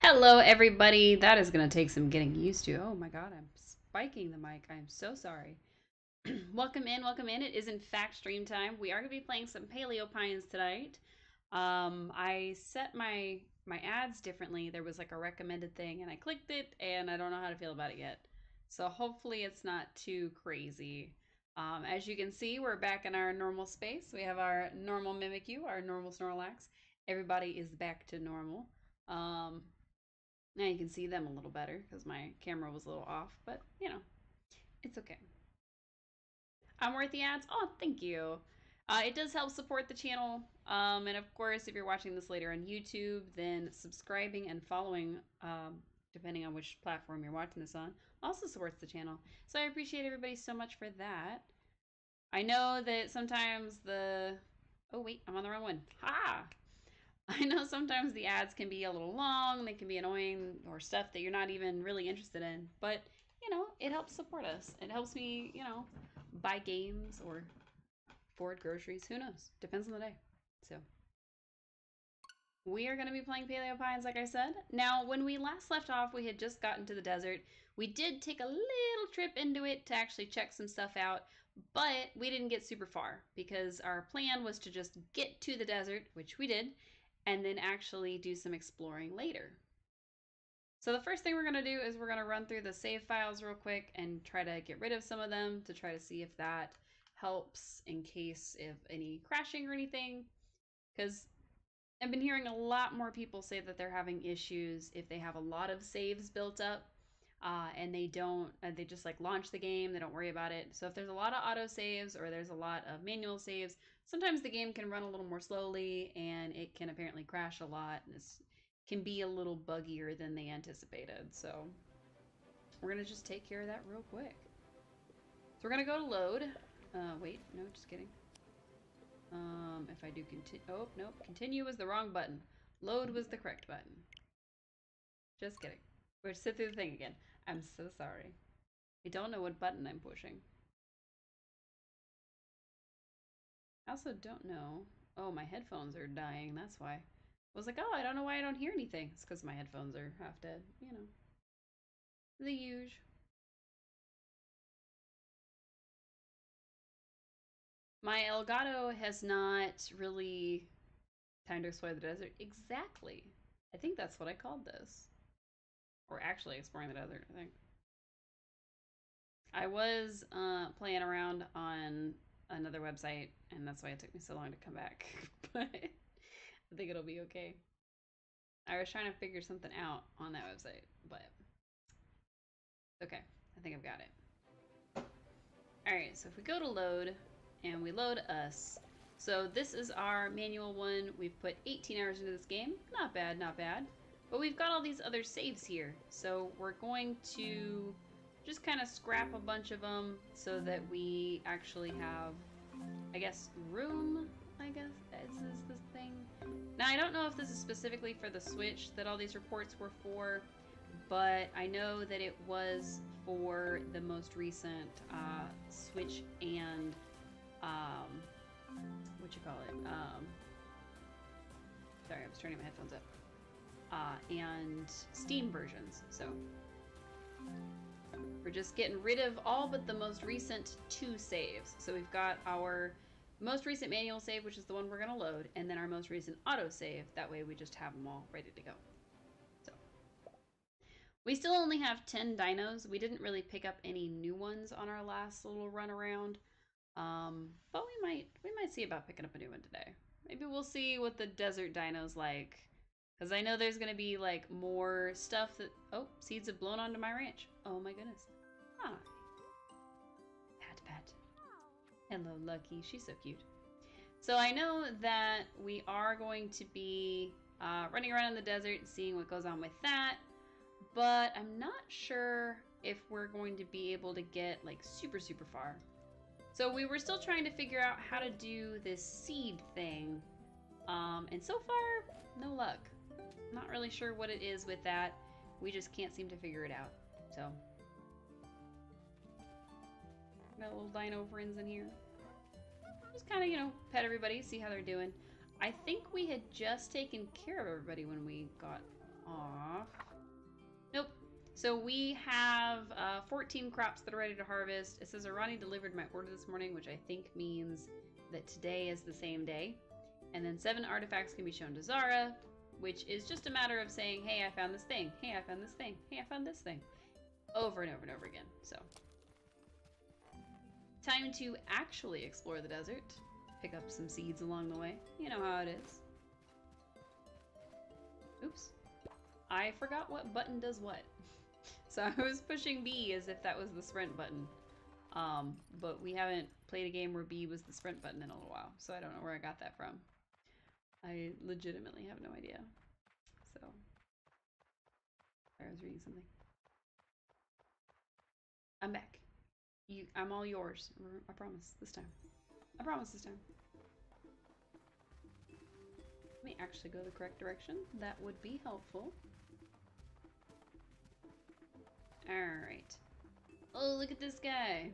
Hello, everybody. That is going to take some getting used to. Oh my god, I'm spiking the mic. I'm so sorry. Welcome in, welcome in. It is in fact stream time. We are going to be playing some Paleo Pines tonight. I set my ads differently. There was like a recommended thing, and I clicked it, and I don't know how to feel about it yet. So hopefully it's not too crazy. As you can see, we're back in our normal space. We have our normal Mimikyu, our normal Snorlax. Everybody is back to normal. Um, Now you can see them a little better because my camera was a little off, but you know, it's okay. I'm worth the ads. Oh, thank you. It does help support the channel. And of course, if you're watching this later on YouTube, then subscribing and following, depending on which platform you're watching this on, also supports the channel. So I appreciate everybody so much for that. I know that sometimes oh wait, I'm on the wrong one. Ha! I know sometimes the ads can be a little long, they can be annoying, or stuff that you're not even really interested in, but you know, it helps support us. It helps me, buy games or afford groceries. Who knows? Depends on the day. So, we are going to be playing Paleo Pines, like I said. Now, when we last left off, we had just gotten to the desert. We did take a little trip into it to actually check some stuff out, but we didn't get super far because our plan was to just get to the desert, which we did, and then actually do some exploring later. So the first thing we're going to do is we're going to run through the save files real quick and try to get rid of some of them to try to see if that helps in case of any crashing or anything. Because I've been hearing a lot more people say that they're having issues if they have a lot of saves built up and they just like launch the game, they don't worry about it. So if there's a lot of auto saves or there's a lot of manual saves, sometimes the game can run a little more slowly and it can apparently crash a lot. And this can be a little buggier than they anticipated. So we're going to just take care of that real quick. So we're going to go to load. Wait, no, just kidding. If I do continue, oh, nope, continue was the wrong button. Load was the correct button. Just kidding. We're sit through the thing again. I'm so sorry. I don't know what button I'm pushing. I also don't know. Oh, my headphones are dying. That's why. I was like, oh, I don't know why I don't hear anything. It's because my headphones are half dead. You know, the huge. My Elgato has not really time to explore the desert. Exactly. I think that's what I called this. Or actually exploring the desert, I think. I was playing around on another website, and that's why it took me so long to come back. But I think it'll be okay. I was trying to figure something out on that website, but okay. I think I've got it. Alright, so if we go to load, and we load us. So this is our manual one. We've put 18 hours into this game. Not bad, not bad. But we've got all these other saves here. So we're going to just kind of scrap a bunch of them so that we actually have, I guess, room, I guess, is this thing. Now, I don't know if this is specifically for the Switch that all these reports were for, but I know that it was for the most recent Switch and, what you call it? Sorry, I was turning my headphones up. And Steam versions, so we're just getting rid of all but the most recent 2 saves. So we've got our most recent manual save, which is the one we're going to load, and then our most recent auto save. That way we just have them all ready to go. So we still only have 10 dinos. We didn't really pick up any new ones on our last little run around. But we might see about picking up a new one today. Maybe we'll see what the desert dino's like. Because I know there's going to be like more stuff that... Oh, seeds have blown onto my ranch. Oh my goodness. Hi. Pat. Hello, Lucky. She's so cute. So I know that we are going to be running around in the desert and seeing what goes on with that. But I'm not sure if we're going to be able to get like super far. So we were still trying to figure out how to do this seed thing. And so far, no luck. Not really sure what it is with that. We just can't seem to figure it out. So, got little dino friends in here. Just kind of, pet everybody, see how they're doing. I think we had just taken care of everybody when we got off. Nope. So we have 14 crops that are ready to harvest. It says Arani delivered my order this morning, which I think means that today is the same day. And then 7 artifacts can be shown to Zara, which is just a matter of saying, hey, I found this thing. Hey, I found this thing. Hey, I found this thing. Over and over and over again. So, time to actually explore the desert. Pick up some seeds along the way. You know how it is. Oops. I forgot what button does what. So I was pushing B as if that was the sprint button. But we haven't played a game where B was the sprint button in a little while, so I don't know where I got that from. I legitimately have no idea. So, I was reading something. I'm back. I'm all yours. I promise this time. I promise this time. Let me actually go the correct direction. That would be helpful. Alright. Oh, look at this guy.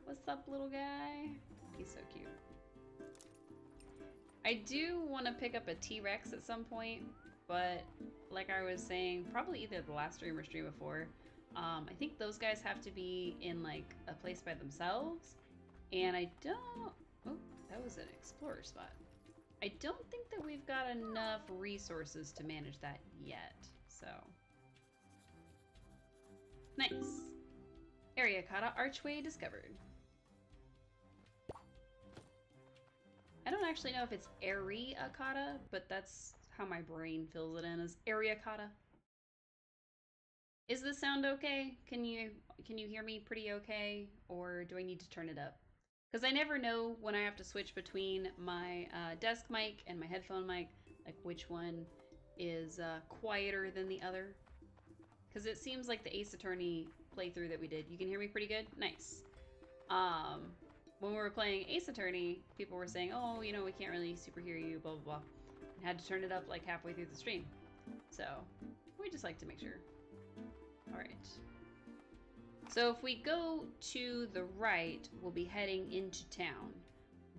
What's up, little guy? He's so cute. I do want to pick up a T-Rex at some point, but like I was saying, probably either the last stream or stream before, I think those guys have to be in like a place by themselves, and I don't... Oh, that was an explorer spot. I don't think that we've got enough resources to manage that yet, so... Nice. Area Kata Archway discovered. I don't actually know if it's Area-Kata, but that's how my brain fills it in, as Area-Kata. Is the sound okay? Can you hear me pretty okay, or do I need to turn it up? Because I never know when I have to switch between my desk mic and my headphone mic, like which one is quieter than the other. Because it seems like the Ace Attorney playthrough that we did, you can hear me pretty good? Nice. When we were playing Ace Attorney, people were saying, oh, you know, we can't really super hear you, blah, blah, blah. And had to turn it up like halfway through the stream. So, we just like to make sure. Alright. So if we go to the right, we'll be heading into town.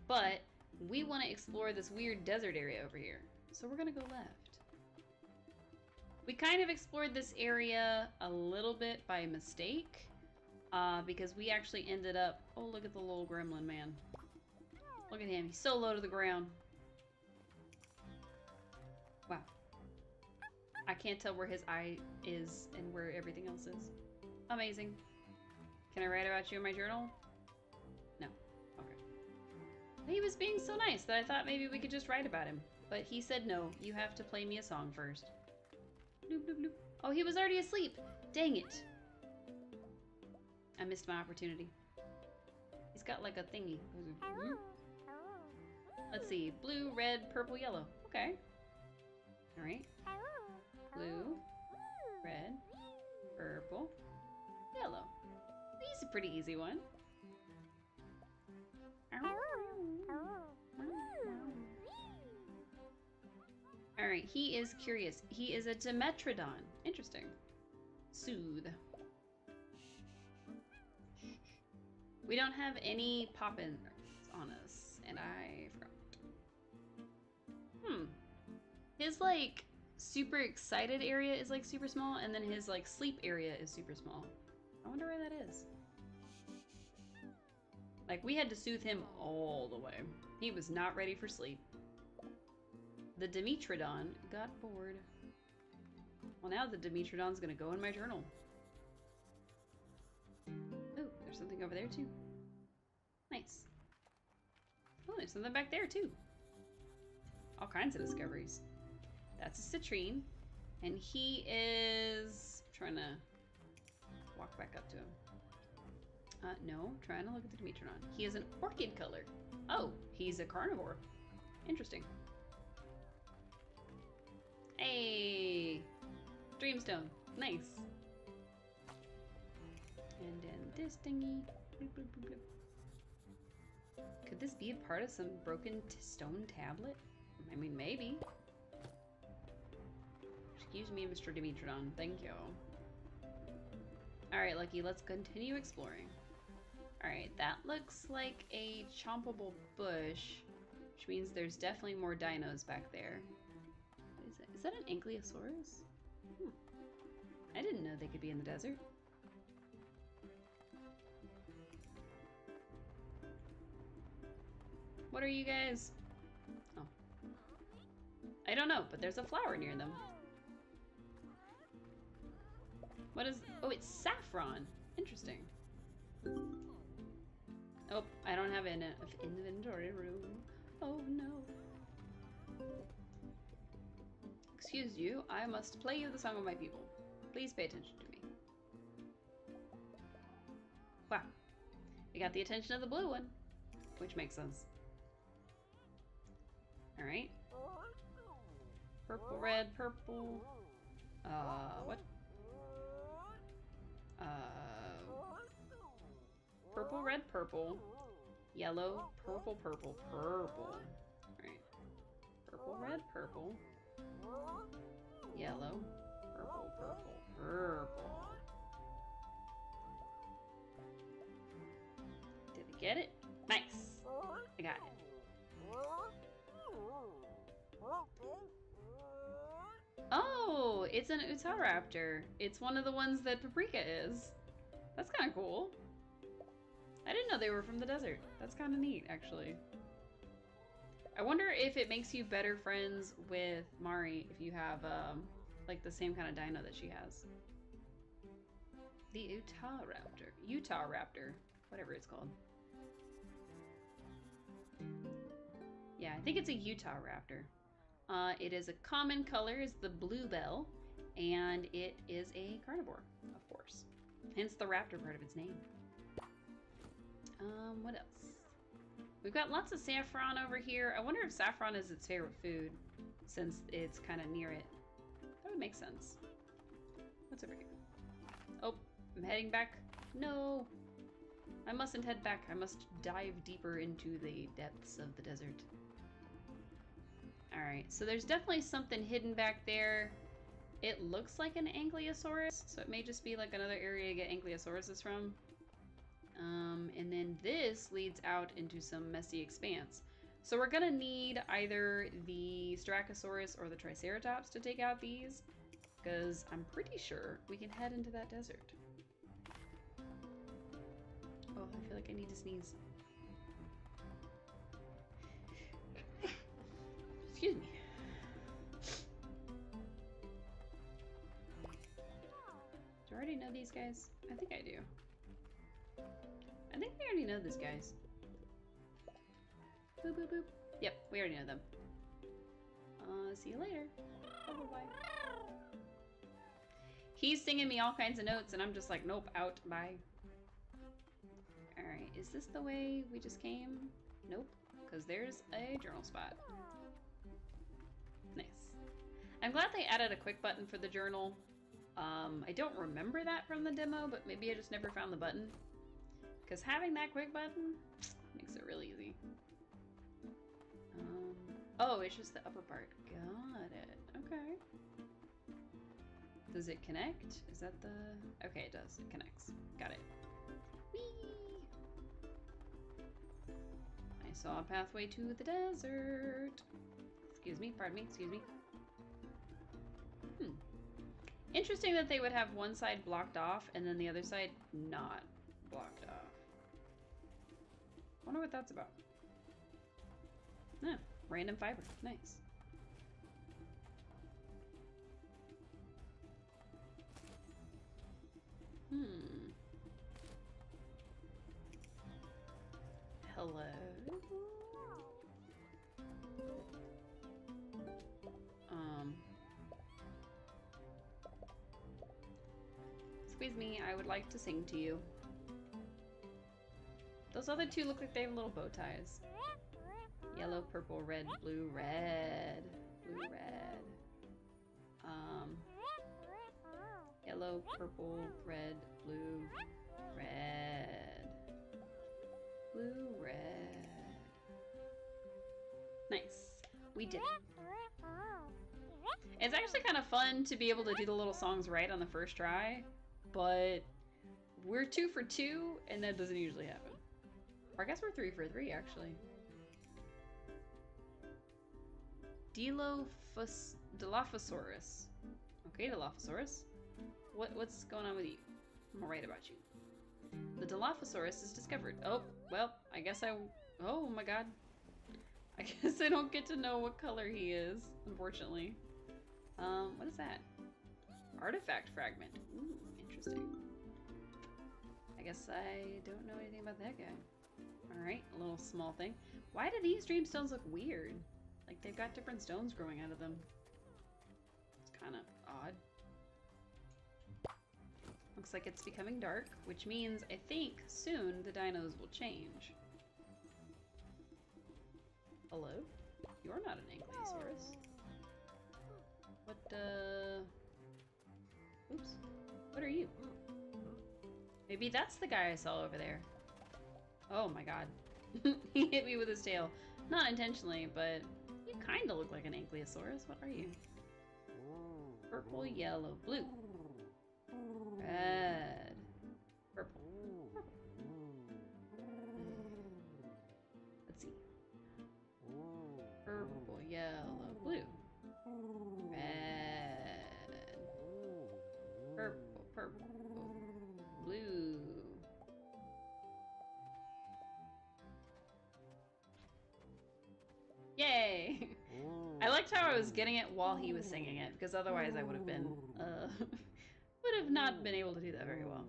But we want to explore this weird desert area over here. So we're going to go left. We kind of explored this area a little bit by mistake. Because we actually ended up... Oh, look at the little gremlin, man. Look at him. He's so low to the ground. Wow. I can't tell where his eye is and where everything else is. Amazing. Can I write about you in my journal? No. Okay. He was being so nice that I thought maybe we could just write about him. But he said no. You have to play me a song first. Bloop, bloop, bloop. Oh, he was already asleep. Dang it. I missed my opportunity. He's got like a thingy. Let's see. Blue, red, purple, yellow. Okay. Alright. Blue, red, purple, yellow. He's a pretty easy one. Alright, he is curious. He is a Dimetrodon. Interesting. Soothe. We don't have any poppins on us, and I forgot. His, like, super excited area is, like, super small, and then his, like, sleep area is super small. I wonder where that is. Like, we had to soothe him all the way. He was not ready for sleep. The Dimetrodon got bored. Well, now the Dimetrodon's gonna go in my journal. Oh, there's something over there, too. Nice. Oh, there's something back there, too. All kinds of discoveries. That's a citrine, and he is... I'm trying to walk back up to him. No, trying to look at the Dimetrodon. He is an orchid color. Oh, he's a carnivore. Interesting. Hey! Dreamstone. Nice. And then this thingy. Bloop, bloop, bloop, bloop. Could this be a part of some broken stone tablet? I mean, maybe. Excuse me, Mr. Dimetrodon. Thank you. Alright, Lucky, let's continue exploring. Alright, that looks like a chompable bush, which means there's definitely more dinos back there. What is it? Is Is that an ankylosaurus? Hmm. I didn't know they could be in the desert. What are you guys? Oh. I don't know, but there's a flower near them. What is... Oh, it's saffron. Interesting. Oh, I don't have enough inventory room. Oh, no. Excuse you, I must play you the song of my people. Please pay attention to me. Wow. We got the attention of the blue one, which makes sense. Alright. Purple, red, purple. What? Purple, red, purple. Yellow, purple, purple, purple. Alright. Purple, red, purple. Yellow, purple, purple, purple. Did I get it? Nice! I got it. Oh, it's an Utahraptor. It's one of the ones that Paprika is. That's kind of cool. I didn't know they were from the desert. That's kind of neat, actually. I wonder if it makes you better friends with Mari if you have, like, the same kind of dino that she has. The Utahraptor. Whatever it's called. Yeah, I think it's a Utahraptor. It is a common color, is the bluebell, and it is a carnivore, of course. Hence the raptor part of its name. What else? We've got lots of saffron over here. I wonder if saffron is its favorite food, since it's kind of near it. That would make sense. What's over here? Oh, I'm heading back. No! I mustn't head back. I must dive deeper into the depths of the desert. Alright, so there's definitely something hidden back there. It looks like an ankylosaurus, so it may just be like another area to get ankylosauruses from. And then this leads out into some messy expanse. So we're gonna need either the Strachosaurus or the Triceratops to take out these, because I'm pretty sure we can head into that desert. Oh, I feel like I need to sneeze. Excuse me. Do I already know these guys? I think I do. I think we already know these guys. Boop, boop, boop. Yep, we already know them. See you later. Bye-bye. He's singing me all kinds of notes, and I'm just like, nope, out, bye. Alright, is this the way we just came? Nope, because there's a journal spot. Nice. I'm glad they added a quick button for the journal. I don't remember that from the demo, but maybe I just never found the button. Because having that quick button makes it really easy. Oh, it's just the upper part. Got it. Okay. Does it connect? Is that the... Okay, it does. It connects. Got it. Whee! I saw a pathway to the desert. Excuse me. Pardon me. Excuse me. Interesting that they would have one side blocked off and then the other side not blocked off. Wonder what that's about. Ah, random fiber. Nice. Hello? Excuse me, I would like to sing to you. Those other two look like they have little bow ties. Yellow, purple, red, blue, red. Blue, red. Yellow, purple, red, blue, red. Blue, red. Nice. We did it. It's actually kind of fun to be able to do the little songs right on the first try, but we're 2 for 2, and that doesn't usually happen. Or I guess we're 3 for 3, actually. Dilophosaurus. Okay, Dilophosaurus. What's going on with you? I'm gonna write about you. The Dilophosaurus is discovered. Oh, well, I guess oh my god. I guess I don't get to know what color he is, unfortunately. What is that? Artifact fragment. Ooh, interesting. I guess I don't know anything about that guy. Alright, a little small thing. Why do these dreamstones look weird? Like they've got different stones growing out of them. It's kind of odd. Looks like it's becoming dark, which means I think soon the dinos will change. Hello? You're not an Ankylosaurus. What, oops. What are you? Maybe that's the guy I saw over there. Oh my god. He hit me with his tail. Not intentionally, but you kind of look like an Ankylosaurus. What are you? Purple, yellow, blue. Red. Purple. Let's see. Purple, yellow, blue. Red. Purple, purple, blue. Yay! I liked how I was getting it while he was singing it, because otherwise I would have been, would have not been able to do that very well.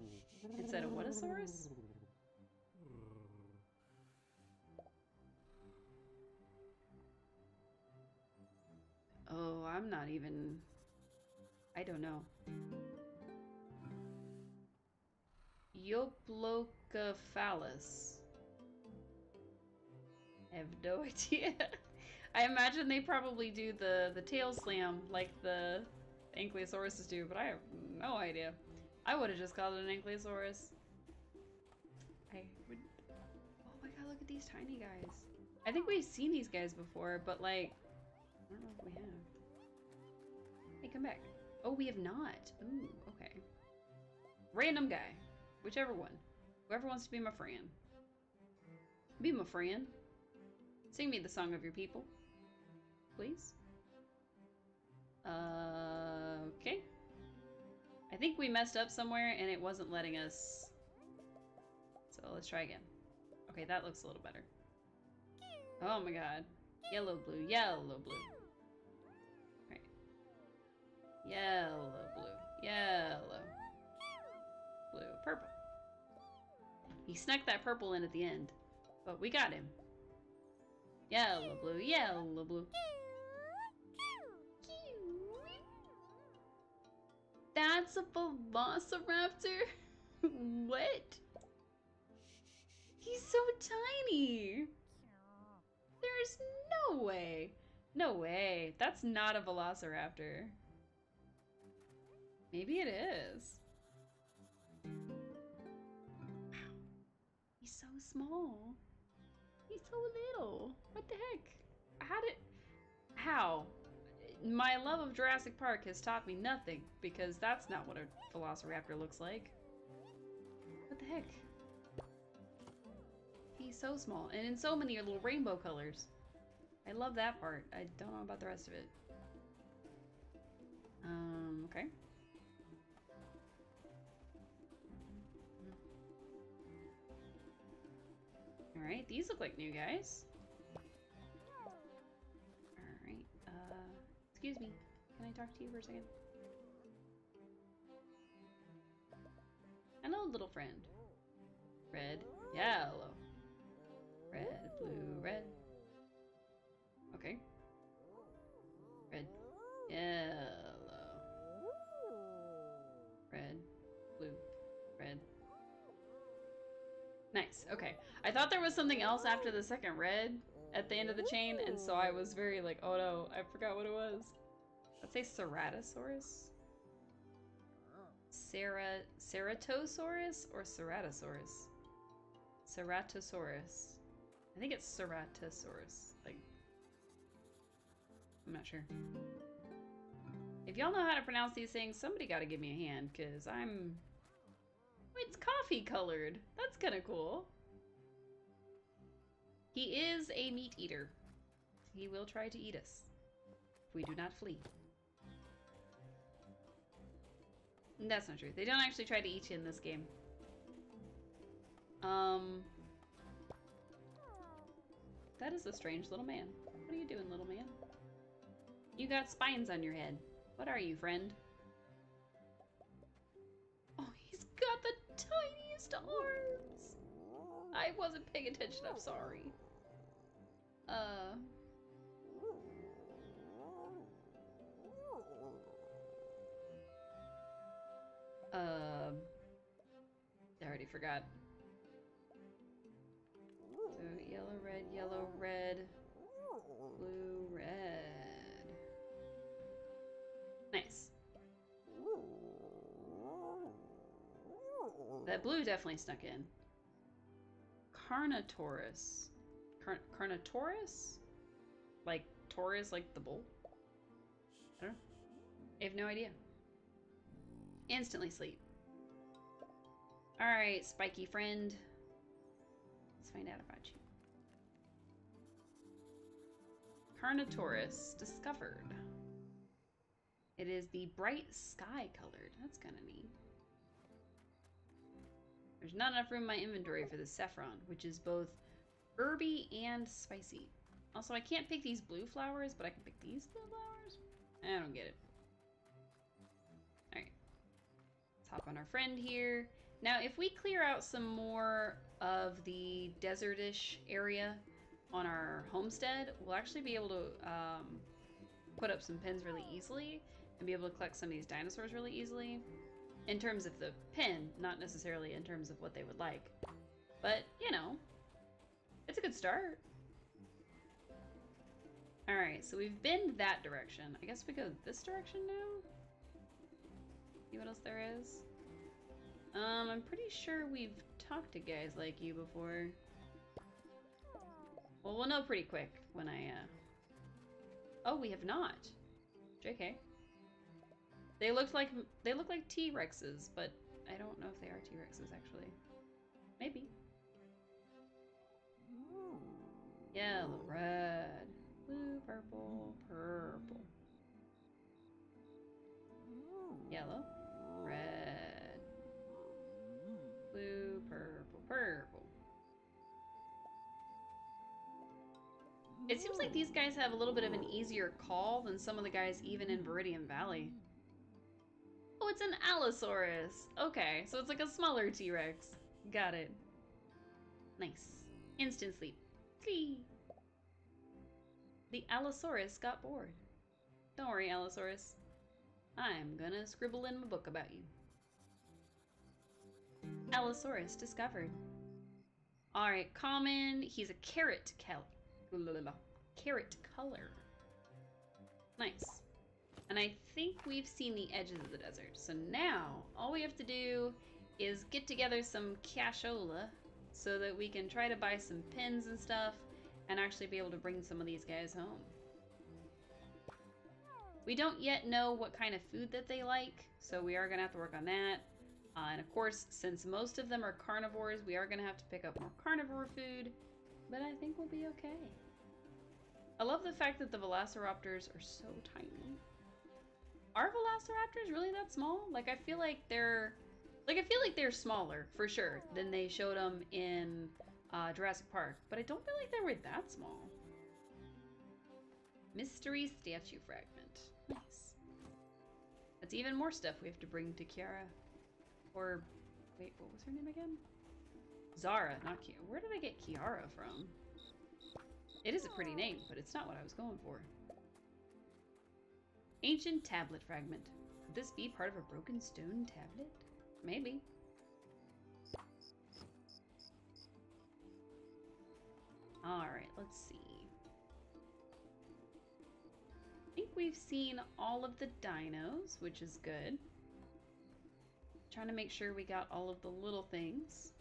It said a whatosaurus? Oh, I'm not even... I don't know. Yoplocephalus. I have no idea. I imagine they probably do the tail slam like the Ankylosauruses do, but I have no idea. I would have just called it an Ankylosaurus. I would... Oh my god, look at these tiny guys. I think we've seen these guys before, but like... I don't know if we have. Hey, come back. Oh, we have not. Ooh, okay. Random guy. Whichever one. Whoever wants to be my friend. Be my friend. Sing me the song of your people. Please. Okay. I think we messed up somewhere and it wasn't letting us. So let's try again. Okay, that looks a little better. Oh my god. Yellow, blue, yellow, blue. Right. Yellow, blue, yellow, blue, purple. He snuck that purple in at the end, but we got him. Yellow, blue, yellow, blue. That's a velociraptor? What? He's so tiny. There's no way. No way. That's not a velociraptor. Maybe it is. Wow. He's so small. He's so little. What the heck? How? My love of Jurassic Park has taught me nothing, because that's not what a velociraptor looks like. What the heck? He's so small, and in so many little rainbow colors. I love that part. I don't know about the rest of it. Okay. Alright, these look like new guys. Alright, excuse me. Can I talk to you for a second? Hello, little friend. Red, yellow. Red, blue, red. Okay. Red, yellow. Red, blue, red. Nice, okay. I thought there was something else after the second red at the end of the chain, and so I was very like, oh no, I forgot what it was. Let's say Ceratosaurus? Ceratosaurus or Ceratosaurus? Ceratosaurus. I think it's Ceratosaurus. Like, I'm not sure. If y'all know how to pronounce these things, somebody gotta give me a hand, because I'm... It's coffee colored. That's kind of cool. He is a meat eater. He will try to eat us. if we do not flee. That's not true. They don't actually try to eat you in this game. That is a strange little man. What are you doing, little man? You got spines on your head. What are you, friend? Oh, he's got the tiniest arms! I wasn't paying attention, I'm sorry. I already forgot. So, yellow, red, blue, red. Nice. That blue definitely snuck in. Carnotaurus. Carnotaurus? Like Taurus, like the bull? I don't know. I have no idea. Instantly sleep. Alright, spiky friend. Let's find out about you. Carnotaurus discovered. It is the bright sky colored. That's kind of neat. There's not enough room in my inventory for the saffron, which is both herby and spicy. Also, I can't pick these blue flowers, but I can pick these blue flowers? I don't get it. Alright. Let's hop on our friend here. Now, if we clear out some more of the desertish area on our homestead, we'll actually be able to put up some pins really easily and be able to collect some of these dinosaurs really easily. In terms of the pin, not necessarily in terms of what they would like. But, you know, it's a good start. Alright, so we've been that direction. I guess we go this direction now? See what else there is? I'm pretty sure we've talked to guys like you before. Well, we'll know pretty quick when I, Oh, we have not. JK. They look like T-Rexes, but I don't know if they are T-Rexes, actually. Maybe. Yellow, red, blue, purple, purple. Yellow, red, blue, purple, purple. It seems like these guys have a little bit of an easier call than some of the guys even in Viridian Valley. Oh, it's an Allosaurus. Okay, so it's like a smaller T-Rex. Got it. Nice. Instant sleep. Flee. The Allosaurus got bored. Don't worry, Allosaurus. I'm gonna scribble in my book about you. Allosaurus discovered. Alright, common. He's a carrot color. Nice. And I think we've seen the edges of the desert. So now, all we have to do is get together some cashola so that we can try to buy some pins and stuff and actually be able to bring some of these guys home. We don't yet know what kind of food that they like, so we are going to have to work on that. And of course, since most of them are carnivores, we are going to have to pick up more carnivore food, but I think we'll be okay. I love the fact that the velociraptors are so tiny. Are velociraptors really that small? Like, I feel like they're smaller, for sure, than they showed them in Jurassic Park, but I don't feel like they were that small. Mystery statue fragment. Nice. That's even more stuff we have to bring to Kiara. Or, wait, what was her name again? Zara, not Kiara. Where did I get Kiara from? It is a pretty name, but it's not what I was going for. Ancient tablet fragment. Could this be part of a broken stone tablet? Maybe. Alright, let's see. I think we've seen all of the dinos, which is good. Trying to make sure we got all of the little things.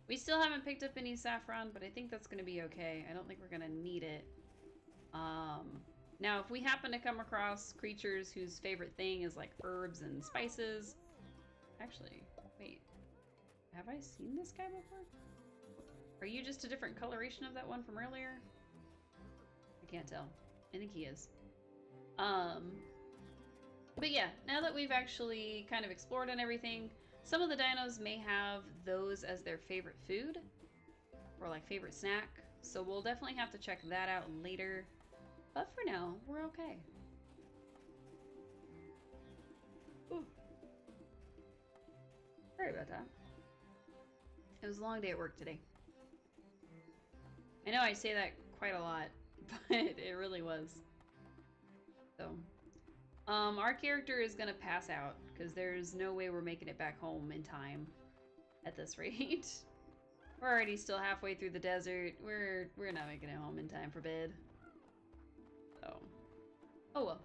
We still haven't picked up any saffron, but I think that's going to be okay. I don't think we're going to need it. Now, if we happen to come across creatures whose favorite thing is like herbs and spices... Actually, wait. Have I seen this guy before? Are you just a different coloration of that one from earlier? I can't tell. I think he is. Um, but yeah, now that we've actually kind of explored and everything, some of the dinos may have those as their favorite food or like favorite snack. So we'll definitely have to check that out later. But for now, we're okay. Ooh. Sorry about that. It was a long day at work today. I know I say that quite a lot, but it really was. So, our character is gonna pass out because there's no way we're making it back home in time at this rate. We're already still halfway through the desert. We're not making it home in time for bed. So, oh well.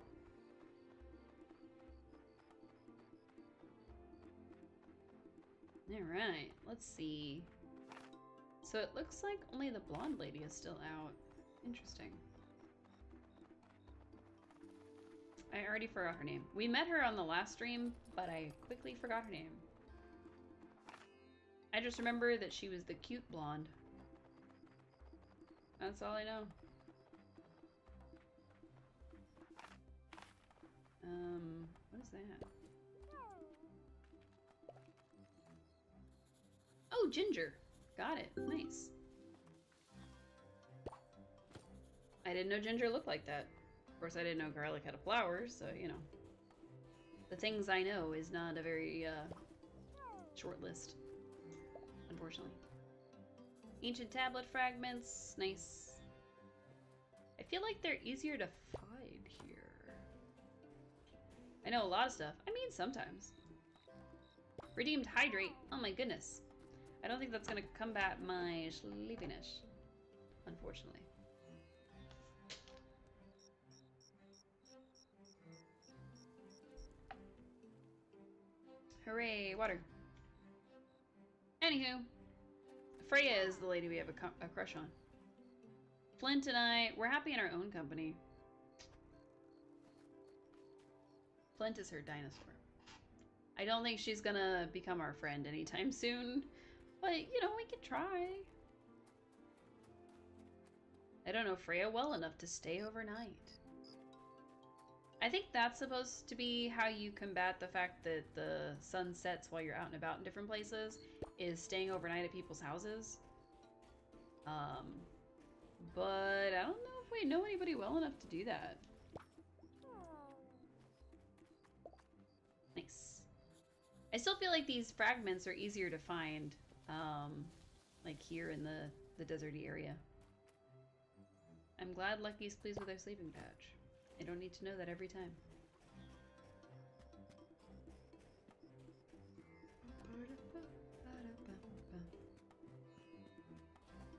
All right, let's see. So it looks like only the blonde lady is still out. Interesting. I already forgot her name. We met her on the last stream, but I quickly forgot her name. I just remember that she was the cute blonde. That's all I know. What is that? Oh, ginger. Got it. Nice. I didn't know ginger looked like that. Of course, I didn't know garlic had a flower, so, you know. The things I know is not a very, short list. Unfortunately. Ancient tablet fragments. Nice. I feel like they're easier to find here. I know a lot of stuff. I mean, sometimes. Redeemed hydrate. Oh my goodness. I don't think that's gonna combat my sleepiness, unfortunately. Hooray, water. Anywho, Freya is the lady we have a crush on. Flint and I, we're happy in our own company. Flint is her dinosaur. I don't think she's gonna become our friend anytime soon, but, you know, we could try. I don't know Freya well enough to stay overnight. I think that's supposed to be how you combat the fact that the sun sets while you're out and about in different places, is staying overnight at people's houses. But I don't know if we know anybody well enough to do that. Nice. I still feel like these fragments are easier to find, like here in the deserty area. I'm glad Lucky's pleased with our sleeping patch. I don't need to know that every time.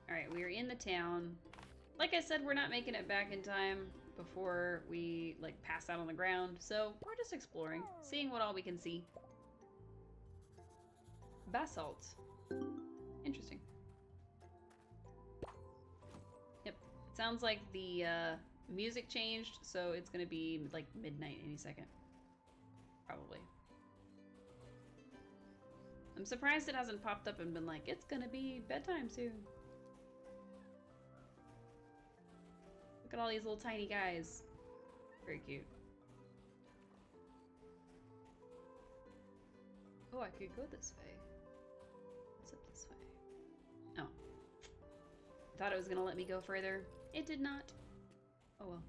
Alright, we are in the town. Like I said, we're not making it back in time before we, like, pass out on the ground. So, we're just exploring, seeing what all we can see. Basalt. Interesting. Yep. It sounds like the, music changed, so it's gonna be like midnight any second. Probably. I'm surprised it hasn't popped up and been like, it's gonna be bedtime soon. Look at all these little tiny guys. Very cute. Oh, I could go this way. What's up this way? Oh. Thought it was gonna let me go further. It did not. Oh well.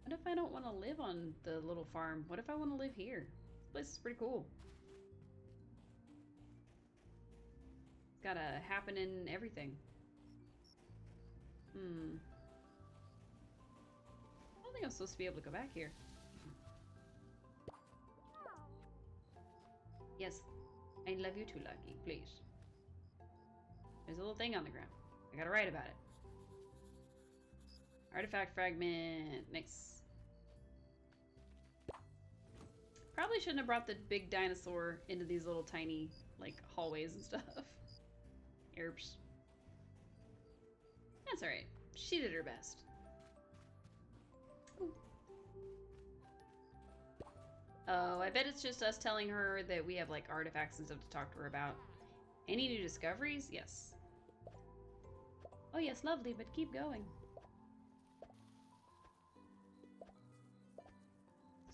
What if I don't want to live on the little farm? What if I want to live here? This place is pretty cool. It's got a happening everything. I don't think I'm supposed to be able to go back here. Yes. I love you too, Lucky. Please. There's a little thing on the ground. I gotta write about it. Artifact fragment. Nice. Probably shouldn't have brought the big dinosaur into these little tiny, like, hallways and stuff. Erps. That's alright. She did her best. Ooh. Oh, I bet it's just us telling her that we have, like, artifacts and stuff to talk to her about. Any new discoveries? Yes. Oh yes, lovely, but keep going.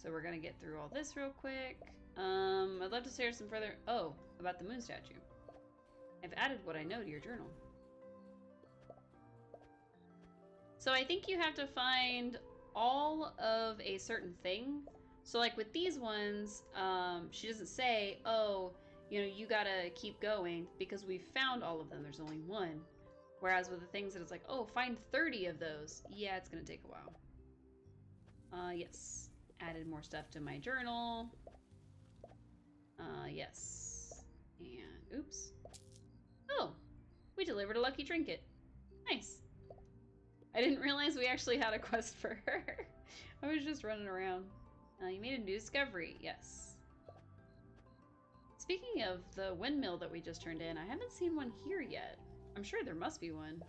So we're gonna get through all this real quick. I'd love to share some further... Oh, about the moon statue. I've added what I know to your journal. So I think you have to find all of a certain thing. So like with these ones, she doesn't say, oh, you know, you gotta keep going because we've found all of them. There's only one. Whereas with the things that it's like, oh, find 30 of those. Yeah, it's gonna take a while. Yes. Added more stuff to my journal. Yes. And, oops. Oh, we delivered a lucky trinket. Nice. I didn't realize we actually had a quest for her. I was just running around. You made a new discovery. Yes. Speaking of the windmill that we just turned in, I haven't seen one here yet. I'm sure there must be one.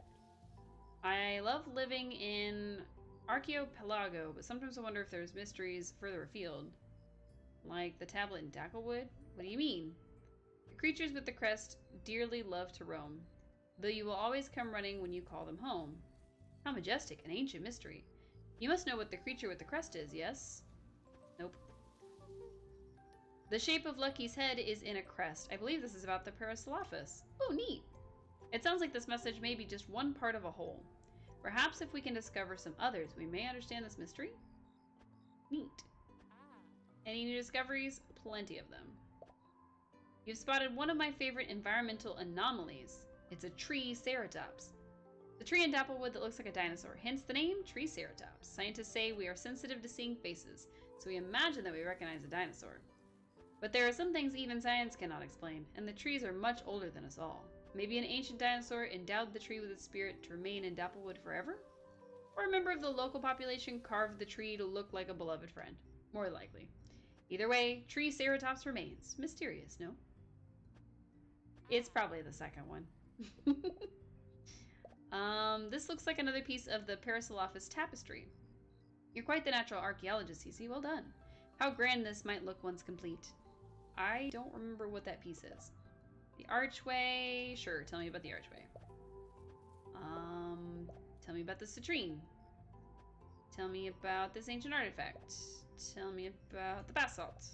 I love living in Archipelago, but sometimes I wonder if there's mysteries further afield. Like the tablet in Dacklewood? What do you mean? The creatures with the crest dearly love to roam, though you will always come running when you call them home. How majestic, an ancient mystery. You must know what the creature with the crest is, yes? Nope. The shape of Lucky's head is in a crest. I believe this is about the Parasalafis. Oh, neat. It sounds like this message may be just one part of a whole. Perhaps if we can discover some others, we may understand this mystery? Neat. Any new discoveries? Plenty of them. You've spotted one of my favorite environmental anomalies. It's a tree ceratops. The tree in Dapplewood that looks like a dinosaur, hence the name Triceratops. Scientists say we are sensitive to seeing faces, so we imagine that we recognize a dinosaur. But there are some things even science cannot explain, and the trees are much older than us all. Maybe an ancient dinosaur endowed the tree with its spirit to remain in Dapplewood forever? Or a member of the local population carved the tree to look like a beloved friend. More likely. Either way, Triceratops remains. Mysterious, no? It's probably the second one. This looks like another piece of the Parasalafis tapestry. You're quite the natural archaeologist, Cece. Well done. How grand this might look once complete. I don't remember what that piece is. The archway. Sure, tell me about the archway. Tell me about the citrine. Tell me about this ancient artifact. Tell me about the basalt.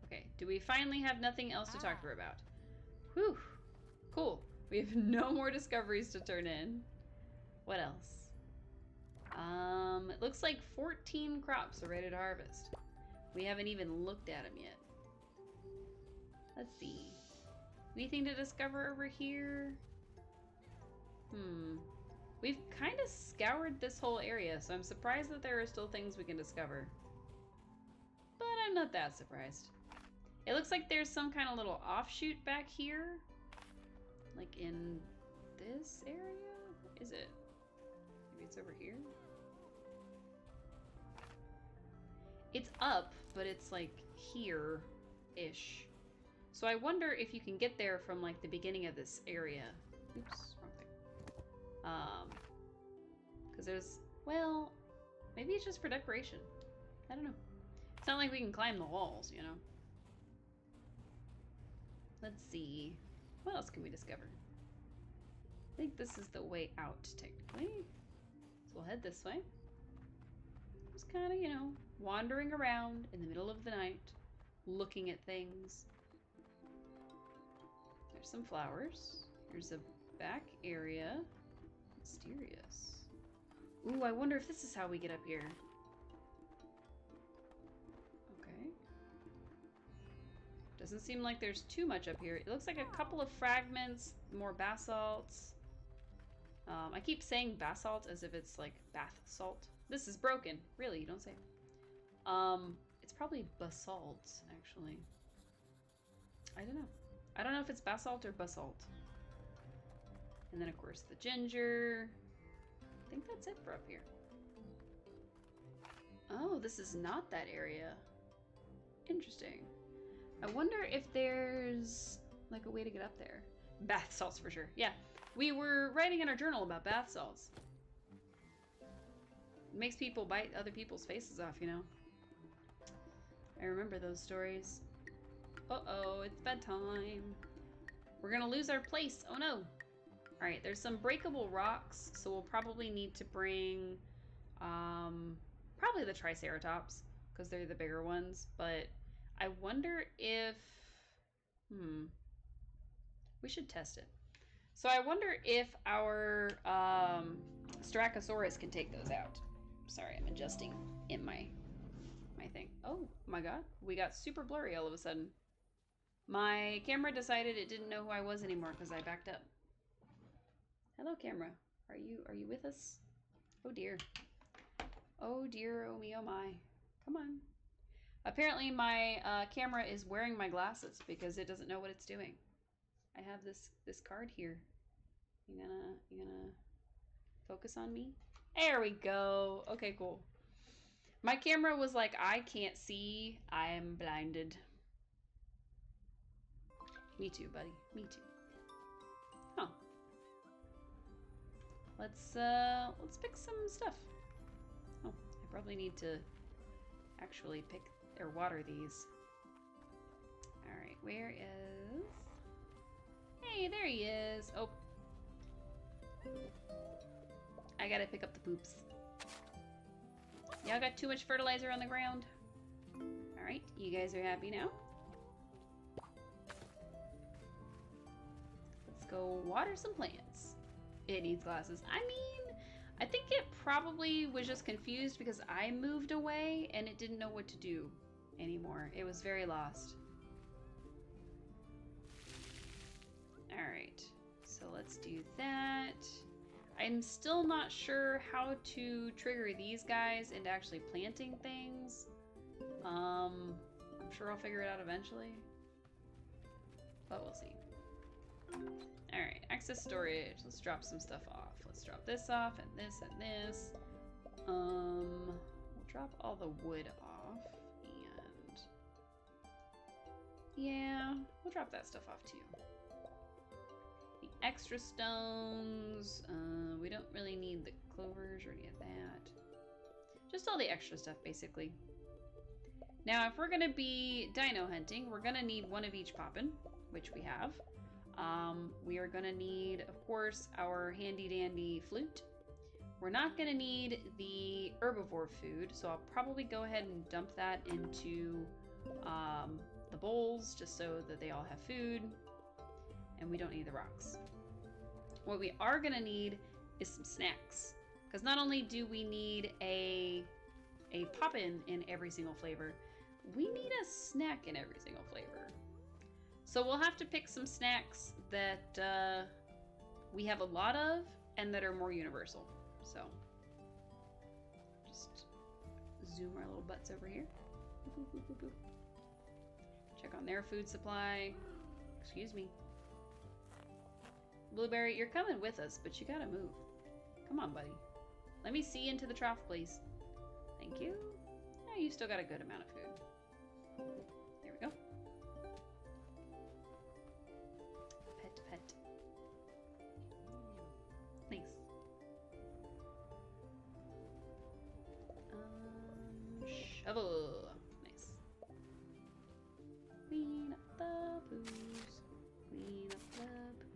Okay, do we finally have nothing else to talk to her about? Whew. Cool. We have no more discoveries to turn in. What else? It looks like 14 crops are ready to harvest. We haven't even looked at them yet. Let's see. Anything to discover over here? We've kind of scoured this whole area, so I'm surprised that there are still things we can discover. But I'm not that surprised. It looks like there's some kind of little offshoot back here. Like in this area? What is it? Maybe it's over here? It's up, but it's like here-ish. So I wonder if you can get there from like the beginning of this area. Oops, wrong thing. Because there's, well, maybe it's just for decoration. I don't know. It's not like we can climb the walls, you know? Let's see. What else can we discover? I think this is the way out, technically. So we'll head this way. Just kind of, you know, wandering around in the middle of the night, looking at things. There's some flowers. Here's a back area. Mysterious. Ooh, I wonder if this is how we get up here. Okay. Doesn't seem like there's too much up here. It looks like a couple of fragments, more basalts. I keep saying basalt as if it's like bath salt. This is broken. Really, you don't say. It's probably basalt, actually. I don't know. I don't know if it's basalt or basalt. And then, of course, the ginger. I think that's it for up here. Oh, this is not that area. Interesting. I wonder if there's like a way to get up there. Bath salts for sure. Yeah, we were writing in our journal about bath salts. It makes people bite other people's faces off, you know. I remember those stories. Uh-oh, it's bedtime. We're gonna lose our place. Oh no. Alright, there's some breakable rocks, so we'll probably need to bring probably the Triceratops. because they're the bigger ones, but I wonder if, we should test it. So I wonder if our Strachosaurus can take those out. Sorry, I'm adjusting in my thing. Oh my god, we got super blurry all of a sudden. My camera decided it didn't know who I was anymore because I backed up. Hello, camera. Are you with us? Oh dear. Oh dear, oh me, oh my. Come on. Apparently my camera is wearing my glasses because it doesn't know what it's doing. I have this card here. You gonna focus on me? There we go. Okay, cool. My camera was like, I can't see. I am blinded. Me too, buddy. Me too. Huh. Let's pick some stuff. Oh, I probably need to actually pick or water these. All right, where is? Hey, there he is. Oh, I gotta pick up the poops. Y'all got too much fertilizer on the ground? All right, you guys are happy now? Let's go water some plants. It needs glasses. I mean, I think it probably was just confused because I moved away and it didn't know what to do anymore. It was very lost. All right, so let's do that. I'm still not sure how to trigger these guys into actually planting things. I'm sure I'll figure it out eventually, but we'll see. All right, excess storage. Let's drop some stuff off. Let's drop this off and this and this. We'll drop all the wood off and yeah, we'll drop that stuff off too. The extra stones, we don't really need the clovers or any of that. Just all the extra stuff, basically. Now, if we're gonna be dino hunting, we're gonna need one of each poppin', which we have. We are gonna need, of course, our handy dandy flute. We're not gonna need the herbivore food, so I'll probably go ahead and dump that into the bowls just so that they all have food. And we don't need the rocks. What we are gonna need is some snacks. Because not only do we need a poppin' in every single flavor, we need a snack in every single flavor. So we'll have to pick some snacks that we have a lot of and that are more universal. So just zoom our little butts over here. Boop, boop, boop, boop. Check on their food supply. Excuse me. Blueberry, you're coming with us, but you gotta move. Come on, buddy. Let me see into the trough, please. Thank you. Yeah, you still got a good amount of food. There we go. Pet, pet. Nice. Shovel. Nice. Clean up the poos. Clean up the poos.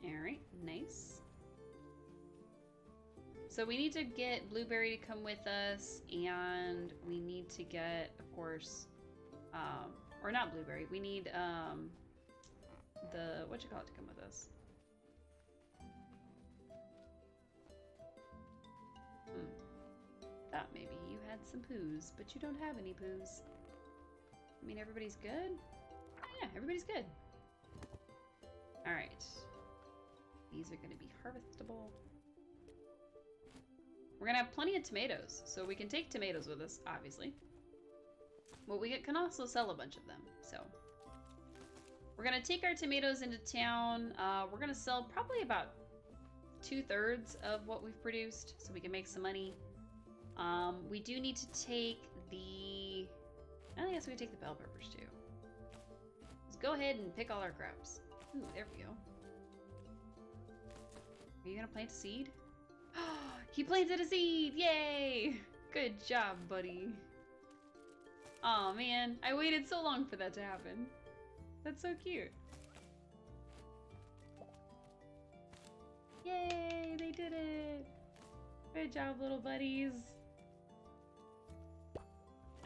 Alright, nice. So we need to get Blueberry to come with us, and we need to get, of course, or not Blueberry, we need the, what you call it, to come with us? Thought maybe you had some poos, but you don't have any poos. I mean, everybody's good? Oh, yeah, everybody's good. Alright. These are going to be harvestable. We're going to have plenty of tomatoes, so we can take tomatoes with us, obviously. But we can also sell a bunch of them, so. We're going to take our tomatoes into town. We're going to sell probably about 2/3 of what we've produced, so we can make some money. We do need to take the... I guess we can take the bell peppers, too. Let's go ahead and pick all our crops. Ooh, there we go. Are you going to plant a seed? He planted a seed! Yay! Good job, buddy. Aw, man. I waited so long for that to happen. That's so cute. Yay! They did it! Good job, little buddies.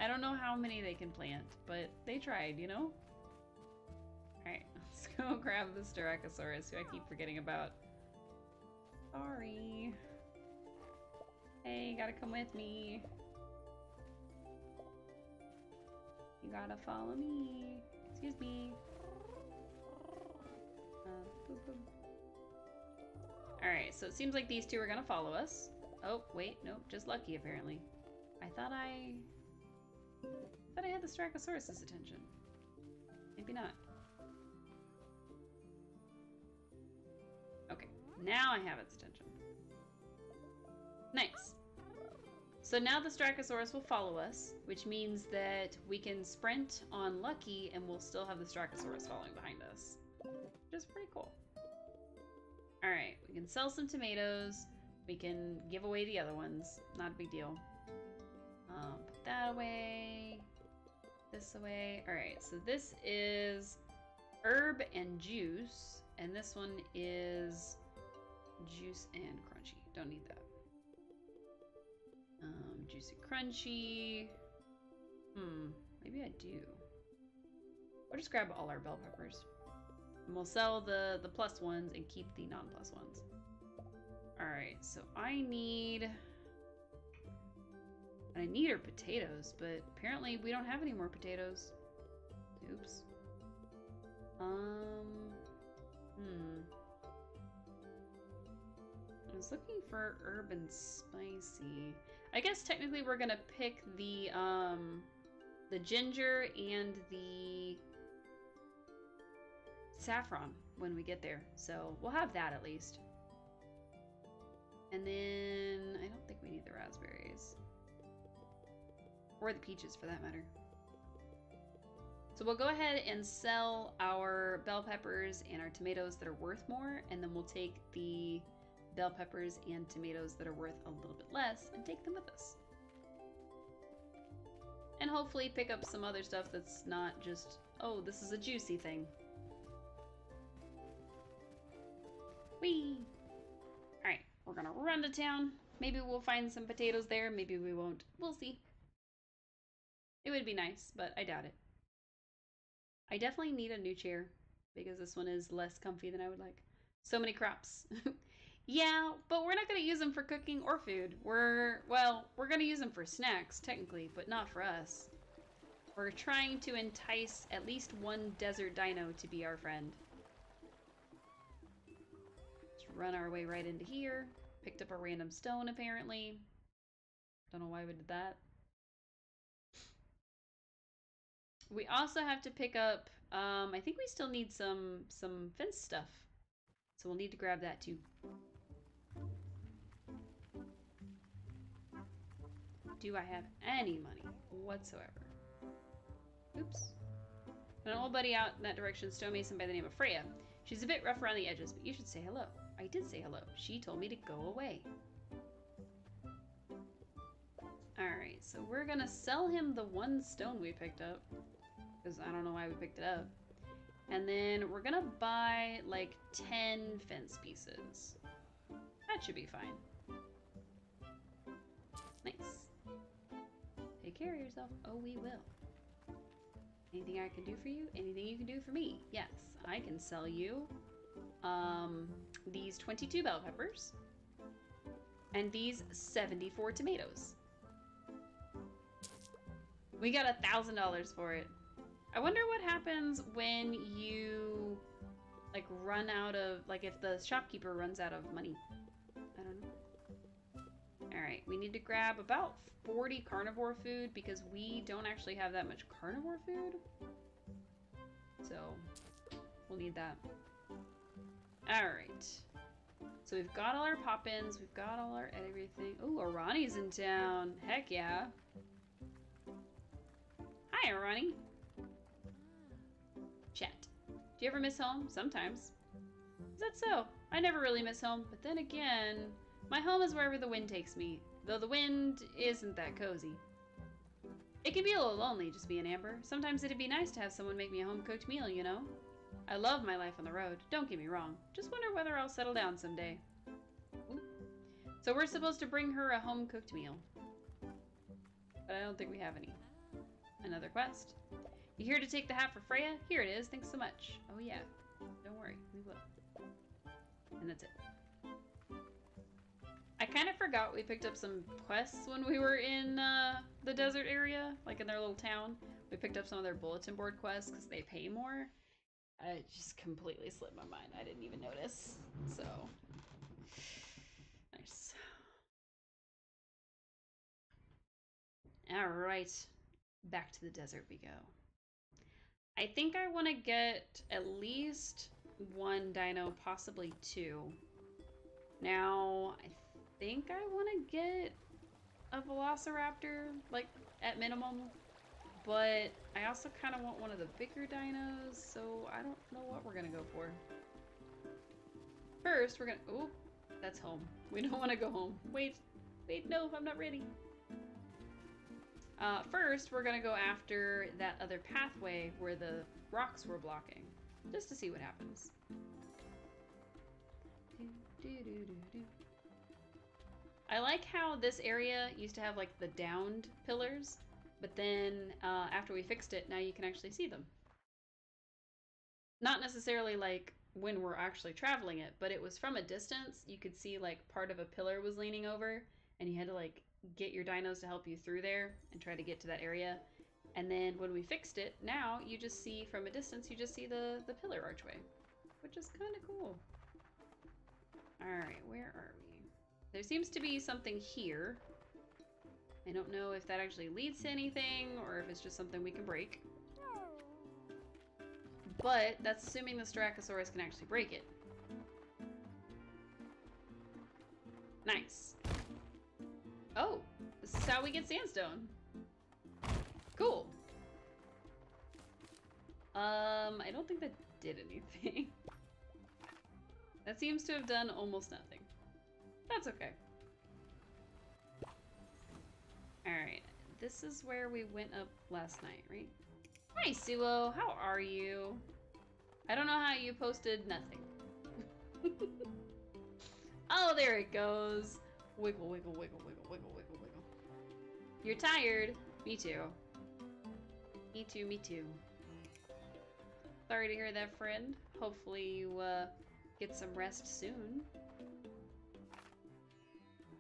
I don't know how many they can plant, but they tried, you know? Alright, let's go grab the Styracosaurus, who I keep forgetting about. Sorry. Hey, you gotta come with me. You gotta follow me. Excuse me. Boop, boop. Alright, so it seems like these two are gonna follow us. Oh, wait, nope, just Lucky apparently. I thought I had the Styracosaurus's attention. Maybe not. Okay, now I have its attention. Nice. So now the Styracosaurus will follow us, which means that we can sprint on Lucky and we'll still have the Styracosaurus following behind us. Which is pretty cool. Alright, we can sell some tomatoes. We can give away the other ones. Not a big deal. Put that away. This away. Alright, so this is herb and juice. And this one is juice and crunchy. Don't need that. Juicy crunchy. Maybe I do. We'll just grab all our bell peppers. And we'll sell the plus ones and keep the non-plus ones. Alright, so I need our potatoes, but apparently we don't have any more potatoes. Oops. I was looking for herb and spicy. I guess technically we're gonna pick the ginger and the saffron when we get there. So we'll have that at least. And then I don't think we need the raspberries. Or the peaches for that matter. So we'll go ahead and sell our bell peppers and our tomatoes that are worth more, and then we'll take the bell peppers and tomatoes that are worth a little bit less and take them with us. And hopefully pick up some other stuff that's not just, oh, this is a juicy thing. Whee! Alright, we're gonna run to town. Maybe we'll find some potatoes there, maybe we won't. We'll see. It would be nice, but I doubt it. I definitely need a new chair because this one is less comfy than I would like. So many crops. Yeah, but we're not going to use them for cooking or food. We're going to use them for snacks, technically, but not for us. We're trying to entice at least one desert dino to be our friend. Just run our way right into here. Picked up a random stone, apparently. Don't know why we did that. We also have to pick up, I think we still need some fence stuff. So we'll need to grab that too. Do I have any money whatsoever? Oops. An old buddy out in that direction, stonemason by the name of Freya. She's a bit rough around the edges, but you should say hello. I did say hello. She told me to go away. Alright, so we're gonna sell him the one stone we picked up. Because I don't know why we picked it up. And then we're gonna buy like 10 fence pieces. That should be fine. Nice. Take care of yourself. Oh, we will. Anything I can do for you? Anything you can do for me? Yes, I can sell you these 22 bell peppers and these 74 tomatoes. We got $1,000 for it. I wonder what happens when you like run out of, like if the shopkeeper runs out of money. I don't know. Alright, we need to grab about 40 carnivore food because we don't actually have that much carnivore food. So we'll need that. Alright. So we've got all our pop-ins, we've got all our everything. Ooh, Arani's in town. Heck yeah. Hi, Arani. Chat. Do you ever miss home? Sometimes. Is that so? I never really miss home, but then again, my home is wherever the wind takes me, though the wind isn't that cozy. It can be a little lonely just being Amber. Sometimes it'd be nice to have someone make me a home-cooked meal, you know? I love my life on the road, don't get me wrong. Just wonder whether I'll settle down someday. Ooh. So we're supposed to bring her a home-cooked meal. But I don't think we have any. Another quest. You here to take the hat for Freya? Here it is. Thanks so much. Oh yeah. Don't worry. We will. And that's it. I kind of forgot we picked up some quests when we were in the desert area, like in their little town. We picked up some of their bulletin board quests because they pay more. I just completely slipped my mind. I didn't even notice. So, nice. All right, back to the desert we go. I think I want to get at least one dino, possibly two. Now, I think I want to get a velociraptor, like, at minimum. But I also kind of want one of the bigger dinos, so I don't know what we're going to go for. First, we're going to... Ooh, that's home. We don't want to go home. Wait, no, I'm not ready. First, we're going to go after that other pathway where the rocks were blocking, just to see what happens. I like how this area used to have like the downed pillars, but then after we fixed it, now you can actually see them. Not necessarily like when we're actually traveling it, but it was from a distance. You could see like part of a pillar was leaning over, and you had to like get your dinos to help you through there and try to get to that area. And then when we fixed it, now you just see from a distance, you just see the pillar archway, which is kind of cool. All right, where are we? There seems to be something here. I don't know if that actually leads to anything or if it's just something we can break. But that's assuming the Styracosaurus can actually break it. Nice. Oh, this is how we get sandstone. Cool. I don't think that did anything. That seems to have done almost nothing. That's okay. Alright, this is where we went up last night, right? Hi, Suo. How are you? I don't know how you posted nothing. Oh, there it goes. Wiggle, wiggle, wiggle, wiggle, wiggle, wiggle, wiggle. You're tired? Me too. Me too, me too. Sorry to hear that, friend. Hopefully you get some rest soon.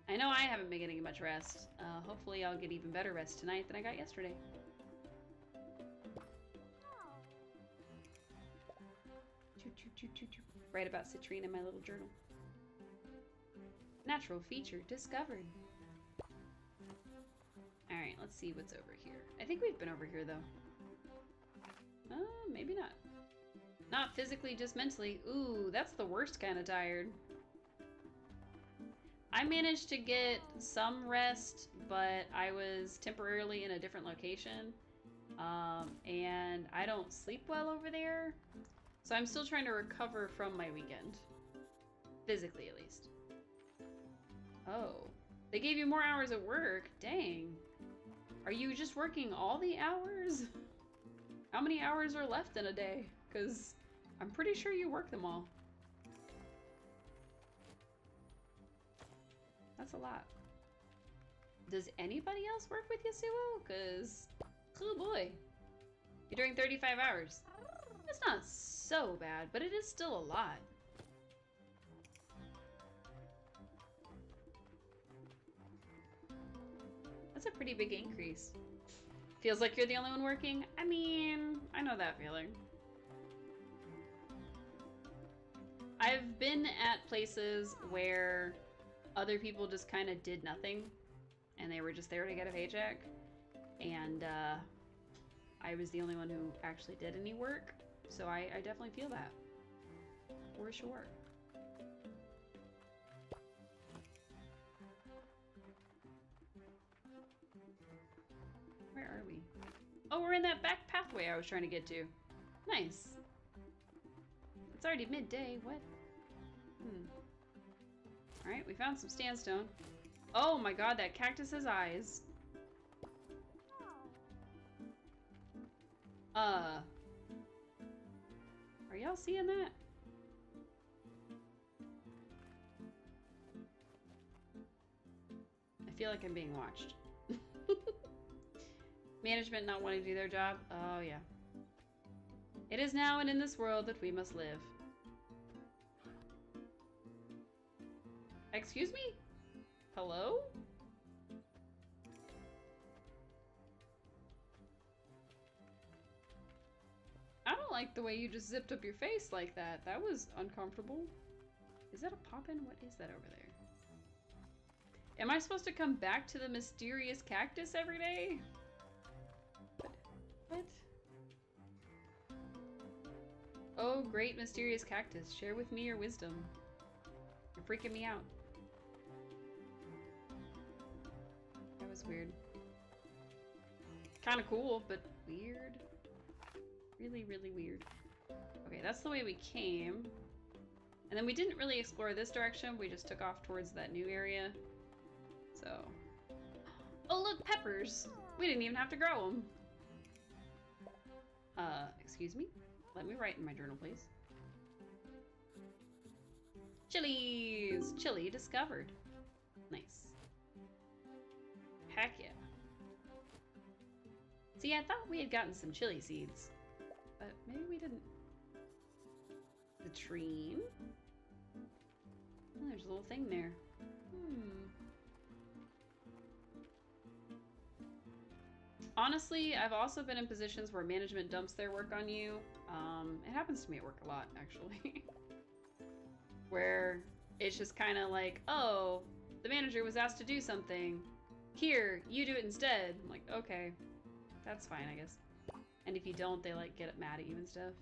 I know I haven't been getting much rest. Hopefully I'll get even better rest tonight than I got yesterday. Write about citrine in my little journal. Natural feature discovered. Alright, let's see what's over here. I think we've been over here, though. Maybe not. Not physically, just mentally. Ooh, that's the worst kind of tired. I managed to get some rest, but I was temporarily in a different location. And I don't sleep well over there. So I'm still trying to recover from my weekend. Physically, at least. Oh. They gave you more hours at work? Dang. Are you just working all the hours? How many hours are left in a day? Because I'm pretty sure you work them all. That's a lot. Does anybody else work with Yasuo? Because, oh boy. You're doing 35 hours. That's not so bad, but it is still a lot. That's a pretty big increase. Feels like you're the only one working? I mean, I know that feeling. I've been at places where other people just kind of did nothing and they were just there to get a paycheck, and I was the only one who actually did any work, so I definitely feel that, for sure. Where are we? Oh, we're in that back pathway I was trying to get to. Nice. It's already midday. What? Alright, we found some sandstone. Oh my god, that cactus has eyes. Are y'all seeing that? I feel like I'm being watched. Management not wanting to do their job. Oh, yeah. It is now and in this world that we must live. Excuse me? Hello? I don't like the way you just zipped up your face like that. That was uncomfortable. Is that a poppin'? What is that over there? Am I supposed to come back to the mysterious cactus every day? What? Oh, great mysterious cactus. Share with me your wisdom. You're freaking me out. That was weird. Kind of cool, but weird. Really, really weird. Okay, that's the way we came. And then we didn't really explore this direction. We just took off towards that new area. So... Oh, look! Peppers! We didn't even have to grow them. Excuse me? Let me write in my journal, please. Chilies! Chili discovered. Nice. Heck yeah. See, I thought we had gotten some chili seeds. But maybe we didn't. Latrine. Oh, there's a little thing there. Honestly, I've also been in positions where management dumps their work on you. It happens to me at work a lot, actually. Where it's just kind of like, oh, the manager was asked to do something. Here, you do it instead. I'm like, okay, that's fine, I guess. And if you don't, they like get mad at you and stuff.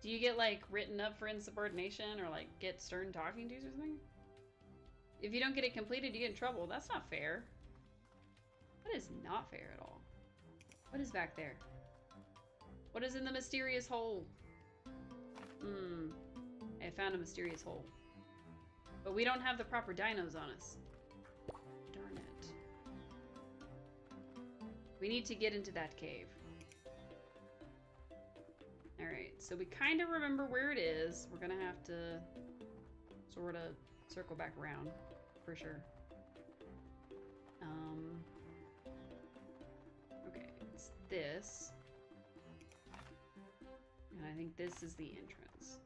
Do you get like written up for insubordination or like get stern talking to or something? If you don't get it completed, you get in trouble. That's not fair. That is not fair at all. What is back there? What is in the mysterious hole? I found a mysterious hole. But we don't have the proper dinos on us. Darn it. We need to get into that cave. Alright, so we kind of remember where it is. We're gonna have to sort of circle back around, for sure. Okay, it's this. And I think this is the entrance.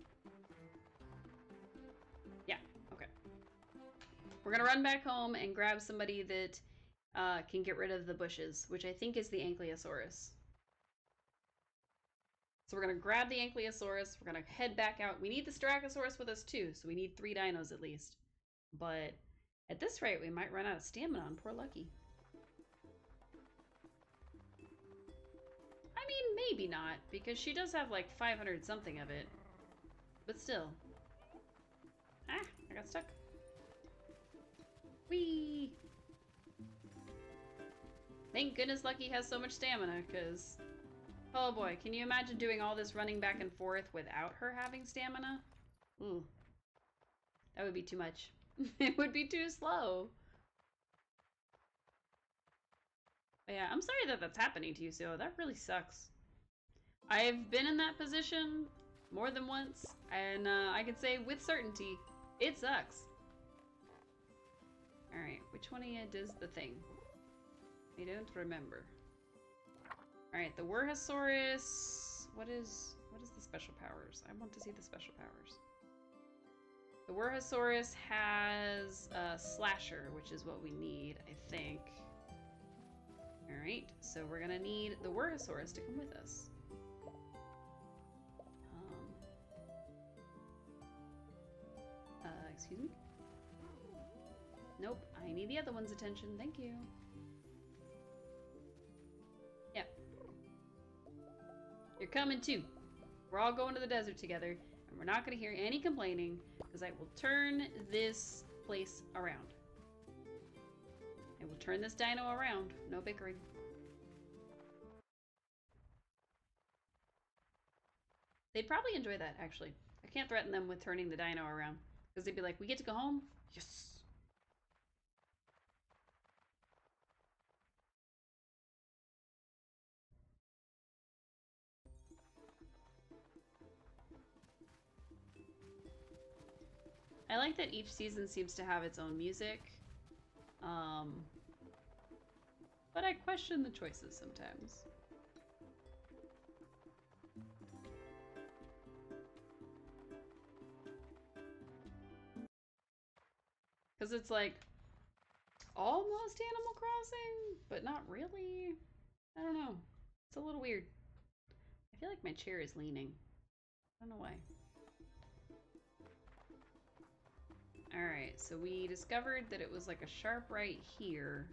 Yeah, okay. We're gonna run back home and grab somebody that can get rid of the bushes, which I think is the Ankylosaurus. So we're gonna grab the Ankylosaurus, we're gonna head back out. We need the Styracosaurus with us too, so we need 3 dinos at least. But at this rate, we might run out of stamina on poor Lucky. I mean, maybe not, because she does have like 500 something of it. But still. Ah, I got stuck. Whee! Thank goodness Lucky has so much stamina, because... Oh boy, can you imagine doing all this running back and forth without her having stamina? Ooh. That would be too much. It would be too slow. But yeah, I'm sorry that that's happening to you, so that really sucks. I've been in that position more than once, and I can say with certainty, it sucks. Alright, which one of you does the thing? I don't remember. Alright, the Werhosaurus... What is the special powers? I want to see the special powers. The Werhosaurus has a Slasher, which is what we need, I think. Alright, so we're gonna need the Werhosaurus to come with us. Excuse me? Nope, I need the other one's attention, thank you. Yep. You're coming too. We're all going to the desert together, and we're not gonna hear any complaining, because I will turn this place around. I will turn this dino around. No bickering. They'd probably enjoy that, actually. I can't threaten them with turning the dino around, because they'd be like, we get to go home? Yes! I like that each season seems to have its own music. But I question the choices sometimes. Because it's like almost Animal Crossing, but not really. I don't know. It's a little weird. I feel like my chair is leaning. I don't know why. Alright, so we discovered that it was like a sharp right here.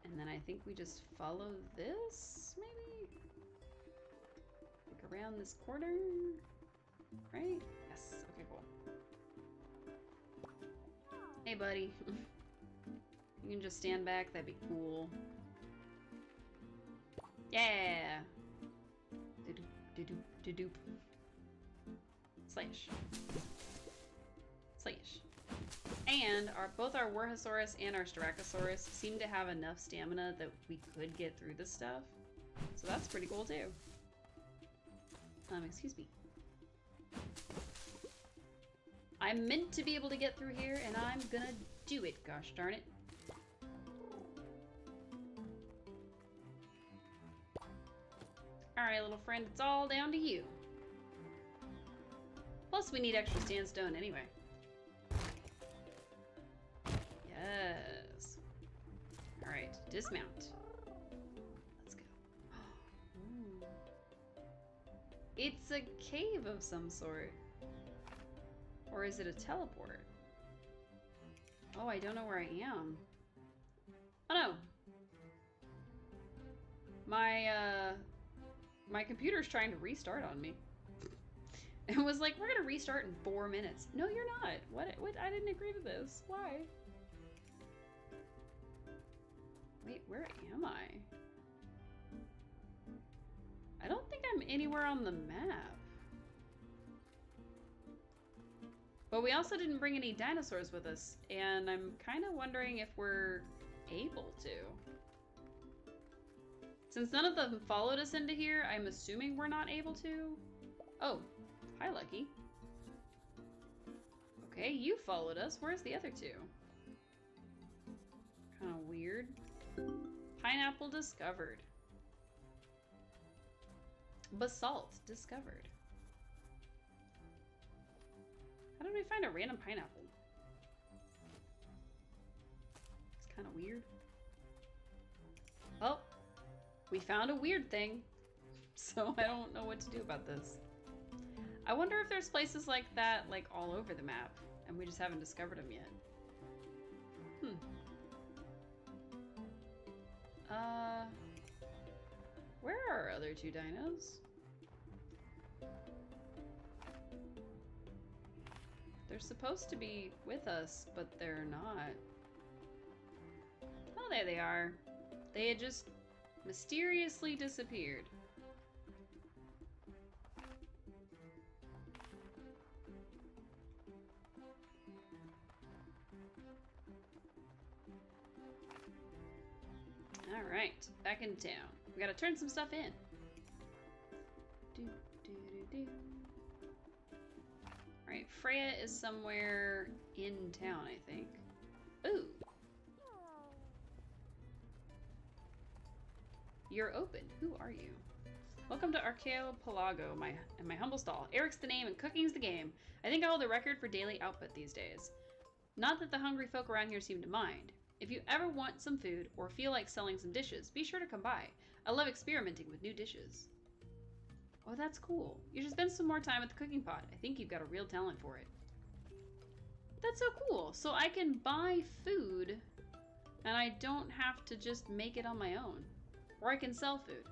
And then I think we just follow this, maybe? Like around this corner? Right? Yes. Okay, cool. Hey, buddy. You can just stand back, that'd be cool. Yeah! Do-doop, do-doop, do-doop. Slash. Slash. And both our Warhosaurus and our Styracosaurus seem to have enough stamina that we could get through this stuff. So that's pretty cool too. Excuse me. I'm meant to be able to get through here, and I'm gonna do it, gosh darn it. Alright, little friend, it's all down to you. Plus, we need extra sandstone anyway. Yes. Alright, dismount. Let's go. Ooh. It's a cave of some sort. Or is it a teleport? Oh, I don't know where I am. Oh no! My computer's trying to restart on me. It was like, we're gonna restart in 4 minutes. No, you're not. What? I didn't agree to this. Why? Wait, where am I? I don't think I'm anywhere on the map. But we also didn't bring any dinosaurs with us, and I'm kind of wondering if we're able to. Since none of them followed us into here, I'm assuming we're not able to. Oh, hi, Lucky. Okay, you followed us. Where's the other two? Kind of weird. Pineapple discovered. Basalt discovered. How did we find a random pineapple? It's kind of weird. Oh, we found a weird thing. So I don't know what to do about this. I wonder if there's places like that, like all over the map, and we just haven't discovered them yet. Where are our other two dinos? They're supposed to be with us, but they're not. Oh, there they are. They had just mysteriously disappeared. Alright, back in town. We gotta turn some stuff in. Alright, Freya is somewhere in town, I think. Ooh. You're open. Who are you? Welcome to Archeopelago, my humble stall. Eric's the name and cooking's the game. I think I hold the record for daily output these days. Not that the hungry folk around here seem to mind. If you ever want some food or feel like selling some dishes, be sure to come by. I love experimenting with new dishes. Oh, that's cool. You should spend some more time at the cooking pot. I think you've got a real talent for it. That's so cool. So I can buy food and I don't have to just make it on my own. Or I can sell food.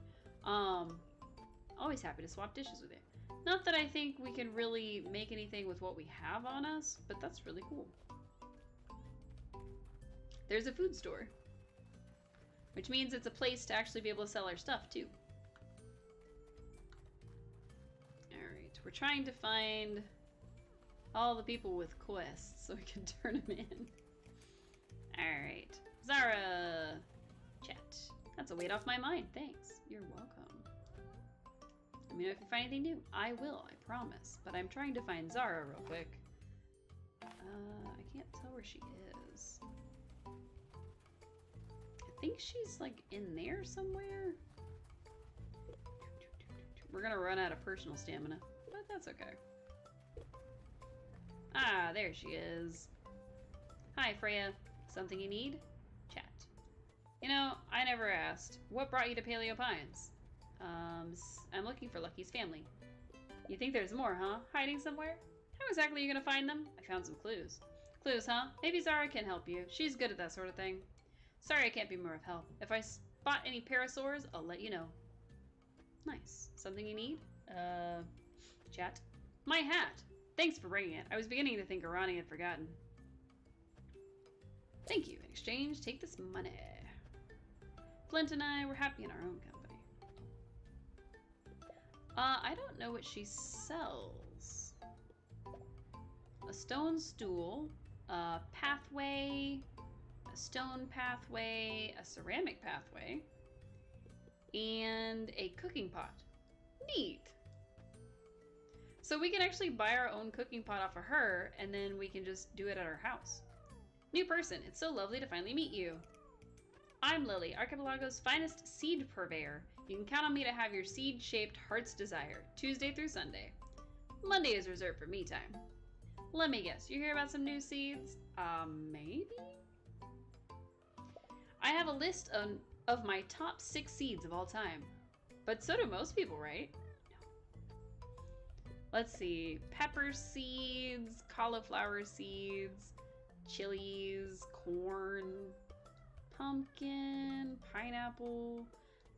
Always happy to swap dishes with you. Not that I think we can really make anything with what we have on us, but that's really cool. There's a food store. Which means it's a place to actually be able to sell our stuff, too. Alright, we're trying to find all the people with quests so we can turn them in. Alright. Zara! Chat. That's a weight off my mind. Thanks. You're welcome. Let me know if you find anything new. I will, I promise. But I'm trying to find Zara real quick. I can't tell where she is. think she's like in there somewhere. We're gonna run out of personal stamina, but that's okay. Ah, there she is. Hi, Freya. Something you need? Chat. You know, I never asked. What brought you to Paleo Pines? I'm looking for Lucky's family. You think there's more, huh? Hiding somewhere? How exactly are you gonna find them? I found some clues. Clues, huh? Maybe Zara can help you. She's good at that sort of thing. Sorry I can't be more of help. If I spot any parasaurs, I'll let you know. Nice. Something you need? Chat? My hat! Thanks for bringing it. I was beginning to think Arani had forgotten. Thank you. In exchange, take this money. Flint and I were happy in our own company. I don't know what she sells. A stone stool, a pathway, a stone pathway, a ceramic pathway, and a cooking pot. Neat. So we can actually buy our own cooking pot off of her, and then we can just do it at our house. New person, it's so lovely to finally meet you. I'm Lily, Archipelago's finest seed purveyor. You can count on me to have your seed-shaped heart's desire, Tuesday through Sunday. Monday is reserved for me time. Let me guess, you hear about some new seeds? Maybe? I have a list of my top 6 seeds of all time. But so do most people, right? No. Let's see. Pepper seeds, cauliflower seeds, chilies, corn, pumpkin, pineapple,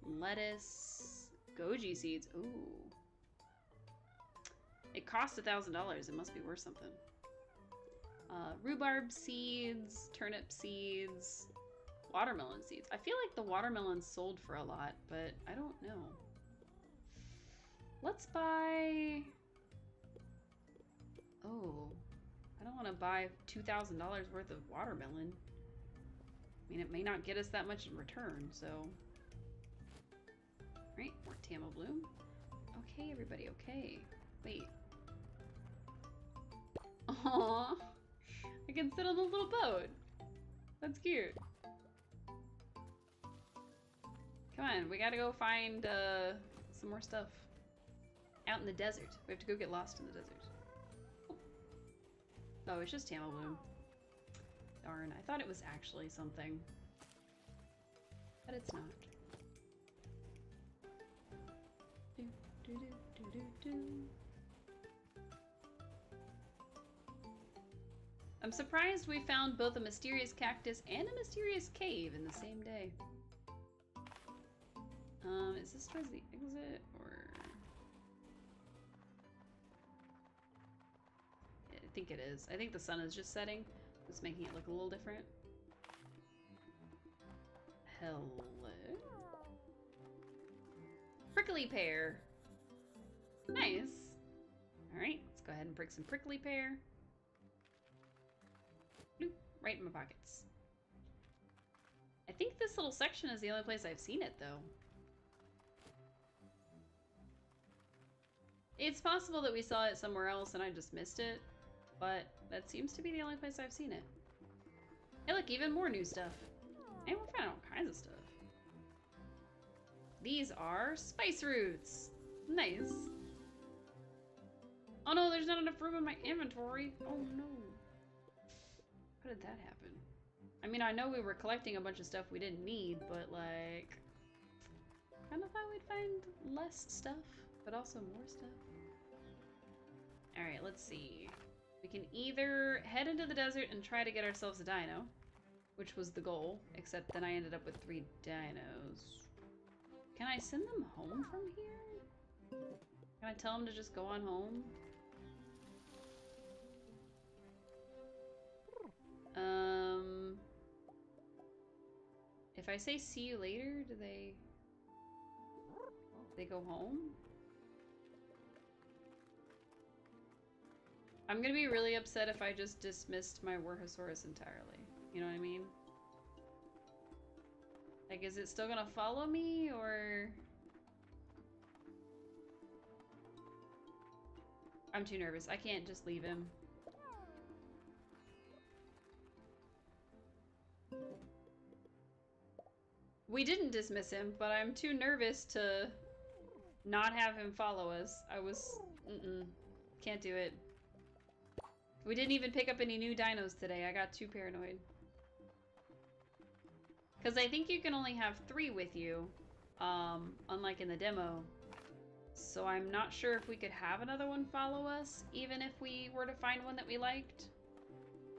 lettuce, goji seeds. Ooh. It costs $1,000. It must be worth something. Rhubarb seeds, turnip seeds, watermelon seeds. I feel like the watermelon's sold for a lot, but I don't know. Let's buy... Oh, I don't want to buy $2,000 worth of watermelon. I mean, it may not get us that much in return, so... Right, more Tamo Bloom. Okay, everybody, okay. Wait. Aww. I can sit on the little boat. That's cute. Come on, we gotta go find some more stuff. Out in the desert. We have to go get lost in the desert. Oh, it's just Tamo Bloom. Darn, I thought it was actually something. But it's not. Do, do, do, do, do, do. I'm surprised we found both a mysterious cactus and a mysterious cave in the same day. Is this towards the exit, or... I think it is. I think the sun is just setting. It's making it look a little different. Hello? Prickly pear. Nice. Alright, let's go ahead and prick some prickly pear. Bloop, right in my pockets. I think this little section is the only place I've seen it, though. It's possible that we saw it somewhere else and I just missed it, but that seems to be the only place I've seen it. Hey look, even more new stuff. And we're finding all kinds of stuff. These are spice roots. Nice. Oh no, there's not enough room in my inventory. Oh no. How did that happen? I mean, I know we were collecting a bunch of stuff we didn't need, but like... kind of thought we'd find less stuff, but also more stuff. Alright, let's see. We can either head into the desert and try to get ourselves a dino, which was the goal, except then I ended up with 3 dinos. Can I send them home from here? Can I tell them to just go on home? If I say see you later, do they go home? I'm gonna be really upset if I just dismissed my Warhosaurus entirely. You know what I mean? Like, is it still gonna follow me, or... I'm too nervous. I can't just leave him. We didn't dismiss him, but I'm too nervous to not have him follow us. I was... Can't do it. We didn't even pick up any new dinos today. I got too paranoid. Because I think you can only have 3 with you, unlike in the demo. So I'm not sure if we could have another one follow us, even if we were to find one that we liked.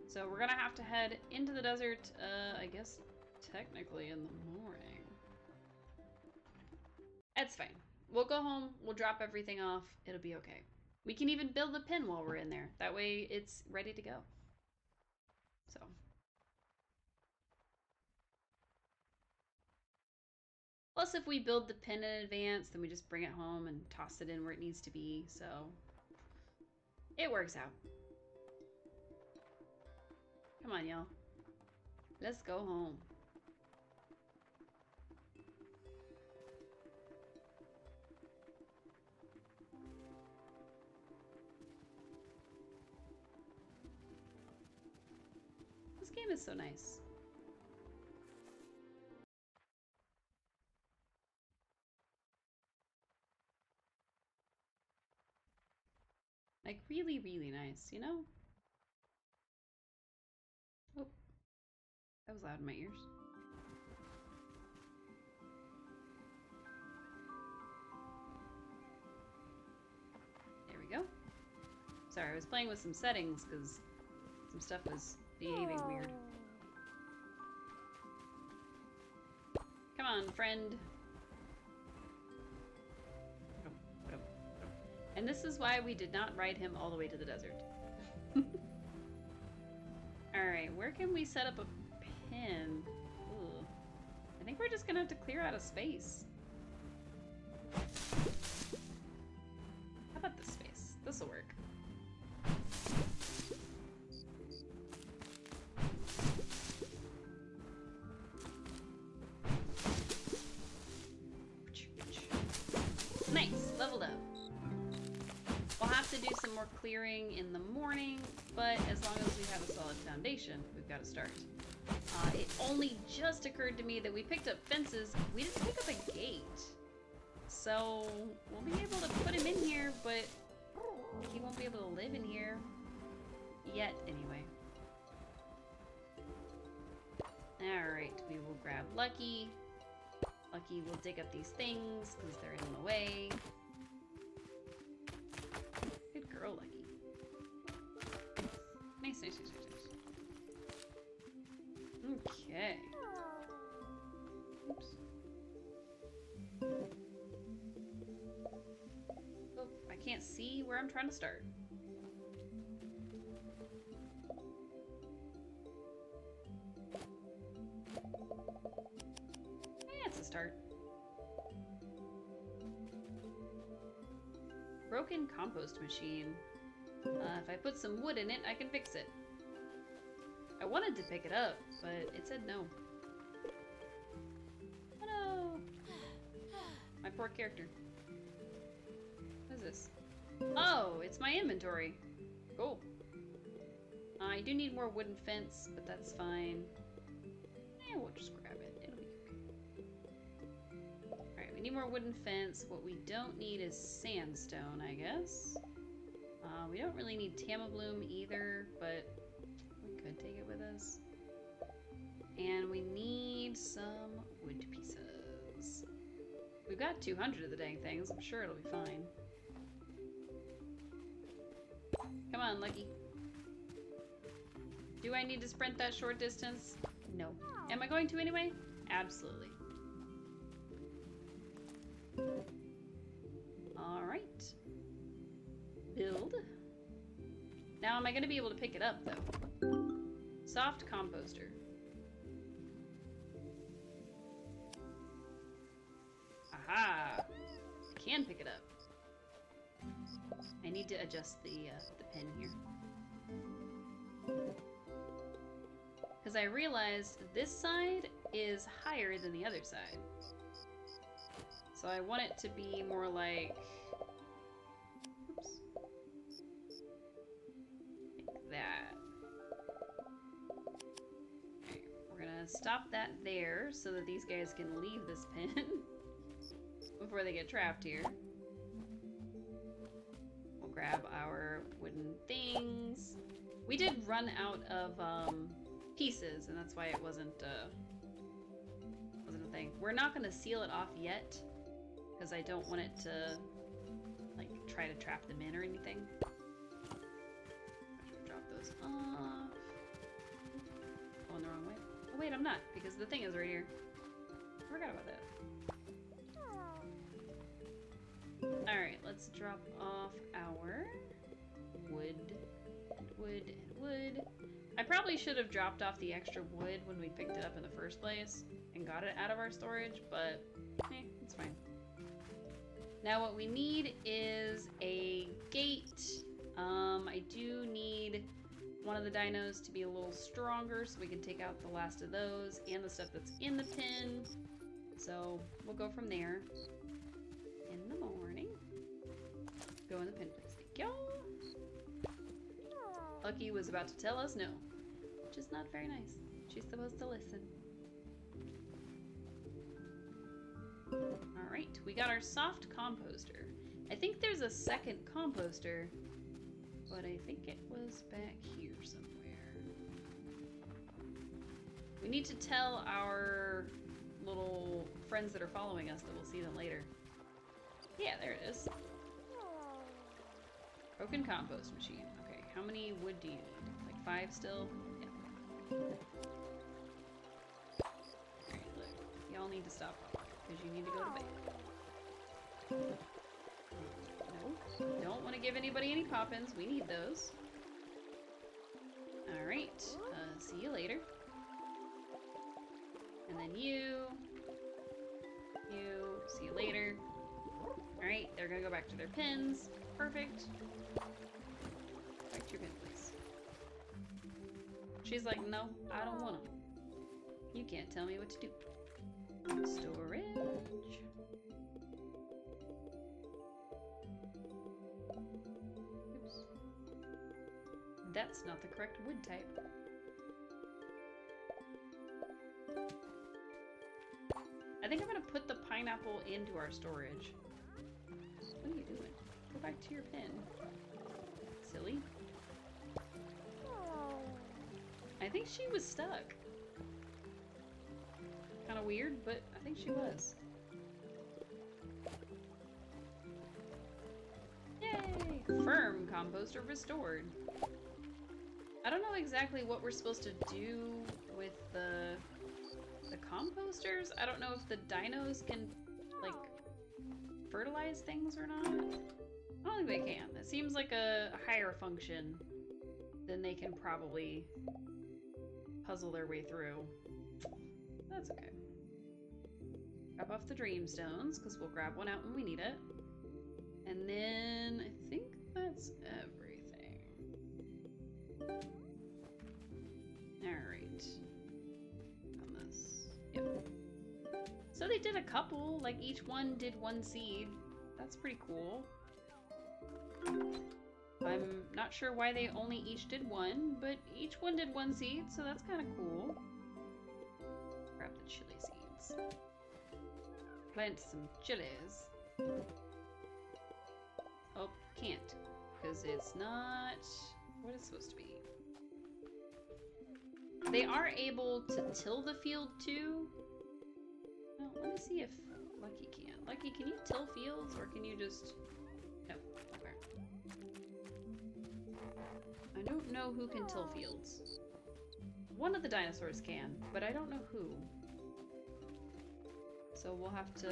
So we're gonna have to head into the desert, I guess technically in the morning. That's fine. We'll go home, we'll drop everything off, it'll be okay. We can even build a pen while we're in there. That way it's ready to go. So. Plus if we build the pen in advance, then we just bring it home and toss it in where it needs to be, so. It works out. Come on, y'all. Let's go home. This game is so nice. Like, really, really nice, you know? Oh. That was loud in my ears. There we go. Sorry, I was playing with some settings because some stuff was behaving weird. Come on, friend. And this is why we did not ride him all the way to the desert. Alright, where can we set up a pin? Ooh. I think we're just gonna have to clear out a space. How about this space? This'll work. Nice, leveled up. We'll have to do some more clearing in the morning, but as long as we have a solid foundation, we've got to start. It only just occurred to me that we picked up fences. We didn't pick up a gate. So we'll be able to put him in here, but he won't be able to live in here. Yet, anyway. Alright, we will grab Lucky. Lucky will dig up these things, because they're in the way. Good girl, Lucky. Nice, nice, nice, nice, nice. Okay. Oops. Oh, I can't see where I'm trying to start. Yeah, it's a start. Broken compost machine. If I put some wood in it, I can fix it. I wanted to pick it up, but it said no. Oh no! My poor character. What is this? Oh, it's my inventory. Cool. I do need more wooden fence, but that's fine. Eh, we'll just grab it. It'll be okay. Alright, we need more wooden fence. What we don't need is sandstone, I guess. We don't really need Tamabloom either, but we could take it with us. And we need some wood pieces. We've got 200 of the dang things. I'm sure it'll be fine. Come on, Lucky. Do I need to sprint that short distance? No. Am I going to anyway? Absolutely. Alright. Build. Now, am I going to be able to pick it up, though? Soft composter. Aha! I can pick it up. I need to adjust the pin here. Because I realized this side is higher than the other side. So I want it to be more like... Oops. Like that. Okay, we're gonna gonna stop that there so that these guys can leave this pen before they get trapped here. We'll grab our wooden things. We did run out of pieces, and that's why it wasn't a thing. We're not gonna seal it off yet because I don't want it to like try to trap them in or anything. Drop those off. Going the wrong way. Oh wait, I'm not, because the thing is right here. I forgot about that. Alright, let's drop off our wood and wood and wood. I probably should have dropped off the extra wood when we picked it up in the first place and got it out of our storage, but it's fine. Now what we need is a gate. I do need one of the dinos to be a little stronger so we can take out the last of those and the stuff that's in the pen. So we'll go from there in the morning. Go in the pen, please. Thank y'all. Lucky was about to tell us no, which is not very nice. She's supposed to listen. Alright, we got our soft composter. I think there's a second composter, but I think it was back here somewhere. We need to tell our little friends that are following us that we'll see them later. Yeah, there it is. Broken compost machine. Okay, how many wood do you need? Like 5 still? Yeah. Alright, look. Y'all need to stop because you need to go to bed. No, don't want to give anybody any pop-ins. We need those. Alright, see you later. And then you, see you later. Alright, they're gonna go back to their pens. Perfect. Back to your pen, please. She's like, no, I don't want them. You can't tell me what to do. Storage. Oops. That's not the correct wood type. I think I'm gonna put the pineapple into our storage. What are you doing? Go back to your pen. Silly. I think she was stuck. Kind of weird, but I think she was. Yay! Firm composter restored. I don't know exactly what we're supposed to do with the composters. I don't know if the dinos can, like, fertilize things or not. I don't think they can. It seems like a higher function than they can probably puzzle their way through. That's okay. Grab off the dream stones, because we'll grab one out when we need it. And then I think that's everything. Alright. On this. Yep. So they did a couple, like each one did 1 seed. That's pretty cool. I'm not sure why they only each did 1, but each one did 1 seed, so that's kind of cool. Grab the chili seeds. Plant some chilies. Oh, can't, because it's not what it's supposed to be. They are able to till the field too. Well, let me see if Lucky can. Lucky, can you till fields, or can you just... No. Okay. I don't know who can till fields. One of the dinosaurs can, but I don't know who. So we'll have to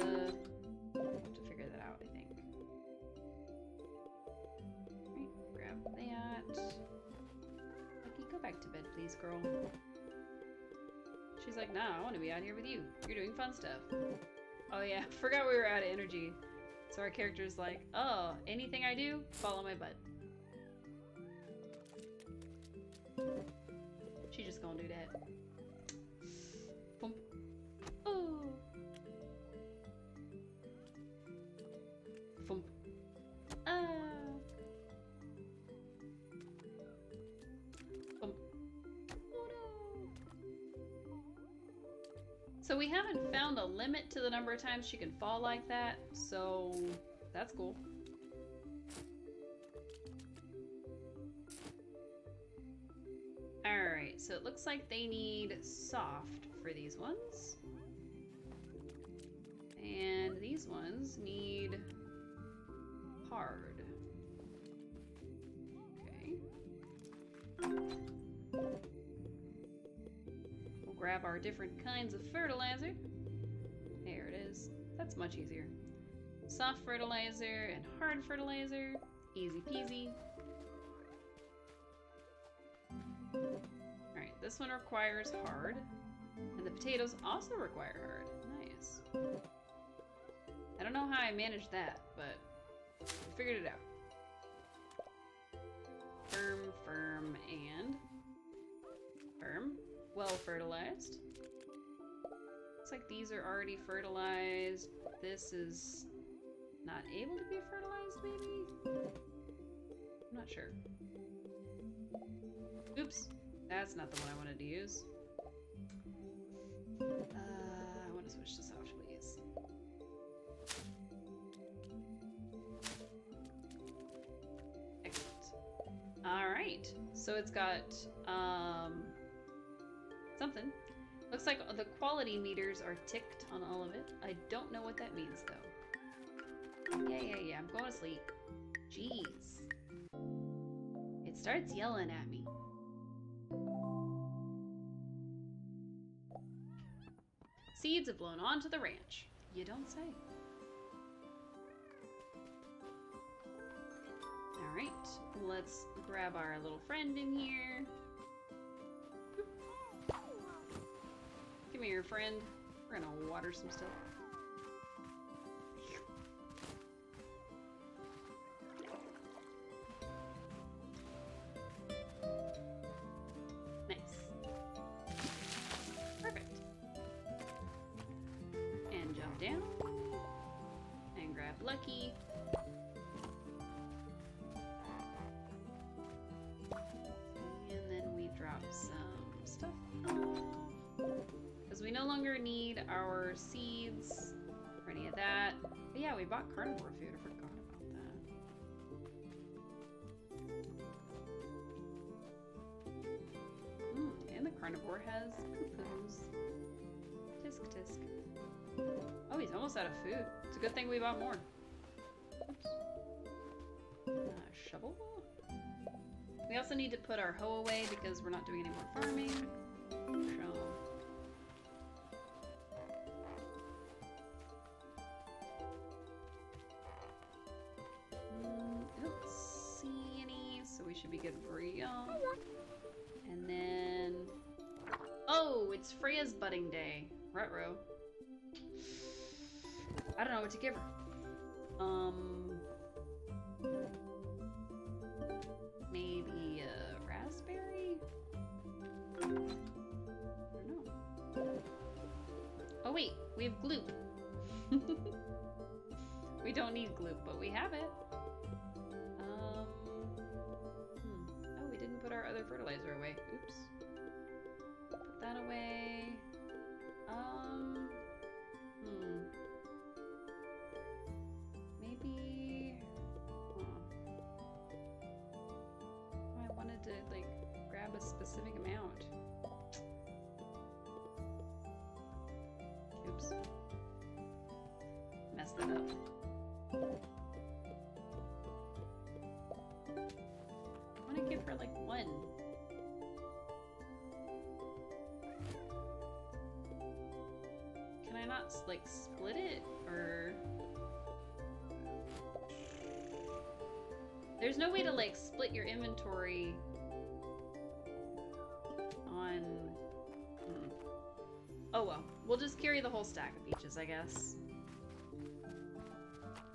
figure that out, I think. Right, grab that. Lucky, go back to bed, please, girl. She's like, nah, I want to be out here with you. You're doing fun stuff. Oh yeah, forgot we were out of energy. So our character's like, oh, anything I do, follow my butt. She just gonna do that. Boom. Oh. Boom. Ah. Boom. Oh no. So we haven't found a limit to the number of times she can fall like that, so that's cool. Alright, so it looks like they need soft for these ones. And these ones need hard. Okay. We'll grab our different kinds of fertilizer. There it is. That's much easier. Soft fertilizer and hard fertilizer. Easy peasy. Alright, this one requires hard. And the potatoes also require hard. Nice. I don't know how I managed that, but I figured it out. Firm, firm, and firm. Well fertilized. Looks like these are already fertilized. This is not able to be fertilized, maybe? I'm not sure. Oops. That's not the one I wanted to use. I want to switch to soft, please. Excellent. Alright. So it's got, something. Looks like the quality meters are ticked on all of it. I don't know what that means, though. Yeah, I'm going to sleep. Jeez. It starts yelling at me. Seeds have blown onto the ranch. You don't say. Alright, let's grab our little friend in here. Come here, friend. We're gonna water some stuff. Nice. Perfect. And jump down. And grab Lucky. And then we drop some stuff off. Because we no longer need our seeds or any of that. But yeah, we bought carnivore food. I forgot about that. And the carnivore has poo-poos. Tisk tisk. Oh, he's almost out of food. It's a good thing we bought more. Oops. Shovel? We also need to put our hoe away because we're not doing any more farming. I don't see any, so we should be good for y'all. And then... Oh, it's Freya's budding day. Ruh-roh. I don't know what to give her. Maybe a raspberry? I don't know. Oh wait, we have gloop. We don't need gloop, but we have it. Oh, we didn't put our other fertilizer away. Oops. Put that away. Maybe... I wanted to, like, grab a specific amount. Oops. Messed that up. I want to give her, like, one. Can I not, like, split it? Or... There's no way to, like, split your inventory on... Oh well. We'll just carry the whole stack of peaches, I guess.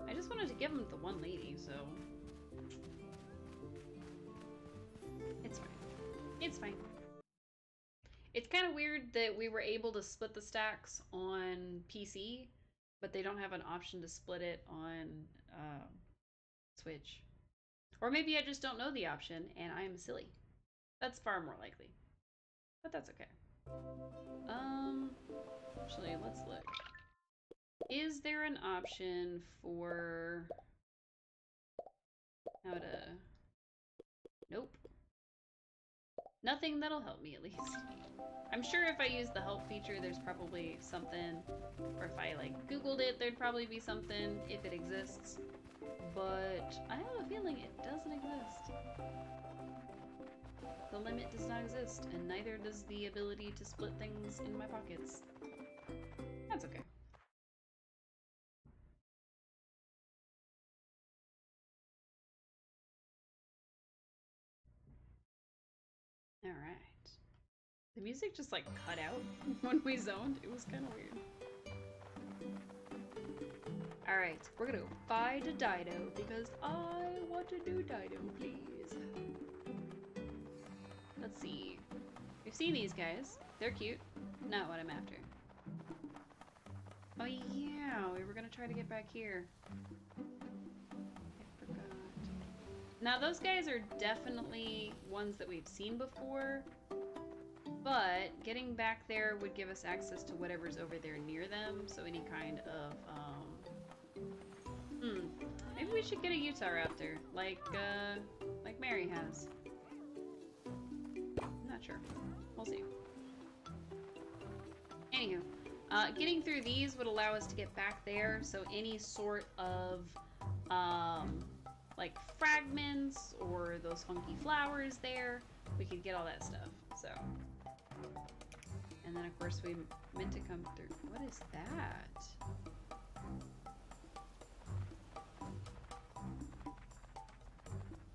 I just wanted to give them to the one lady, so... It's fine. It's fine. It's kind of weird that we were able to split the stacks on PC, but they don't have an option to split it on Switch. Or maybe I just don't know the option and I am silly. That's far more likely. But that's okay. Actually, let's look. Is there an option for how to... Nope. Nothing that'll help me, at least. I'm sure if I use the help feature, there's probably something, or if I, like, Googled it, there'd probably be something, if it exists. But I have a feeling it doesn't exist. The limit does not exist, and neither does the ability to split things in my pockets. That's okay. Alright. The music just like cut out when we zoned. It was kind of weird. Alright, we're gonna go find a dino because I want to do dino, please. Let's see. We've seen these guys. They're cute. Not what I'm after. Oh yeah, we were gonna try to get back here. I forgot. Now those guys are definitely ones that we've seen before, but getting back there would give us access to whatever's over there near them, so any kind of, maybe we should get a Utah Raptor, like Mary has. I'm not sure. We'll see. Anywho, getting through these would allow us to get back there, so any sort of, like fragments or those funky flowers there, we could get all that stuff, so. And then of course we meant to come through. What is that?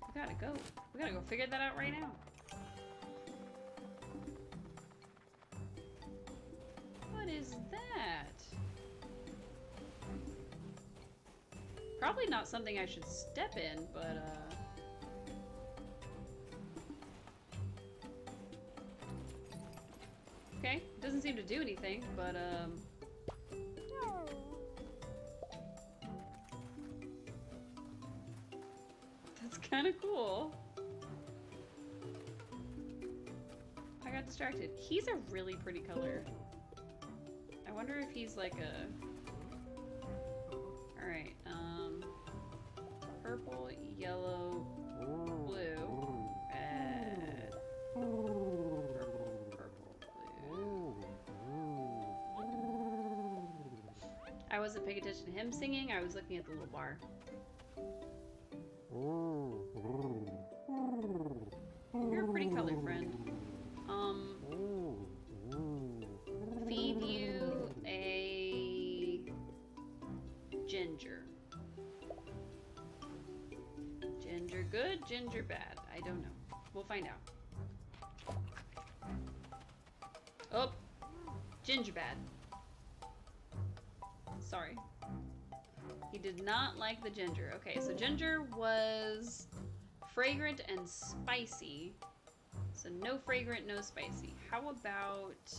We gotta go. We gotta go figure that out right now. What is that? Probably not something I should step in, but okay, doesn't seem to do anything, but that's kind of cool. I got distracted. He's a really pretty color. I wonder if he's like a... Alright, purple, yellow, blue, red, purple, blue. I wasn't paying attention to him singing, I was looking at the little bar. You're a pretty color, friend. Feed you a ginger. Ginger good, ginger bad. I don't know. We'll find out. Oh, ginger bad. Sorry. He did not like the ginger. Okay, so ginger was fragrant and spicy. So no fragrant, no spicy. How about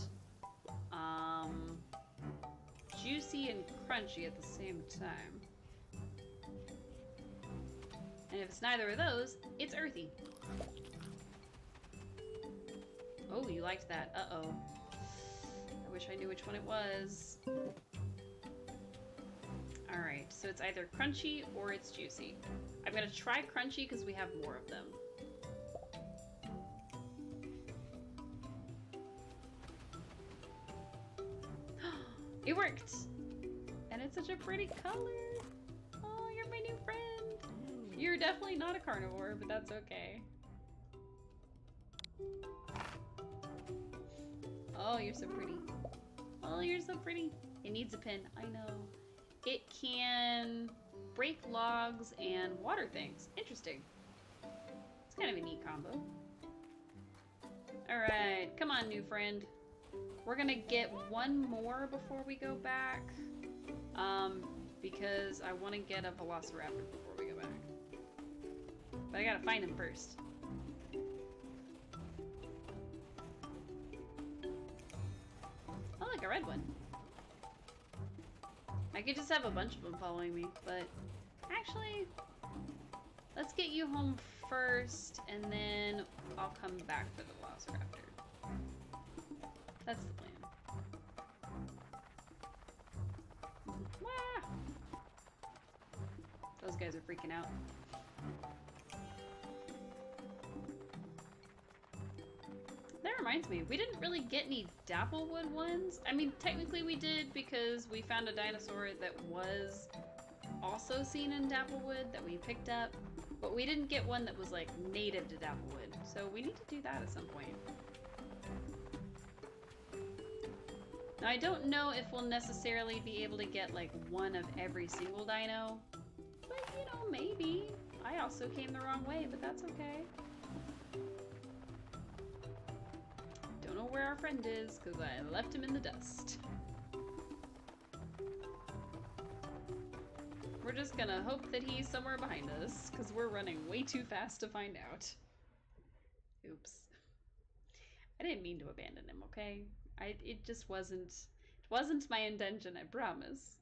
juicy and crunchy at the same time? And if it's neither of those, it's earthy. Oh, you liked that. Uh-oh. I wish I knew which one it was. Alright, so it's either crunchy or it's juicy. I'm gonna try crunchy because we have more of them. It worked! And it's such a pretty color! Oh, you're my new friend! You're definitely not a carnivore, but that's okay. Oh, you're so pretty. Oh, you're so pretty. It needs a pin, I know. It can break logs and water things. Interesting. It's kind of a neat combo. Alright, come on, new friend. We're gonna get one more before we go back. Because I want to get a velociraptor before we go back. But I gotta find him first. Oh, like a red one. I could just have a bunch of them following me, but actually, let's get you home first, and then I'll come back for the velociraptor. That's the plan. Wah! Those guys are freaking out. That reminds me, we didn't really get any Dapplewood ones. I mean, technically we did because we found a dinosaur that was also seen in Dapplewood that we picked up, but we didn't get one that was like native to Dapplewood. So we need to do that at some point. Now I don't know if we'll necessarily be able to get like one of every single dino, but you know, maybe. I also came the wrong way, but that's okay. Don't know where our friend is because I left him in the dust. We're just gonna hope that he's somewhere behind us because we're running way too fast to find out. Oops. I didn't mean to abandon him, okay? It just wasn't my intention, I promise.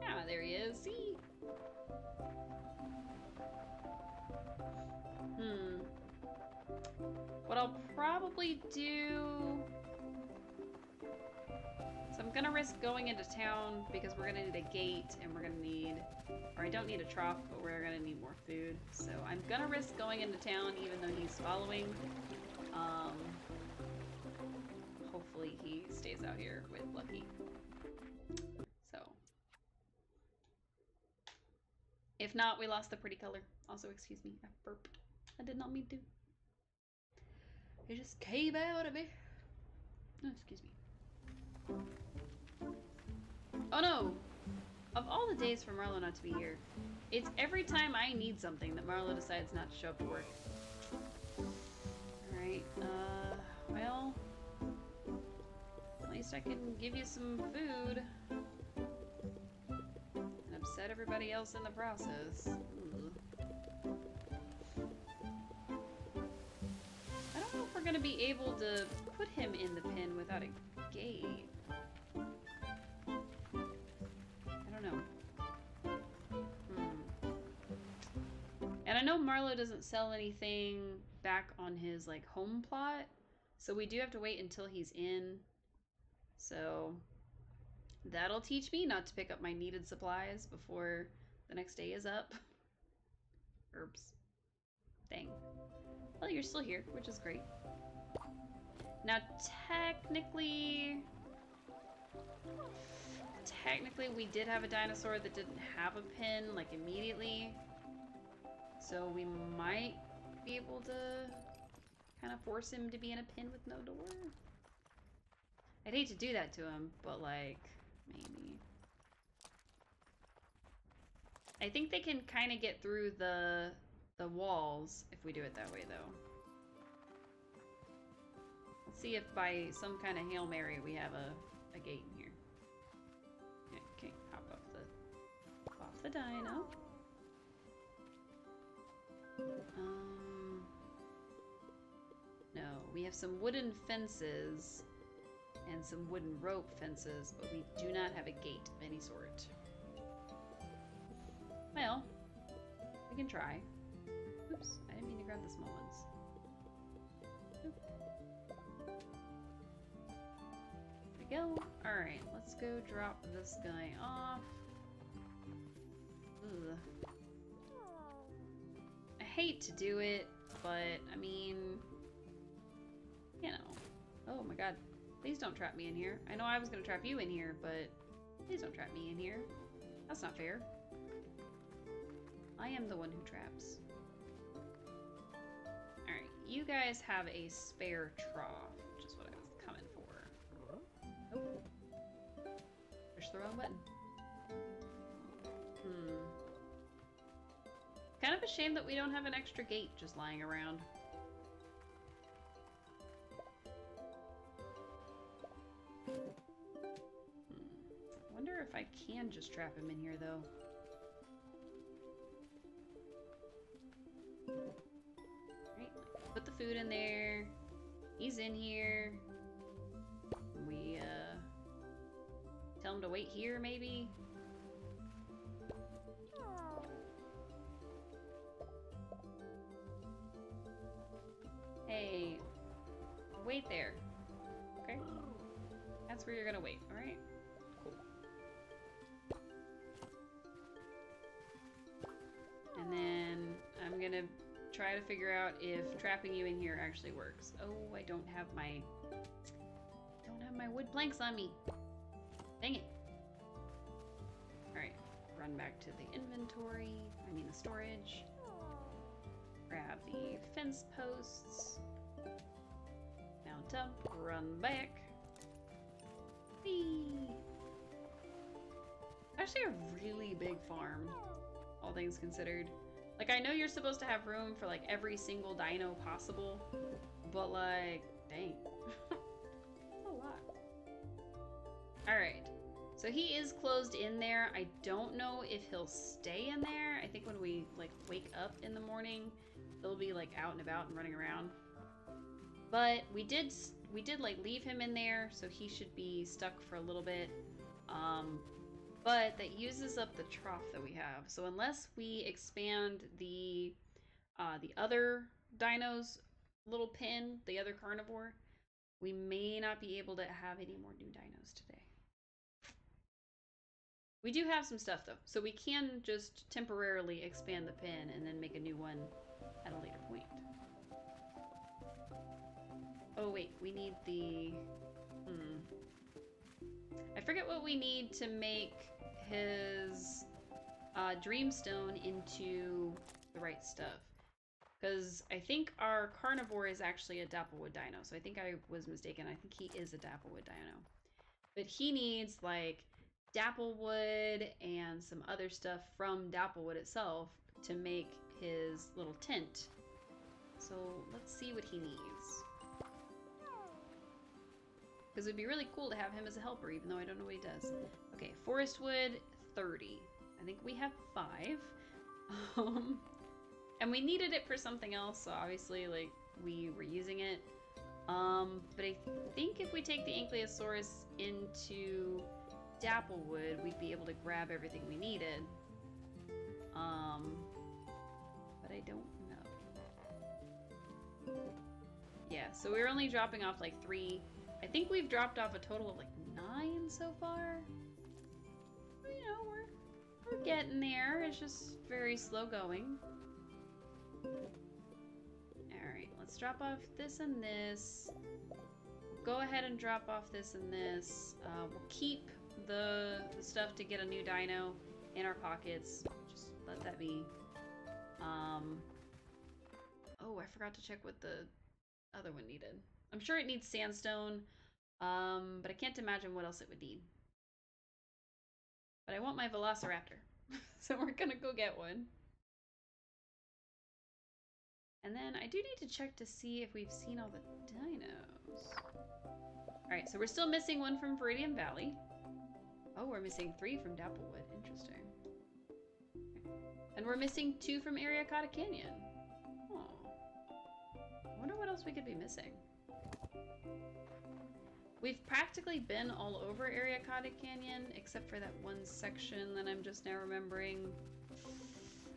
Ah, there he is. See? What I'll probably do... So I'm gonna risk going into town because we're gonna need a gate and we're gonna need... Or I don't need a trough, but we're gonna need more food. So I'm gonna risk going into town even though he's following. Hopefully he stays out here with Lucky. So. If not, we lost the pretty color. Also, excuse me, I burped. I did not mean to. It just came out of me. Oh, excuse me. Oh no! Of all the days for Marlo not to be here, it's every time I need something that Marlo decides not to show up to work. Alright, well... At least I can give you some food. And upset everybody else in the process. Ooh. I don't know if we're gonna be able to put him in the pen without a gate. I don't know. And I know Marlo doesn't sell anything back on his like home plot, so we do have to wait until he's in. So that'll teach me not to pick up my needed supplies before the next day is up. Herbs. Dang. Well, you're still here, which is great. Now, technically, we did have a dinosaur that didn't have a pin, like, immediately. So we might be able to kind of force him to be in a pin with no door. I'd hate to do that to him, but, like, maybe. I think they can kind of get through the walls if we do it that way, though. Let's see if by some kind of Hail Mary we have a gate in here. Yeah, okay, hop off the dino. No, we have some wooden fences and some wooden rope fences, but we do not have a gate of any sort. Well, we can try. Oops, I didn't mean to grab the small ones. Oop. There we go. Alright, let's go drop this guy off. Ugh. I hate to do it, but, I mean, you know. Oh my god. Please don't trap me in here. I know I was gonna trap you in here, but please don't trap me in here. That's not fair. I am the one who traps. Alright, you guys have a spare trough, which is what I was coming for. Oh. Push the wrong button. Kind of a shame that we don't have an extra gate just lying around. I wonder if I can just trap him in here, though. Right, put the food in there. He's in here. We, tell him to wait here, maybe? try to figure out if trapping you in here actually works. Oh, I don't have my wood planks on me. Dang it. Alright, run back to the inventory. I mean the storage. Grab the fence posts. Mount up, run back. Whee! Actually a really big farm, all things considered. Like, I know you're supposed to have room for, like, every single dino possible, but, like, dang. That's a lot. Alright, so he is closed in there. I don't know if he'll stay in there. I think when we, like, wake up in the morning, he'll be, like, out and about and running around. But we did like, leave him in there, so he should be stuck for a little bit. But that uses up the trough that we have. So unless we expand the other dino's little pen, the other carnivore, we may not be able to have any more new dinos today. We do have some stuff though, so we can just temporarily expand the pen and then make a new one at a later point. Oh wait, we need the... I forget what we need to make his Dreamstone into the right stuff. Because I think our carnivore is actually a Dapplewood dino, so I think I was mistaken. I think he is a Dapplewood dino. But he needs, like, Dapplewood and some other stuff from Dapplewood itself to make his little tent. So let's see what he needs. Because it'd be really cool to have him as a helper, even though I don't know what he does. Okay, forest wood, 30. I think we have 5. And we needed it for something else, so obviously, like, we were using it. But I think if we take the Ankylosaurus into Dapplewood, we'd be able to grab everything we needed. But I don't know. Yeah, so we're only dropping off, like, 3. I think we've dropped off a total of like 9 so far. You know, we're getting there. It's just very slow going. Alright, let's drop off this and this. Go ahead and drop off this and this. We'll keep the stuff to get a new dino in our pockets. Just let that be. Oh, I forgot to check what the other one needed. I'm sure it needs sandstone, but I can't imagine what else it would need. But I want my Velociraptor, so we're gonna go get one. And then I do need to check to see if we've seen all the dinos. Alright, so we're still missing one from Viridian Valley. Oh, we're missing 3 from Dapplewood. Interesting. And we're missing 2 from Ariacata Canyon. Oh. I wonder what else we could be missing. We've practically been all over Ariacata Canyon, except for that one section that I'm just now remembering.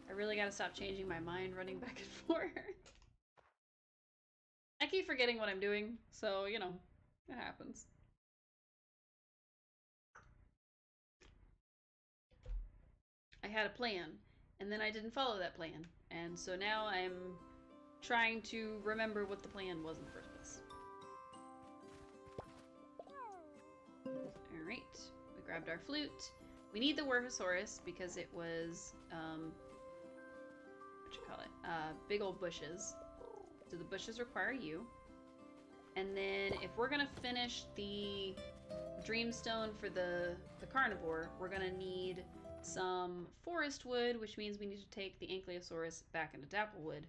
I really gotta stop changing my mind running back and forth. I keep forgetting what I'm doing, so, you know, it happens. I had a plan, and then I didn't follow that plan, and so now I'm trying to remember what the plan was in the first place. Alright, we grabbed our flute. We need the Werhosaurus because it was, big old bushes. So the bushes require you. And then if we're gonna finish the Dreamstone for the carnivore, we're gonna need some forest wood, which means we need to take the Ankylosaurus back into Dapplewood.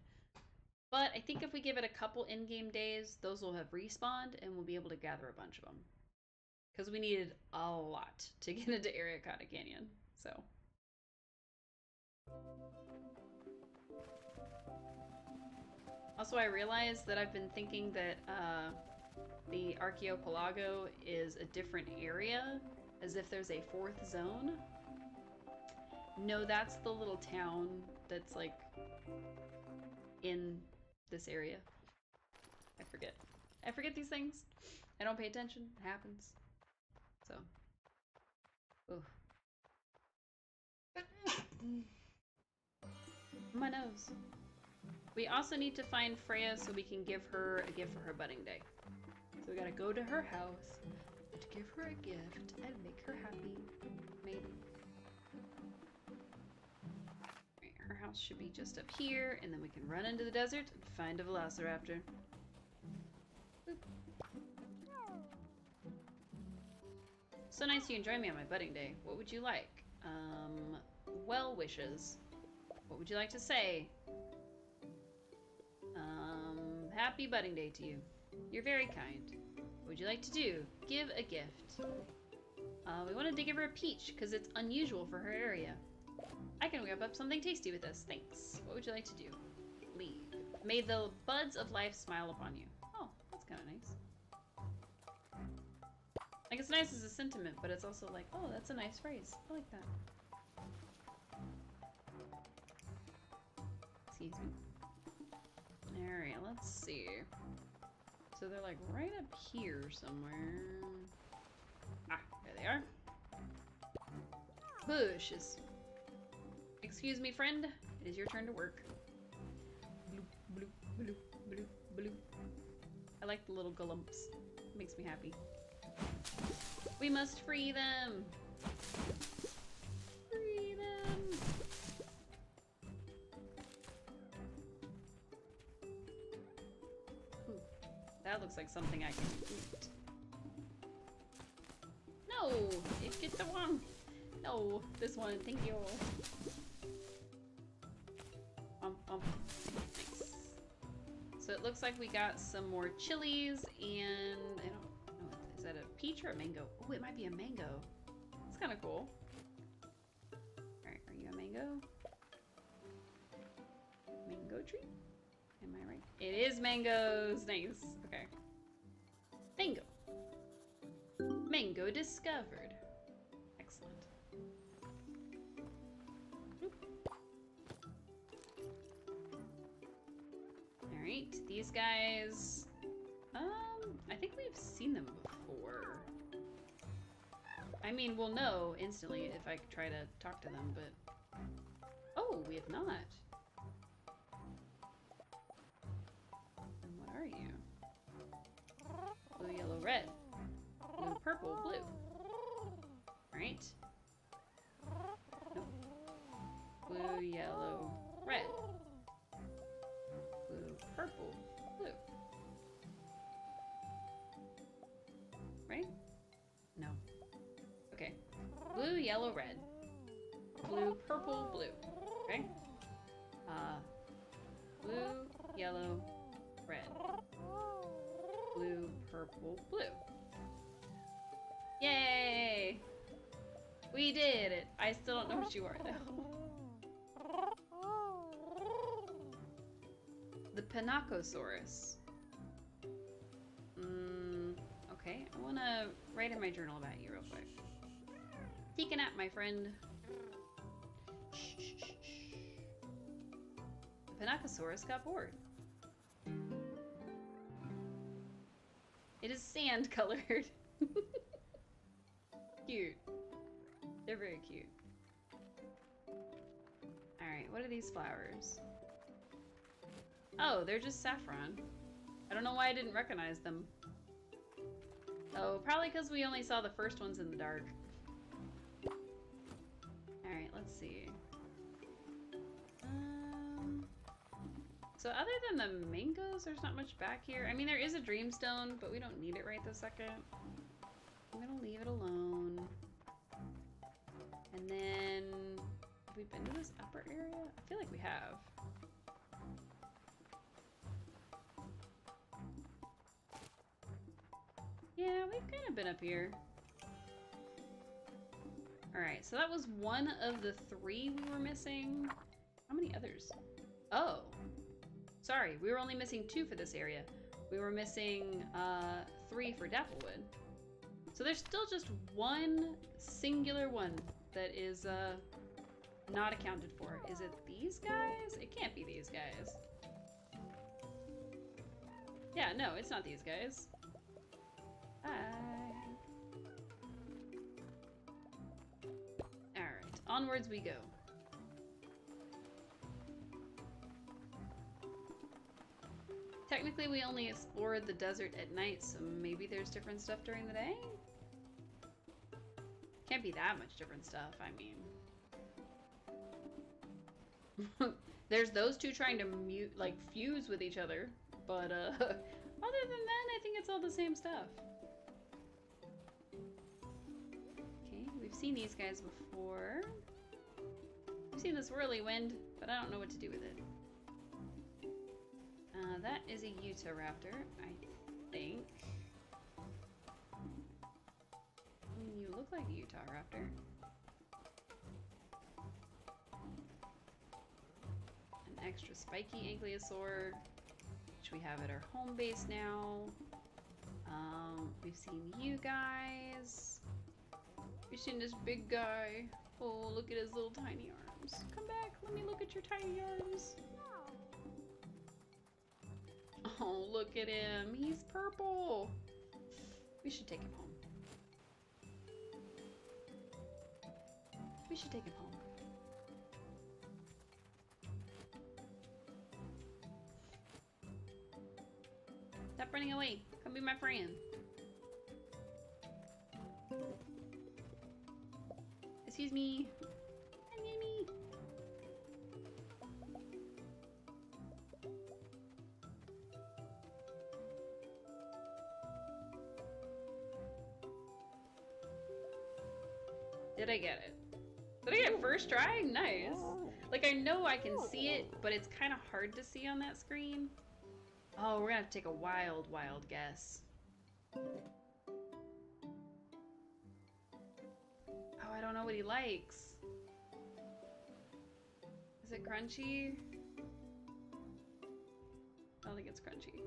But I think if we give it a couple in-game days, those will have respawned and we'll be able to gather a bunch of them. Because we needed a lot to get into Ariacata Canyon, so. Also, I realized that I've been thinking that the Archaeopelago is a different area, as if there's a 4th zone. No, that's the little town that's, like, in this area. I forget. I forget these things. I don't pay attention. It happens. So. Ooh. My nose. We also need to find Freya so we can give her a gift for her budding day. So we gotta go to her house to give her a gift and make her happy. Maybe. Right, her house should be just up here, and then we can run into the desert and find a velociraptor. Boop. So nice you join me on my budding day. What would you like? Well wishes. What would you like to say? Happy budding day to you. You're very kind. What would you like to do? Give a gift. We wanted to give her a peach because it's unusual for her area. I can whip up something tasty with this. Thanks. What would you like to do? Leave. May the buds of life smile upon you. Oh, that's kind of nice. Like, it's nice as a sentiment, but it's also like, oh, that's a nice phrase. I like that. Excuse me. Alright, let's see. So they're like right up here somewhere. Ah, there they are. Bushes. Excuse me, friend. It is your turn to work. Bloop, bloop, bloop, bloop, bloop. I like the little glumps. It makes me happy. We must free them. Free them. Ooh, that looks like something I can eat. No, it get the one. No, this one. Thank you. Nice. So it looks like we got some more chilies and I don't know. Is that a peach or a mango? Oh, it might be a mango. That's kind of cool. Alright, are you a mango? Mango tree? Am I right? It is mangoes! Nice. Okay. Mango. Mango discovered. Excellent. Alright, these guys... I think we've seen them before. I mean, we'll know instantly if I try to talk to them, but... Oh, we have not. And what are you? Blue, yellow, red. Blue, purple, blue. Right? Nope. Blue, yellow, red. Blue, purple, blue. Right? No. Okay. Blue, yellow, red. Blue, purple, blue. Okay? Blue, yellow, red. Blue, purple, blue. Yay! We did it! I still don't know what you are, though. The Pinacosaurus. Okay, I wanna write in my journal about you real quick. Take a nap, my friend. Shh, shh, shh, shh. The Pinacosaurus got bored. It is sand colored. Cute. They're very cute. Alright, what are these flowers? Oh, they're just saffron. I don't know why I didn't recognize them. Oh, probably because we only saw the first ones in the dark. Alright, let's see. So other than the mangoes, there's not much back here. I mean, there is a dreamstone, but we don't need it right this second. I'm gonna leave it alone. And then, have we been to this upper area? I feel like we have. Yeah, we've kind of been up here. Alright, so that was one of the 3 we were missing. How many others? Oh. Sorry, we were only missing 2 for this area. We were missing 3 for Dapplewood. So there's still just one singular one that is not accounted for. Is it these guys? It can't be these guys. Yeah, no, it's not these guys. Bye. Alright, onwards we go. Technically, we only explored the desert at night, so maybe there's different stuff during the day? Can't be that much different stuff, I mean. There's those two trying to fuse with each other, but other than that, I think it's all the same stuff. Okay, we've seen these guys before. We've seen this whirlwind, but I don't know what to do with it. That is a Utahraptor, I think. You look like a Utahraptor. An extra spiky ankylosaur, which we have at our home base now. We've seen you guys. We've seen this big guy. Oh, look at his little tiny arms. Come back, let me look at your tiny arms. Oh, look at him. He's purple. We should take him home. We should take him home. Stop running away. Come be my friend. Excuse me. Excuse me. Did I get it? Did I get it first try? Nice. Like, I know I can see it, but it's kind of hard to see on that screen. Oh, we're gonna have to take a wild, wild guess. Oh, I don't know what he likes. Is it crunchy? I don't think it's crunchy.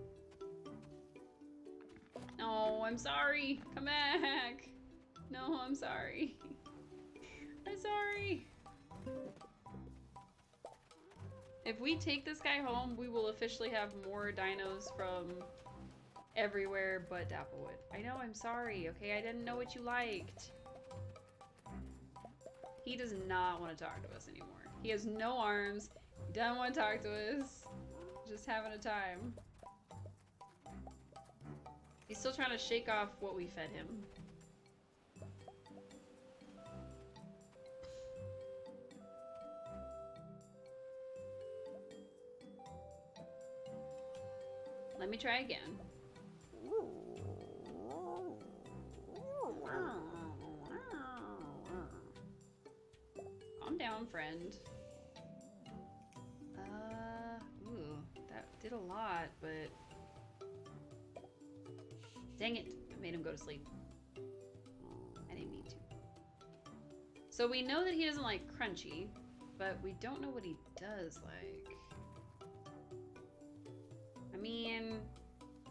No, I'm sorry. Come back. No, I'm sorry. I'm sorry. If we take this guy home, we will officially have more dinos from everywhere but Dapplewood. I know, I'm sorry, okay? I didn't know what you liked. He does not want to talk to us anymore. He has no arms. He doesn't want to talk to us. Just having a time. He's still trying to shake off what we fed him. Let me try again. Calm down, friend. Ooh, that did a lot, but... Dang it, I made him go to sleep. I didn't mean to. So we know that he doesn't like crunchy, but we don't know what he does like. I mean,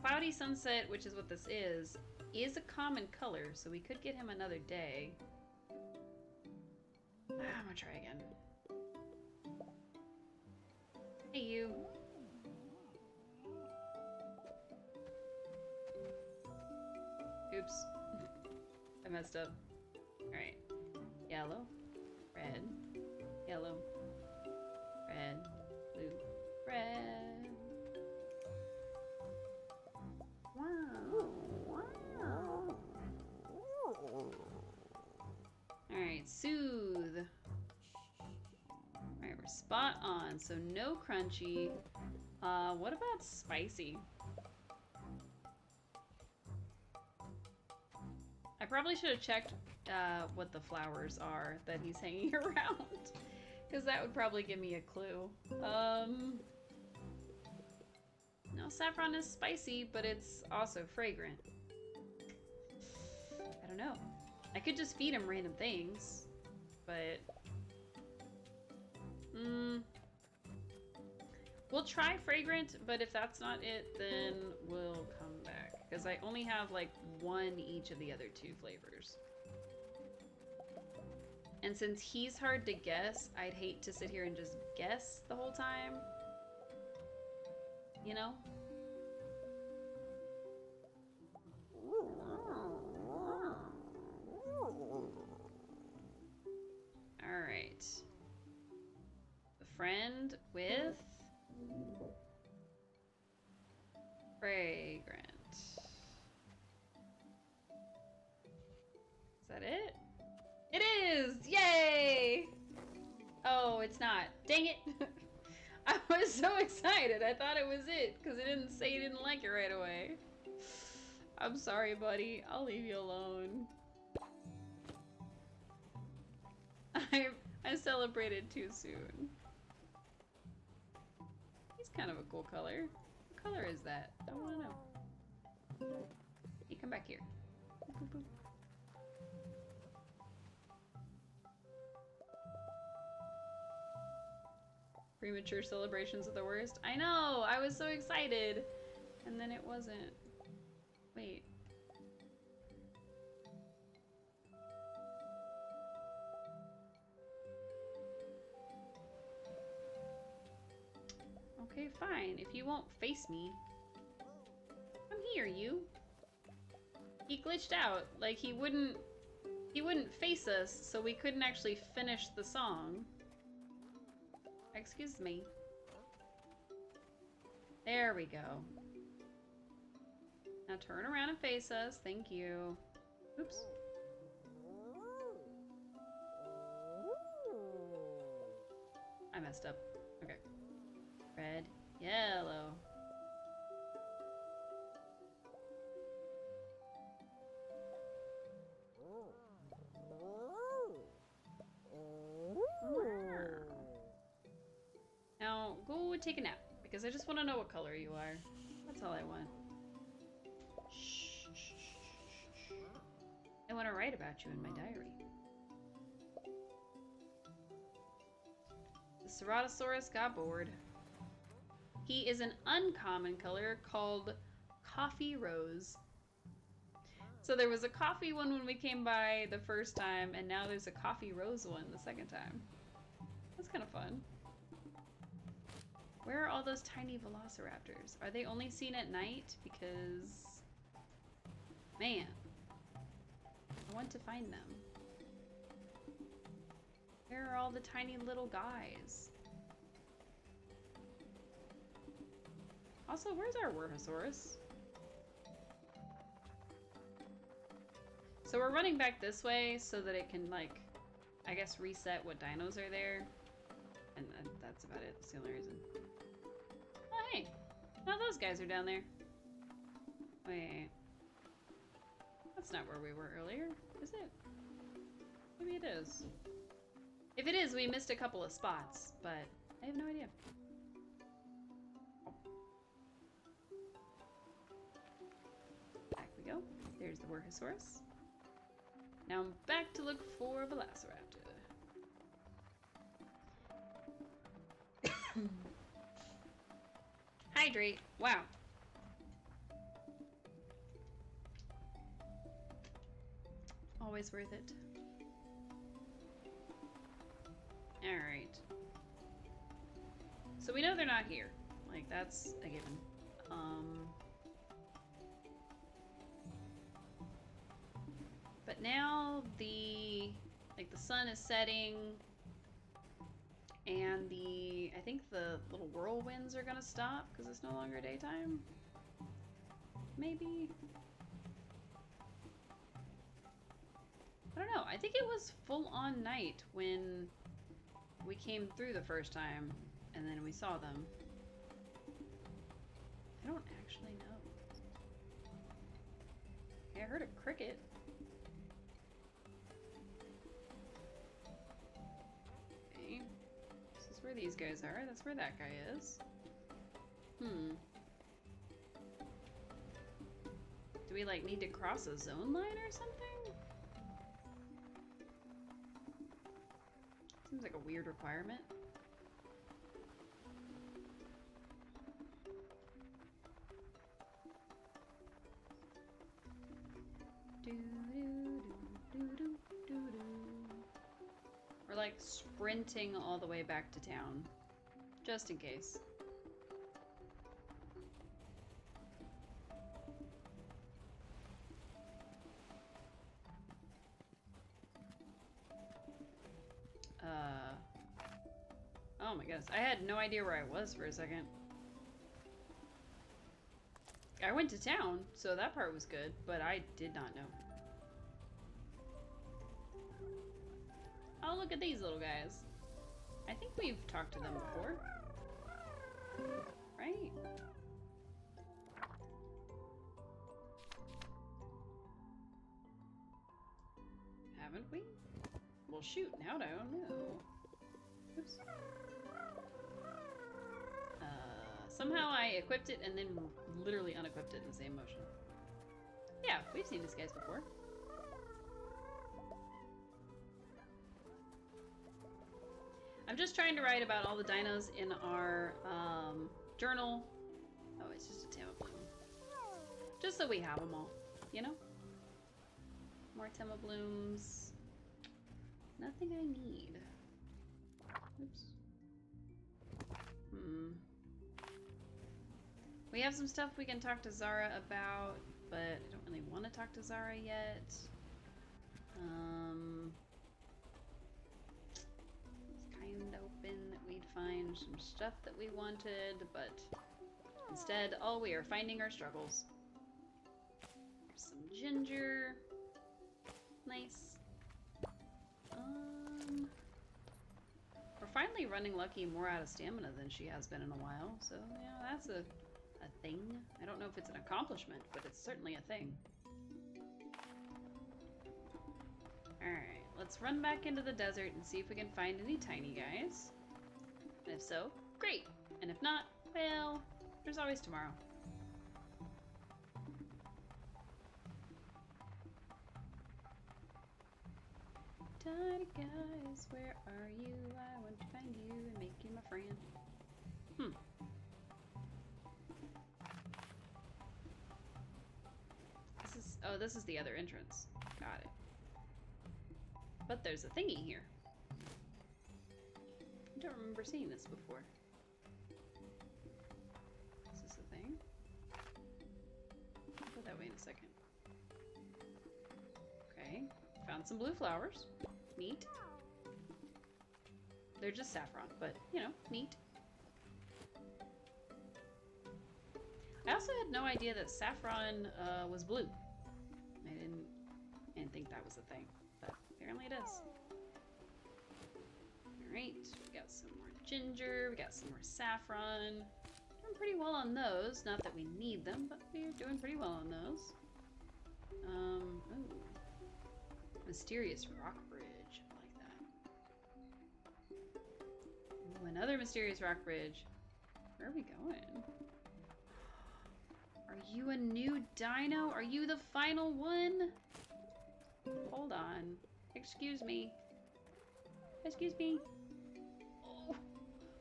cloudy sunset, which is what this is a common color, so we could get him another day. I'm gonna try again. Hey, you. Oops. I messed up. Alright. Yellow, red, yellow, red, blue, red. Alright, soothe. Alright, we're spot on. So no crunchy. What about spicy? I probably should have checked what the flowers are that he's hanging around, because that would probably give me a clue. No, saffron is spicy, but it's also fragrant. I don't know. I could just feed him random things, but... We'll try fragrant, but if that's not it, then we'll come back. Because I only have like one each of the other two flavors. And since he's hard to guess, I'd hate to sit here and just guess the whole time. You know? Alright. The friend with... Fragrant. Is that it? It is! Yay! Oh, it's not. Dang it! I was so excited. I thought it was it because it didn't say you didn't like it right away. I'm sorry, buddy. I'll leave you alone. I celebrated too soon. He's kind of a cool color. What color is that? I want to know. Hey, come back here. Boop, boop. Premature celebrations are the worst. I know! I was so excited! And then it wasn't. Wait. Okay, fine. If you won't face me. Come here, you. He glitched out. Like, he wouldn't face us, so we couldn't actually finish the song. Excuse me. There we go. Now turn around and face us. Thank you. Oops. I messed up. Okay. Red, yellow. Now, go take a nap, because I just want to know what color you are. That's all I want. Shh, shh, shh, shh. I want to write about you in my diary. The Ceratosaurus got bored. He is an uncommon color called coffee rose. So there was a coffee one when we came by the first time, and now there's a coffee rose one the second time. That's kind of fun. Where are all those tiny velociraptors? Are they only seen at night? Because, man, I want to find them. Where are all the tiny little guys? Also, where's our Warhosaurus? So we're running back this way so that it can, like, I guess reset what dinos are there. And that's about it. That's the only reason. Oh, hey. Now those guys are down there. Wait. That's not where we were earlier, is it? Maybe it is. If it is, we missed a couple of spots, but I have no idea. Back we go. There's the Warhosaurus. Now I'm back to look for a Velociraptor. Hydrate. Wow. Always worth it. Alright. So we know they're not here. Like, that's a given. But now the sun is setting and I think the little whirlwinds are gonna stop because it's no longer daytime. Maybe? I don't know. I think it was full on night when we came through the first time and then we saw them. I don't actually know. Okay, I heard a cricket. Okay. This is where these guys are. That's where that guy is. Do we, like, need to cross a zone line or something? Seems like a weird requirement. We're like sprinting all the way back to town, just in case. Oh my goodness, I had no idea where I was for a second. I went to town, so that part was good, but I did not know. Oh, look at these little guys. I think we've talked to them before. Right? Haven't we? Well, shoot, now I don't know. Oops. Somehow I equipped it and then literally unequipped it in the same motion. Yeah, we've seen these guys before. I'm just trying to write about all the dinos in our journal. Oh, it's just a Tamabloom. Just so we have them all, you know? More Temablooms. Nothing I need. Oops. We have some stuff we can talk to Zara about, but I don't really want to talk to Zara yet. It's kind of hoping that we'd find some stuff that we wanted, but instead, all we are finding are struggles. Some ginger. Nice. We're finally running Lucky more out of stamina than she has been in a while, so yeah, that's a thing. I don't know if it's an accomplishment, but it's certainly a thing. Alright, let's run back into the desert and see if we can find any tiny guys. And if so, great! And if not, well, there's always tomorrow. Tiny guys, where are you? I want to find you and make you my friend. This is the other entrance. Got it. But there's a thingy here. I don't remember seeing this before. Is this a thing? I'll go that way in a second. Okay. Found some blue flowers. Neat. They're just saffron, but, you know, neat. I also had no idea that saffron was blue. I didn't think that was a thing, but apparently it is. Alright, we got some more ginger, we got some more saffron. Doing pretty well on those. Not that we need them, but we're doing pretty well on those. Ooh. Mysterious rock bridge. I like that. Ooh, another mysterious rock bridge. Where are we going? Are you a new dino? Are you the final one? Hold on. Excuse me. Excuse me. Oh,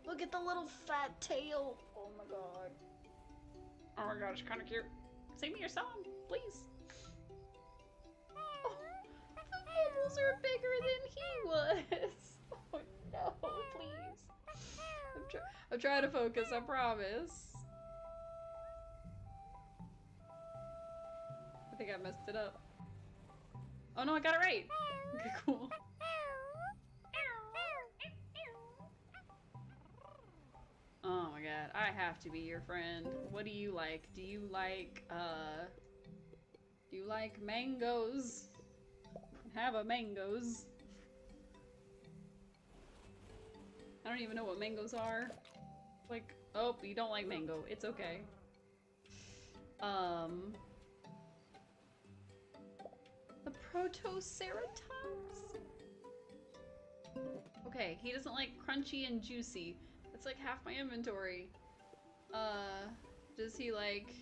look at the little fat tail. Oh my god. Oh my god, it's kind of cute. Sing me your song, please. Oh, the bubbles are bigger than he was. Oh no, please. I'm trying to focus, I promise. I think I messed it up. Oh no, I got it right! Okay, cool. Oh my god, I have to be your friend. What do you like? Do you like mangoes? Have a mangoes. I don't even know what mangoes are. Like, oh, you don't like mango. It's okay. The Protoceratops? Okay, he doesn't like crunchy and juicy. That's like half my inventory. Does he like,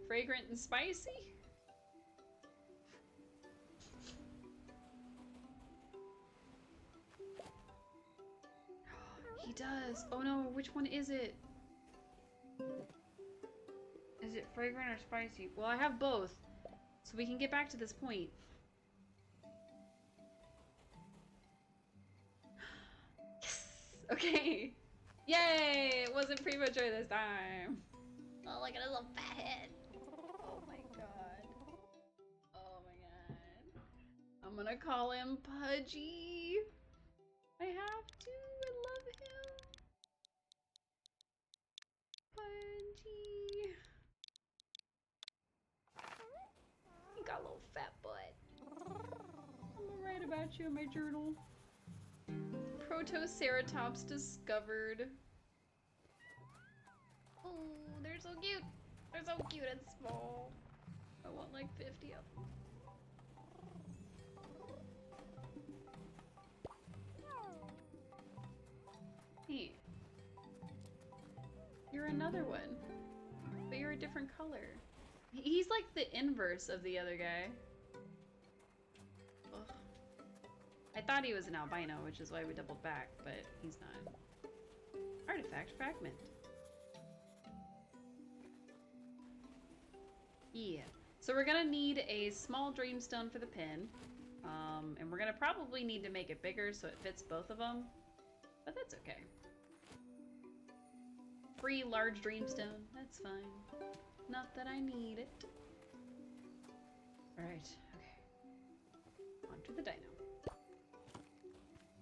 fragrant and spicy? He does. Oh no, which one is it? Is it fragrant or spicy? Well, I have both. So we can get back to this point. Yes! Okay! Yay! It wasn't premature this time. Oh, look at his little fat head. Oh my god. Oh my god. I'm gonna call him Pudgy. I have to. I love him. Pudgy. got you in my journal. Protoceratops discovered. Oh, they're so cute. They're so cute and small. I want like 50 of them. Hey. You're another one. But you're a different color. He's like the inverse of the other guy. Ugh. I thought he was an albino, which is why we doubled back, but he's not. Artifact fragment. Yeah. So we're gonna need a small dreamstone for the pin. And we're gonna probably need to make it bigger so it fits both of them. But that's okay. Free large dreamstone, that's fine. Not that I need it. Alright, okay. On to the dino.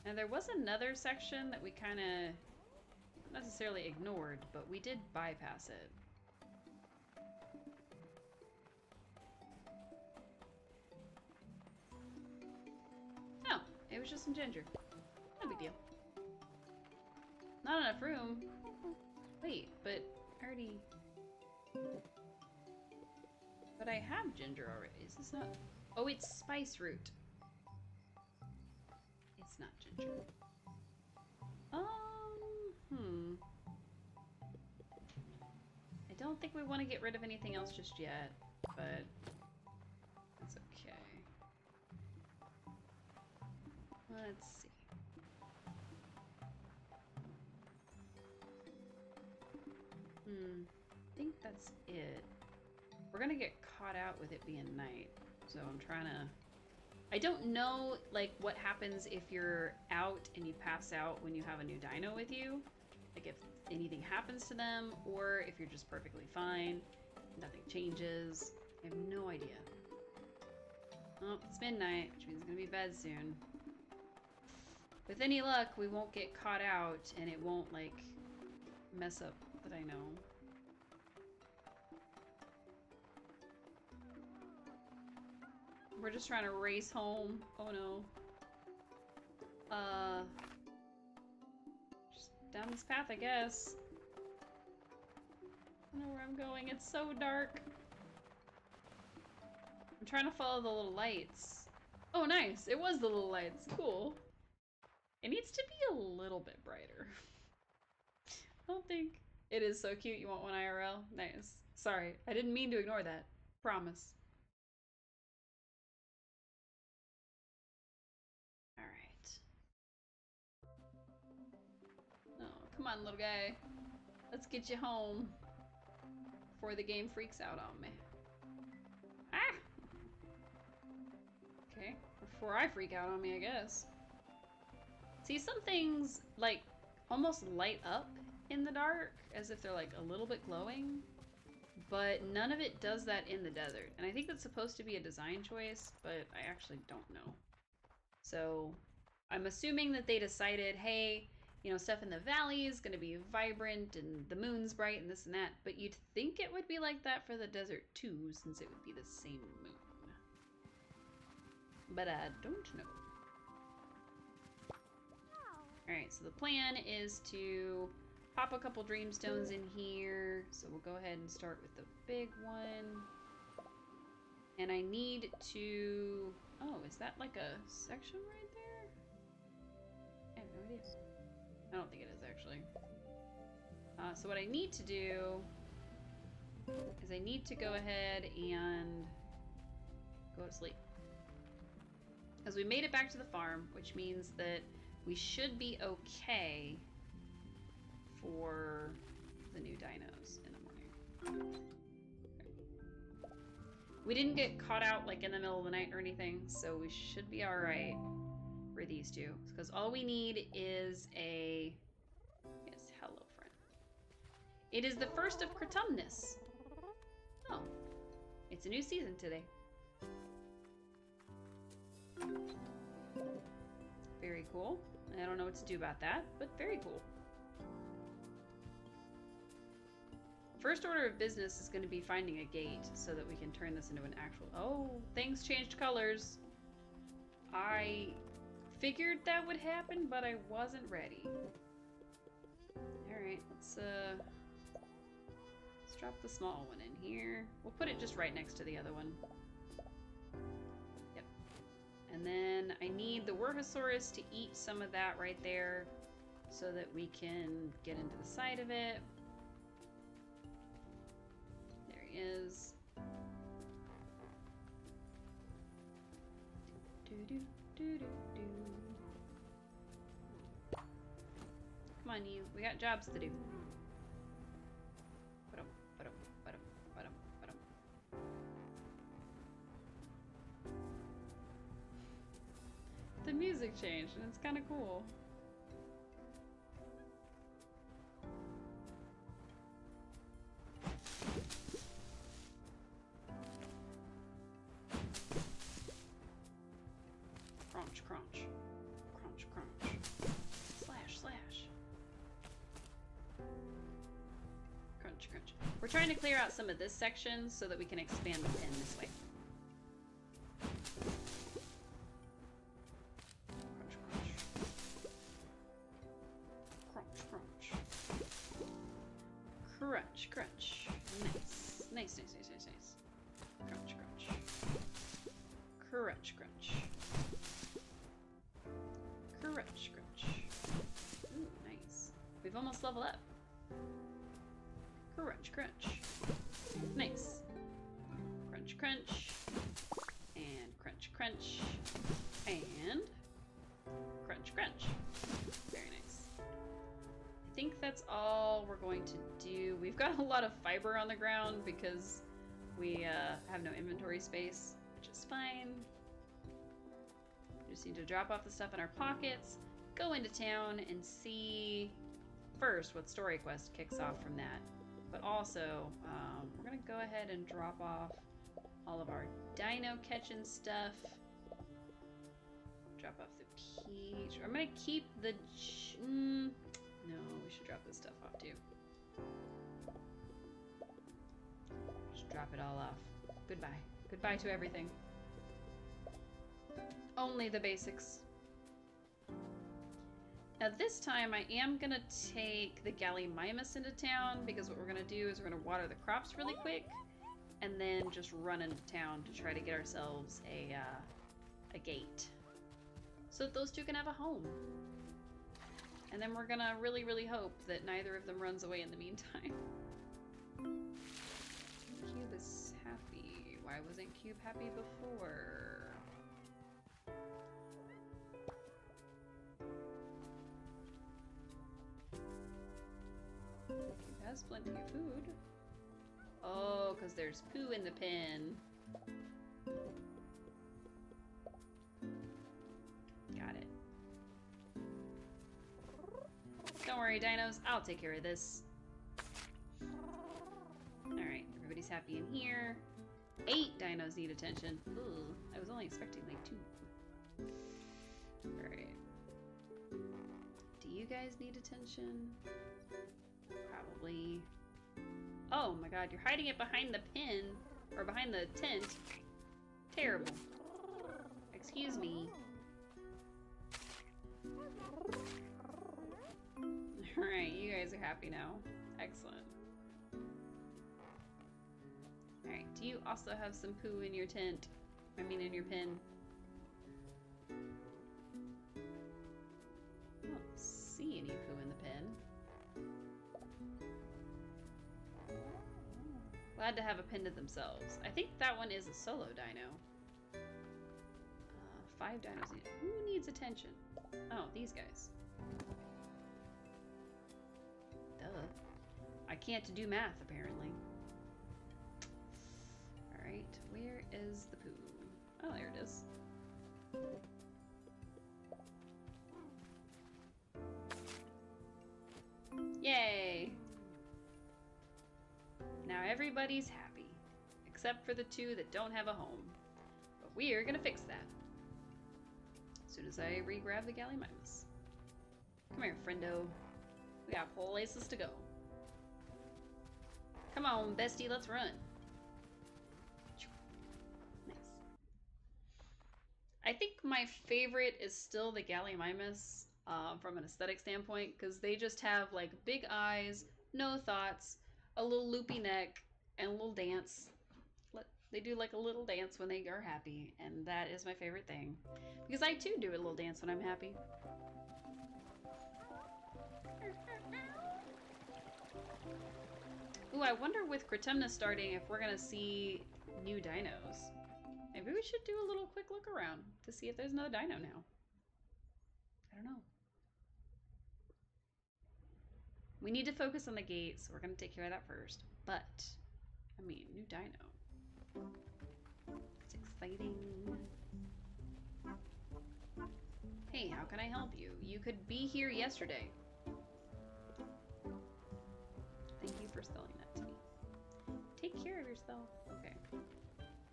Now there was another section that we kinda not necessarily ignored, but we did bypass it. No, it was just some ginger. No big deal. Not enough room. Wait, but I already... But I have ginger already. Is this not... Oh, it's spice root. It's not ginger. I don't think we want to get rid of anything else just yet, but that's okay. Let's see. I think that's it. We're gonna get caught out with it being night, so I'm trying to... I don't know, like, what happens if you're out and you pass out when you have a new dino with you. Like, if anything happens to them, or if you're just perfectly fine, nothing changes. I have no idea. Oh, it's midnight, which means it's gonna be bed soon. With any luck, we won't get caught out, and it won't, like, mess up that I know. We're just trying to race home. Oh no. Just down this path, I guess. I don't know where I'm going. It's so dark. I'm trying to follow the little lights. Oh, nice. It was the little lights. Cool. It needs to be a little bit brighter. I don't think... It is so cute. You want one IRL? Nice. Sorry. I didn't mean to ignore that. Promise. Come on, little guy. Let's get you home before the game freaks out on me. Ah! Okay, before I freak out on me, I guess. See, some things, like, almost light up in the dark, as if they're, like, a little bit glowing. But none of it does that in the desert. And I think that's supposed to be a design choice, but I actually don't know. So, I'm assuming that they decided, hey, you know, stuff in the valley is going to be vibrant and the moon's bright and this and that, but you'd think it would be like that for the desert too, since it would be the same moon. But I don't know. Alright, so the plan is to pop a couple dreamstones in here. So we'll go ahead and start with the big one. And I need to... Oh, is that like a section right there? I have no idea. I don't think it is, actually. So what I need to do is I need to go ahead and go to sleep. Because we made it back to the farm, which means that we should be okay for the new dinos in the morning. Okay. We didn't get caught out like in the middle of the night or anything, so we should be alright for these two. Because all we need is a... Yes, hello friend. It is the first of Critumnus. Oh. It's a new season today. Very cool. I don't know what to do about that, but very cool. First order of business is going to be finding a gate so that we can turn this into an actual... Oh, things changed colors. I figured that would happen, but I wasn't ready. Alright, let's drop the small one in here. We'll put it just right next to the other one. Yep. And then I need the Werhosaurus to eat some of that right there so that we can get into the side of it. There he is. Do-do-do-do-do. Come on, you. We got jobs to do. The music changed, and it's kind of cool. Crunch, crunch. Crunch, crunch. Slash, slash. Crunch, crunch. We're trying to clear out some of this section so that we can expand the pin this way. Crunch, crunch. Nice. Nice, nice, nice, nice, nice. Crunch, crunch. Crunch, crunch. Crunch, crunch. Ooh, nice. We've almost leveled up. Crunch, crunch. Nice. Crunch, crunch. And crunch, crunch. And crunch, crunch. Very nice. I think that's all we're going to do. We've got a lot of fiber on the ground because we have no inventory space, which is fine. We just need to drop off the stuff in our pockets, go into town, and see first what story quest kicks off from that. But also, we're going to go ahead and drop off all of our dino catching stuff. Drop off the peach. I'm going to keep the... No, we should drop this stuff off too. Just drop it all off. Goodbye. Goodbye to everything. Only the basics. Now this time I am going to take the Gallimimus into town because what we're going to do is we're going to water the crops really quick and then just run into town to try to get ourselves a gate so that those two can have a home. And then we're gonna really, really hope that neither of them runs away in the meantime. Cube is happy. Why wasn't Cube happy before? Cube has plenty of food. Oh, because there's poo in the pen. Got it. Don't worry, dinos. I'll take care of this. Alright, everybody's happy in here. 8 dinos need attention. Ooh, I was only expecting like 2. Alright. Do you guys need attention? Probably. Oh my god, you're hiding it behind the pin. Or behind the tent. Terrible. Excuse me. Alright, you guys are happy now. Excellent. Alright, do you also have some poo in your tent? I mean in your pen? I don't see any poo in the pen. Glad to have a pen to themselves. I think that one is a solo dino. 5 dinos need... Who needs attention? Oh, these guys. I can't do math, apparently. Alright, where is the poo? Oh, there it is. Yay! Now everybody's happy. Except for the 2 that don't have a home. But we are gonna fix that. As soon as I re-grab the Gallimimus. Come here, friendo. We got places to go. Come on, bestie, let's run. Nice. I think my favorite is still the Gallimimus from an aesthetic standpoint because they just have like big eyes, no thoughts, a little loopy neck, and a little dance. They do like a little dance when they are happy, and that is my favorite thing. Because I too do a little dance when I'm happy. Ooh, I wonder with Cretemna starting if we're gonna see new dinos. Maybe we should do a little quick look around to see if there's another dino now. I don't know. We need to focus on the gate, so we're gonna take care of that first. But, I mean, new dino. It's exciting. Hey, how can I help you? You could be here yesterday. Thank you for selling that to me. Take care of yourself. Okay.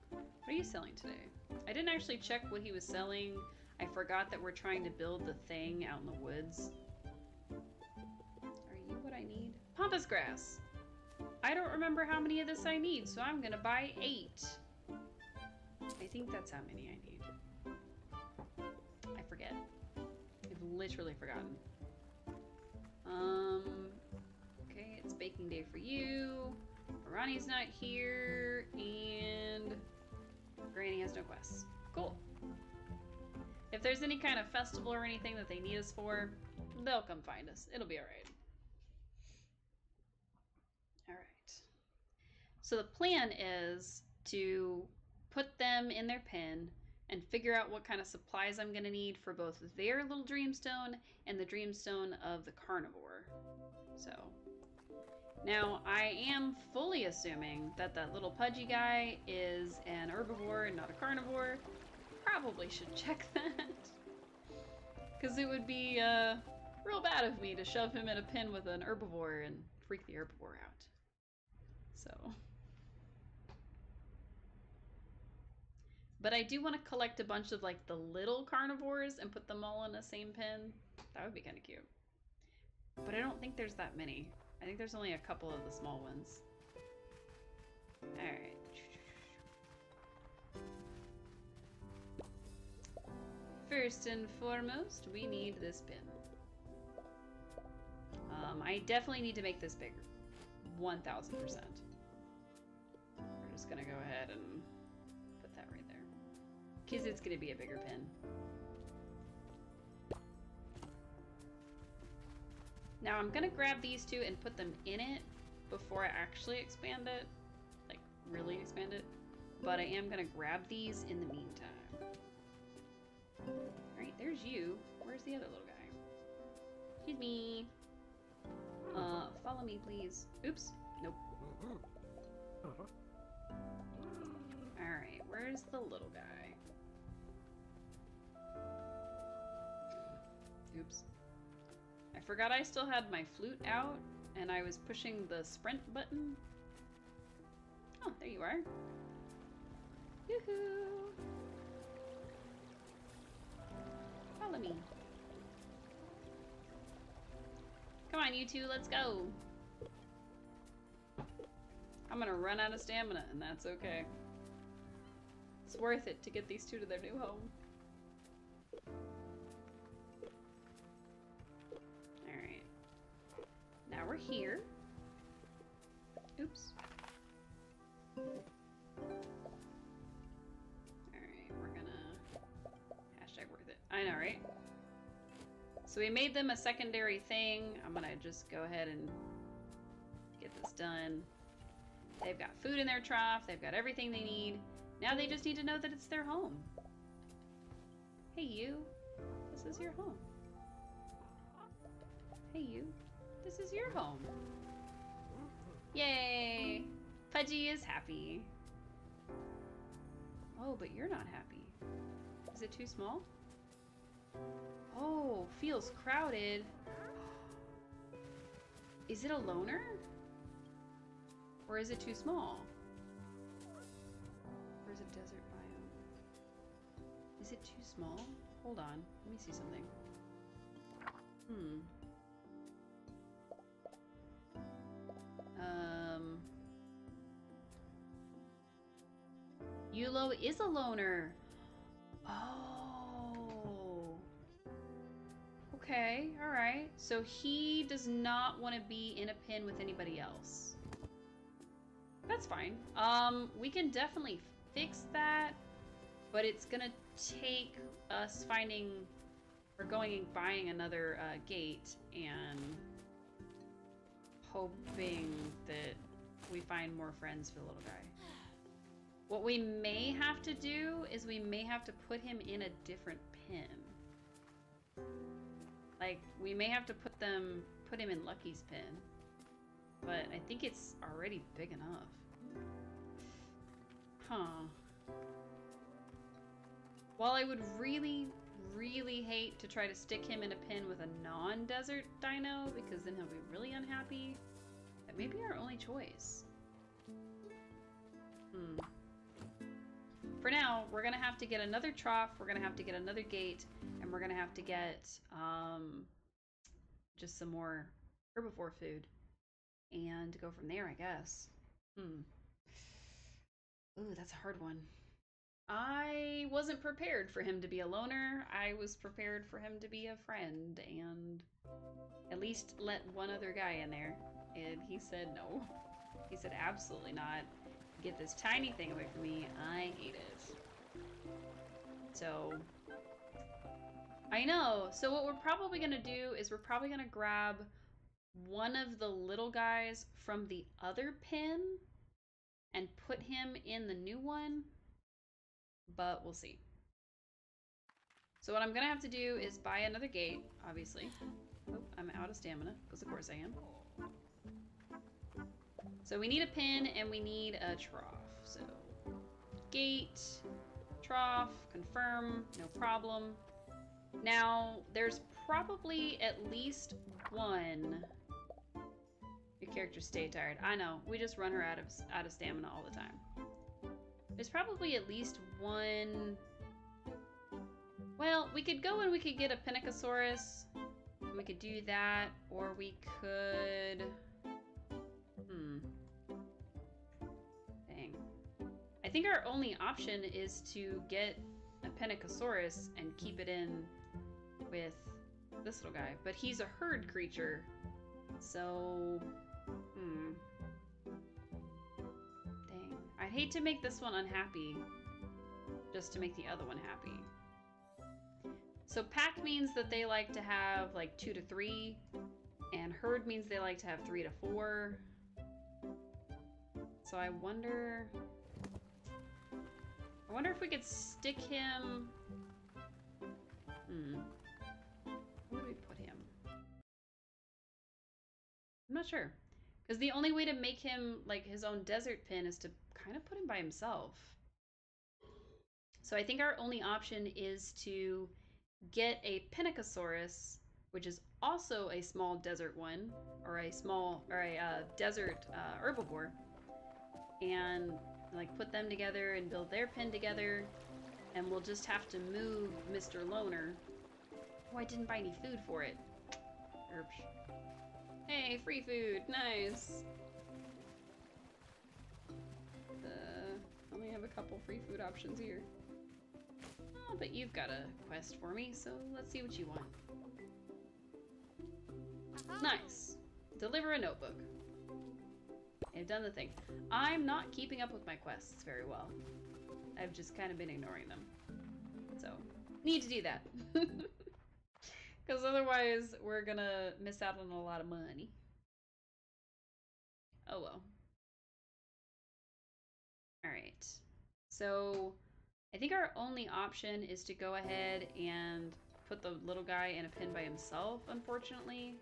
What are you selling today? I didn't actually check what he was selling. I forgot that we're trying to build the thing out in the woods. Are you what I need? Pampas grass. I don't remember how many of this I need, so I'm gonna buy 8. I think that's how many I need. I forget. I've literally forgotten. Okay, it's baking day for you. Ronnie's not here, and Granny has no quests. Cool. If there's any kind of festival or anything that they need us for, they'll come find us. It'll be alright. Alright. So the plan is to put them in their pen and figure out what kind of supplies I'm going to need for both their little dreamstone and the dreamstone of the carnivore. So now I am fully assuming that that little pudgy guy is an herbivore and not a carnivore. Probably should check that. Because it would be real bad of me to shove him in a pen with an herbivore and freak the herbivore out. So. But I do want to collect a bunch of like the little carnivores and put them all in the same pen. That would be kind of cute. But I don't think there's that many. I think there's only a couple of the small ones. Alright. First and foremost, we need this pin. I definitely need to make this bigger. 1000%. We're just gonna go ahead and put that right there. Because it's gonna be a bigger pin. Now I'm gonna grab these two and put them in it before I actually expand it. Like, really expand it. But I am gonna grab these in the meantime. Alright, there's you. Where's the other little guy? Excuse me. Follow me, please. Oops. Nope. Alright, where's the little guy? Oops. I forgot I still had my flute out, and I was pushing the sprint button. Oh, there you are. Yoo-hoo! Follow me. Come on, you two, let's go. I'm gonna run out of stamina, and that's okay. It's worth it to get these two to their new home. Alright. Now we're here. Oops. Alright, we're gonna... Hashtag worth it. I know, right? So we made them a secondary thing. I'm gonna just go ahead and get this done. They've got food in their trough. They've got everything they need. Now they just need to know that it's their home. Hey, you. This is your home. Hey, you. This is your home. Yay! Pudgy is happy. Oh, but you're not happy. Is it too small? Oh, feels crowded. Is it a loner? Or is it too small? Or is it desert biome? Is it too small? Hold on, let me see something. Yulo is a loner. Oh. Okay, alright. So he does not want to be in a pen with anybody else. That's fine. We can definitely fix that, but it's gonna take us finding or going and buying another gate and hoping that we find more friends for the little guy. What we may have to do is we may have to put him in a different pen. Like, we may have to put him in Lucky's pen. But I think it's already big enough. Huh. While I would really, really hate to try to stick him in a pen with a non-desert dino, because then he'll be really unhappy, that may be our only choice. For now, we're gonna have to get another trough, we're gonna have to get another gate, and we're gonna have to get just some more herbivore food and go from there, I guess. Ooh, that's a hard one. I wasn't prepared for him to be a loner. I was prepared for him to be a friend and at least let one other guy in there. And he said no. He said absolutely not. Get this tiny thing away from me. I hate it. So, I know. So what we're probably gonna do is we're probably gonna grab one of the little guys from the other pen and put him in the new one, but we'll see. So what I'm gonna have to do is buy another gate, obviously. Oh, I'm out of stamina, because of course I am. So we need a pin and we need a trough. So gate, trough, confirm, no problem. Now there's probably at least one. Your characters stay tired. I know, we just run her out of stamina all the time. There's probably at least one. Well, we could go and we could get a Penicosaurus. We could do that, or we could. Dang. I think our only option is to get a Penicosaurus and keep it in with this little guy. But he's a herd creature, so. Dang. I'd hate to make this one unhappy just to make the other one happy. So pack means that they like to have like 2 to 3, and herd means they like to have 3 to 4. So I wonder if we could stick him. Where do we put him? I'm not sure. Because the only way to make him like his own desert pin is to kind of put him by himself. So I think our only option is to get a Penicosaurus, which is also a small desert one, or a desert herbivore, and like put them together and build their pen together, and we'll just have to move Mr. Loner. Oh, I didn't buy any food for it. Erpsh. Hey, free food, nice. Only have a couple free food options here. Oh, but you've got a quest for me, so let's see what you want. Nice. Deliver a notebook. I've done the thing. I'm not keeping up with my quests very well. I've just kind of been ignoring them. So, need to do that. Because otherwise, we're gonna miss out on a lot of money. Oh well. Alright. So, I think our only option is to go ahead and put the little guy in a pen by himself, unfortunately.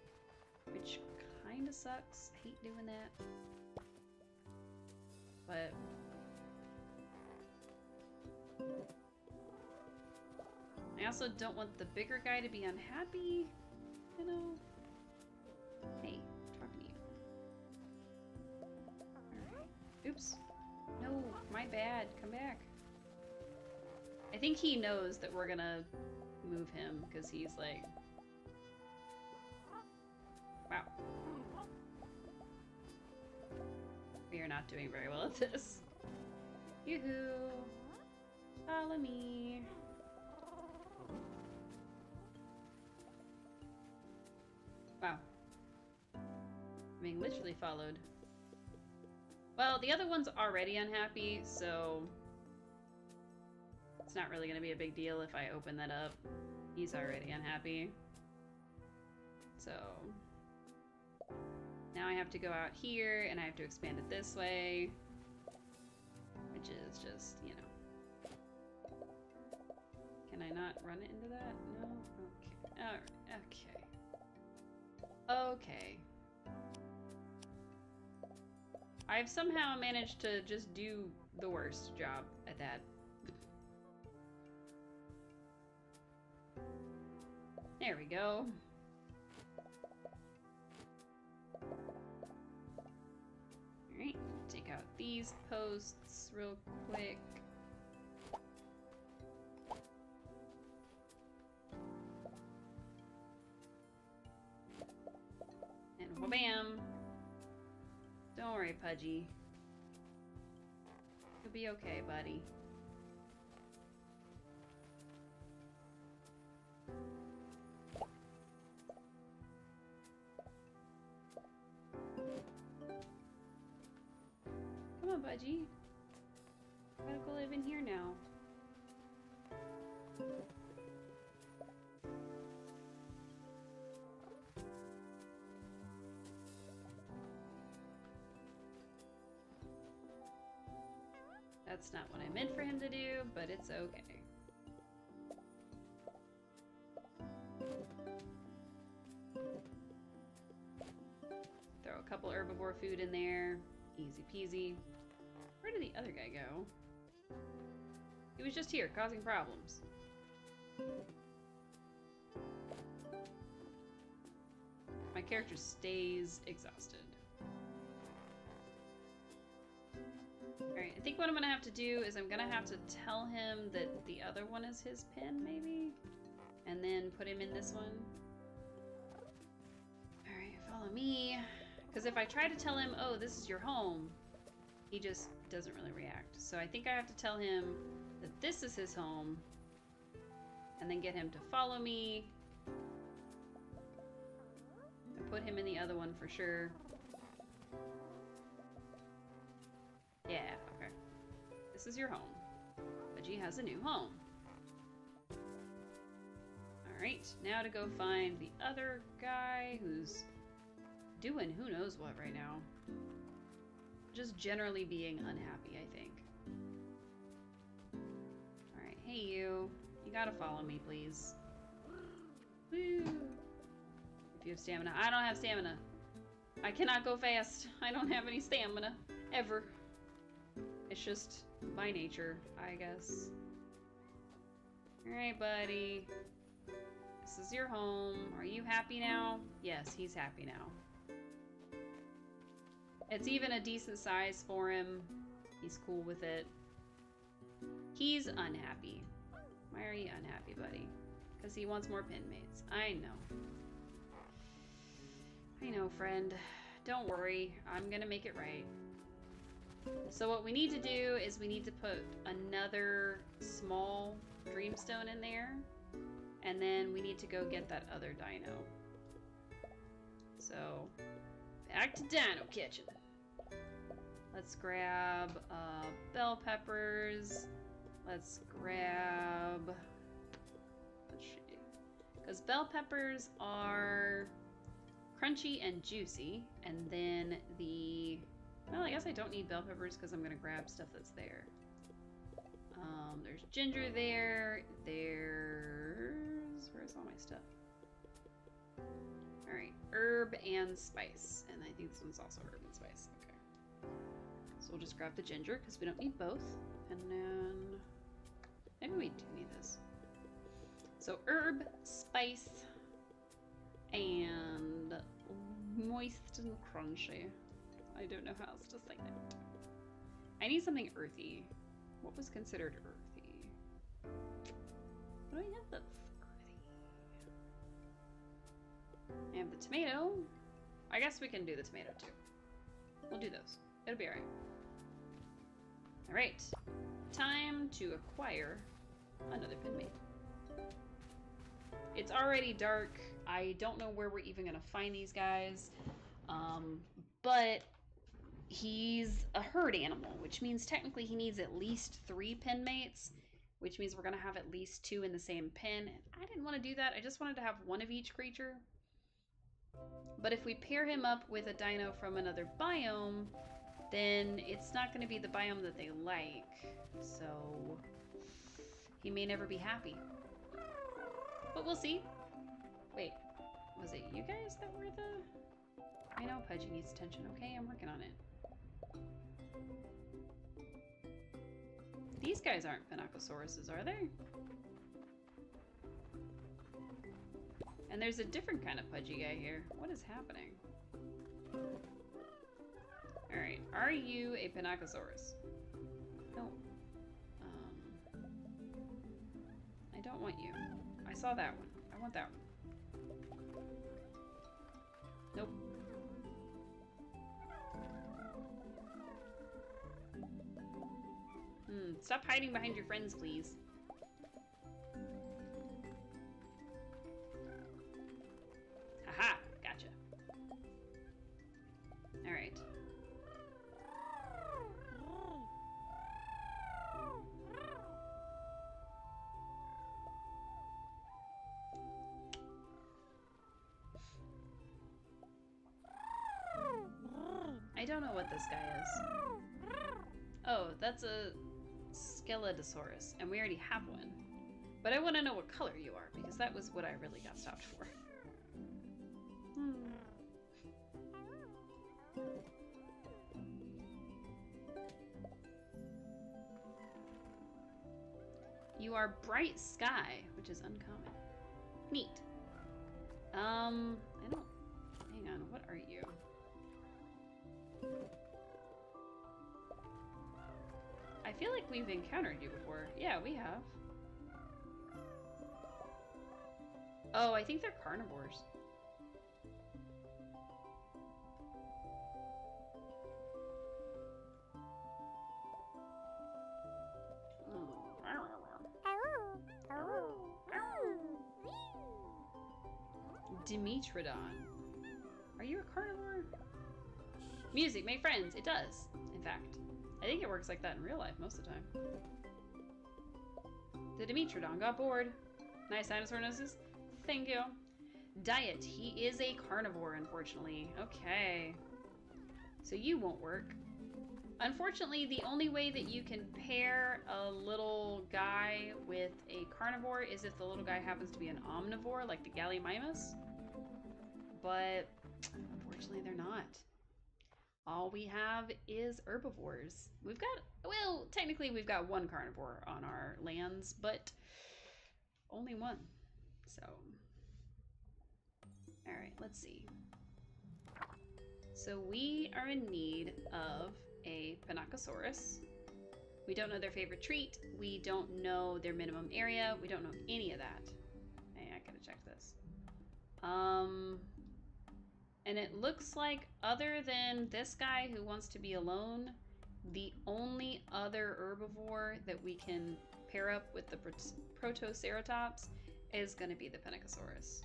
Which kind of sucks. I hate doing that. But I also don't want the bigger guy to be unhappy, you know? Hey, talking to you. Alright. Oops. No, my bad. Come back. I think he knows that we're gonna move him, because he's like... Wow. We are not doing very well at this. Yoo-hoo! Follow me. Being literally followed. Well, the other one's already unhappy, so it's not really going to be a big deal if I open that up. He's already unhappy. So now I have to go out here and I have to expand it this way, which is just, you know. Can I not run it into that? No? Okay. Alright, okay. Okay. I've somehow managed to just do the worst job at that. There we go. Alright, take out these posts real quick. And wha-bam! Don't worry, Pudgy. You'll be okay, buddy. Come on, Pudgy. Gotta go live in here now. That's not what I meant for him to do, but it's okay. Throw a couple herbivore food in there. Easy peasy. Where did the other guy go? He was just here, causing problems. My character stays exhausted. Alright, I think what I'm gonna have to do is I'm gonna have to tell him that the other one is his pen, maybe? And then put him in this one. Alright, follow me. Because if I try to tell him, oh, this is your home, he just doesn't really react. So I think I have to tell him that this is his home, and then get him to follow me. And put him in the other one for sure. Yeah, okay. This is your home. Pudgy has a new home. Alright, now to go find the other guy who's doing who knows what right now. Just generally being unhappy, I think. Alright, hey you. You gotta follow me, please. Woo! If you have stamina. I don't have stamina. I cannot go fast. I don't have any stamina. Ever. It's just by nature, I guess. Alright, buddy. This is your home. Are you happy now? Yes, he's happy now. It's even a decent size for him. He's cool with it. He's unhappy. Why are you unhappy, buddy? Because he wants more pin mates. I know. I know, friend. Don't worry. I'm gonna make it right. So what we need to do is we need to put another small dreamstone in there. And then we need to go get that other dino. So, back to Dino Kitchen. Let's grab bell peppers. Let's grab... let's see. Because bell peppers are crunchy and juicy. And then the... well, I guess I don't need bell peppers because I'm going to grab stuff that's there. There's ginger there. Where's all my stuff? Alright, herb and spice. And I think this one's also herb and spice. Okay. So we'll just grab the ginger because we don't need both. And then... maybe we do need this. So herb, spice, and moist and crunchy. I don't know how else to say that. I need something earthy. What was considered earthy? What do I have that's earthy? I have the tomato. I guess we can do the tomato too. We'll do those. It'll be alright. Alright. Time to acquire another pinmate. It's already dark. I don't know where we're even gonna find these guys. Um, but he's a herd animal, which means technically he needs at least 3 pen mates, which means we're going to have at least 2 in the same pen. I didn't want to do that. I just wanted to have 1 of each creature. But if we pair him up with a dino from another biome, then it's not going to be the biome that they like. So he may never be happy. But we'll see. Wait, was it you guys that were the... I know Pudgy needs attention. Okay, I'm working on it. These guys aren't Pinacosaurus's, are they? And there's a different kind of Pudgy guy here. What is happening? Alright, are you a Pinacosaurus? No. I don't want you. I saw that one. I want that one. Nope. Stop hiding behind your friends, please. Haha, gotcha. Alright. I don't know what this guy is. Oh, that's a Skeledosaurus, and we already have one. But I want to know what color you are, because that was what I really got stopped for. You are Bright Sky, which is uncommon. Neat. I don't... Hang on, what are you? I feel like we've encountered you before. Yeah, we have. Oh, I think they're carnivores. Dimetrodon. Are you a carnivore? Music, make friends. It does, in fact. I think it works like that in real life most of the time. The Dimetrodon got bored. Nice dinosaur noses. Thank you. Diet. He is a carnivore, unfortunately. Okay. So you won't work. Unfortunately, the only way that you can pair a little guy with a carnivore is if the little guy happens to be an omnivore, like the Gallimimus. But unfortunately, they're not. All we have is herbivores. We've got, well, technically we've got 1 carnivore on our lands, but only 1. So, all right, let's see. So we are in need of a Pinacosaurus. We don't know their favorite treat. We don't know their minimum area. We don't know any of that. Hey, I gotta check this. And it looks like, other than this guy who wants to be alone, the only other herbivore that we can pair up with the Protoceratops is going to be the Pinacosaurus.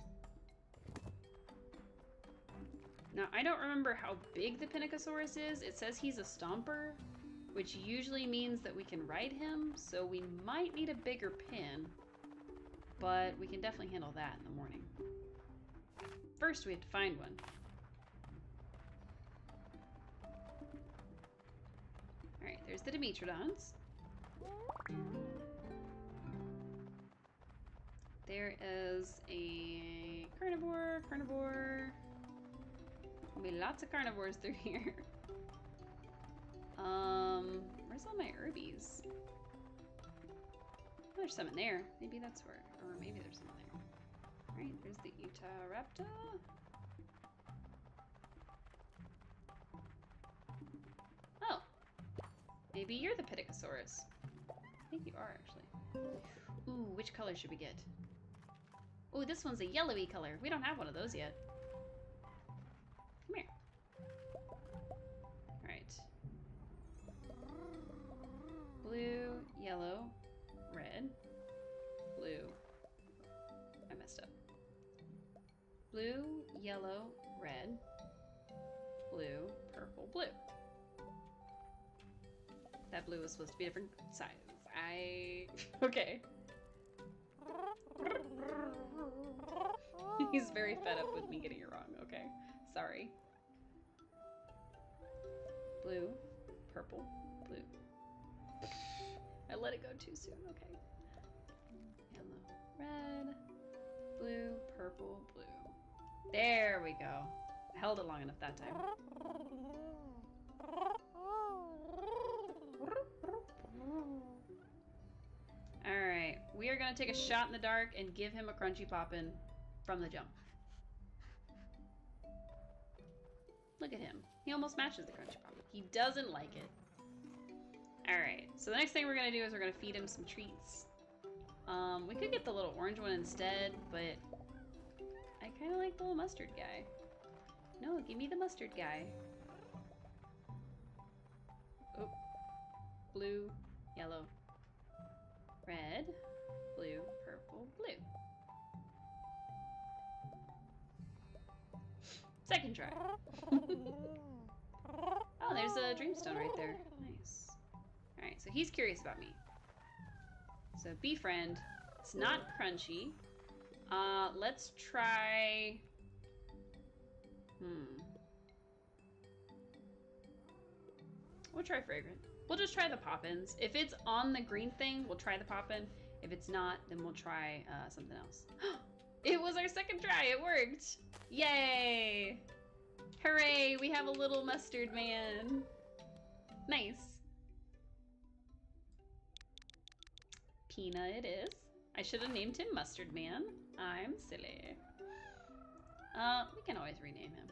Now, I don't remember how big the Pinacosaurus is. It says he's a stomper, which usually means that we can ride him, so we might need a bigger pin, but we can definitely handle that in the morning. First, we have to find one. Alright, there's the Dimetrodons. There is a carnivore. There'll be lots of carnivores through here. Where's all my herbies? Oh, there's some in there. Maybe that's where, or maybe there's some in there. Alright, there's the Utahraptor. Oh. Maybe you're the Pitacosaurus. I think you are, actually. Ooh, which color should we get? Ooh, this one's a yellowy color. We don't have one of those yet. Come here. Alright. Blue, yellow, red, blue. I messed up. Blue, yellow, red, purple, blue. That blue was supposed to be a different size. Okay. He's very fed up with me getting it wrong, okay? Sorry. Blue, purple, blue. I let it go too soon, okay. Yellow, red, blue, purple, blue. There we go. I held it long enough that time. Alright, we are gonna take a shot in the dark and give him a crunchy poppin' from the jump. Look at him. He almost matches the crunchy poppin'. He doesn't like it. Alright, so the next thing we're gonna do is we're gonna feed him some treats. We could get the little orange one instead, but I kinda like the little mustard guy. No, give me the mustard guy. Oh. Blue, yellow, red, blue, purple, blue. Second try. Oh, there's a dreamstone right there. Nice. Alright, so he's curious about me. So befriend. It's not crunchy. Let's try... We'll try fragrant. We'll just try the poppins. If it's on the green thing, we'll try the poppin. If it's not, then we'll try something else. It was our second try. It worked. Yay! Hooray! We have a little mustard man. Nice. Peanut it is. I should have named him Mustard Man. I'm silly. We can always rename him.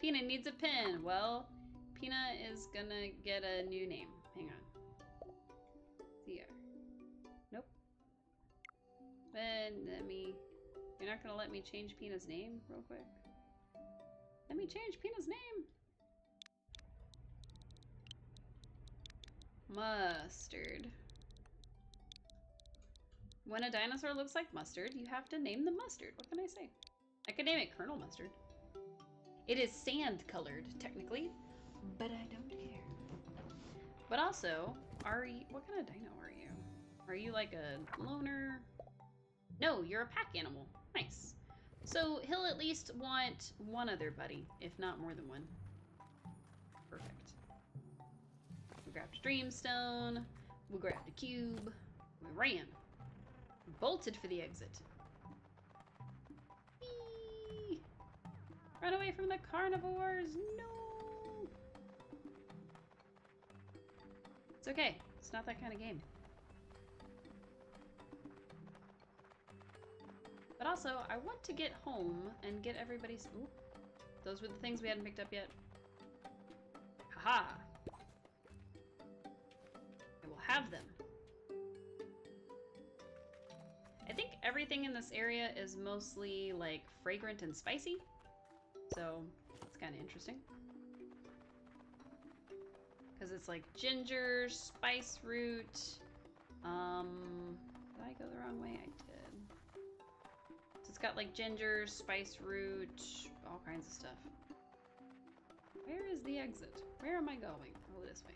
Peanut needs a pin. Well, Peanut is gonna get a new name. Hang on. Here. Nope. Then let me... You're not gonna let me change Peanut's name real quick? Let me change Peanut's name. Mustard. When a dinosaur looks like mustard, you have to name the mustard. What can I say? I could name it Colonel Mustard. It is sand colored, technically, but I don't care. But also, what kind of dino are you? Are you like a loner? No, you're a pack animal. Nice. So he'll at least want one other buddy, if not more than one. Perfect. We grabbed a dreamstone. We grabbed a cube. We ran. We bolted for the exit. Whee! Run away from the carnivores! No! It's okay. It's not that kind of game. But also, I want to get home and get everybody's... Ooh, those were the things we hadn't picked up yet. Haha! I will have them. I think everything in this area is mostly, like, fragrant and spicy. So, it's kind of interesting. Because it's like ginger, spice root. Did I go the wrong way? I did. So it's got like ginger, spice root, all kinds of stuff. Where is the exit? Where am I going? Oh, this way.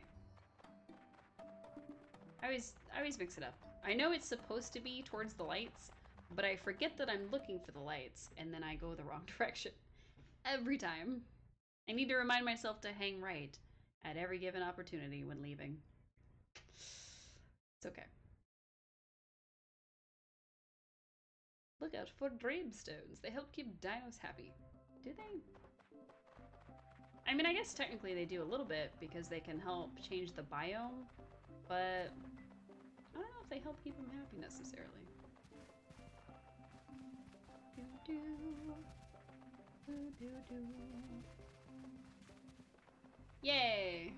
I always mix it up. I know it's supposed to be towards the lights, but I forget that I'm looking for the lights, and then I go the wrong direction. Every time. I need to remind myself to hang right at every given opportunity when leaving. It's okay. Look out for dreamstones. They help keep dinos happy. Do they? I mean, I guess technically they do a little bit because they can help change the biome, but I don't know if they help keep them happy necessarily. Yay!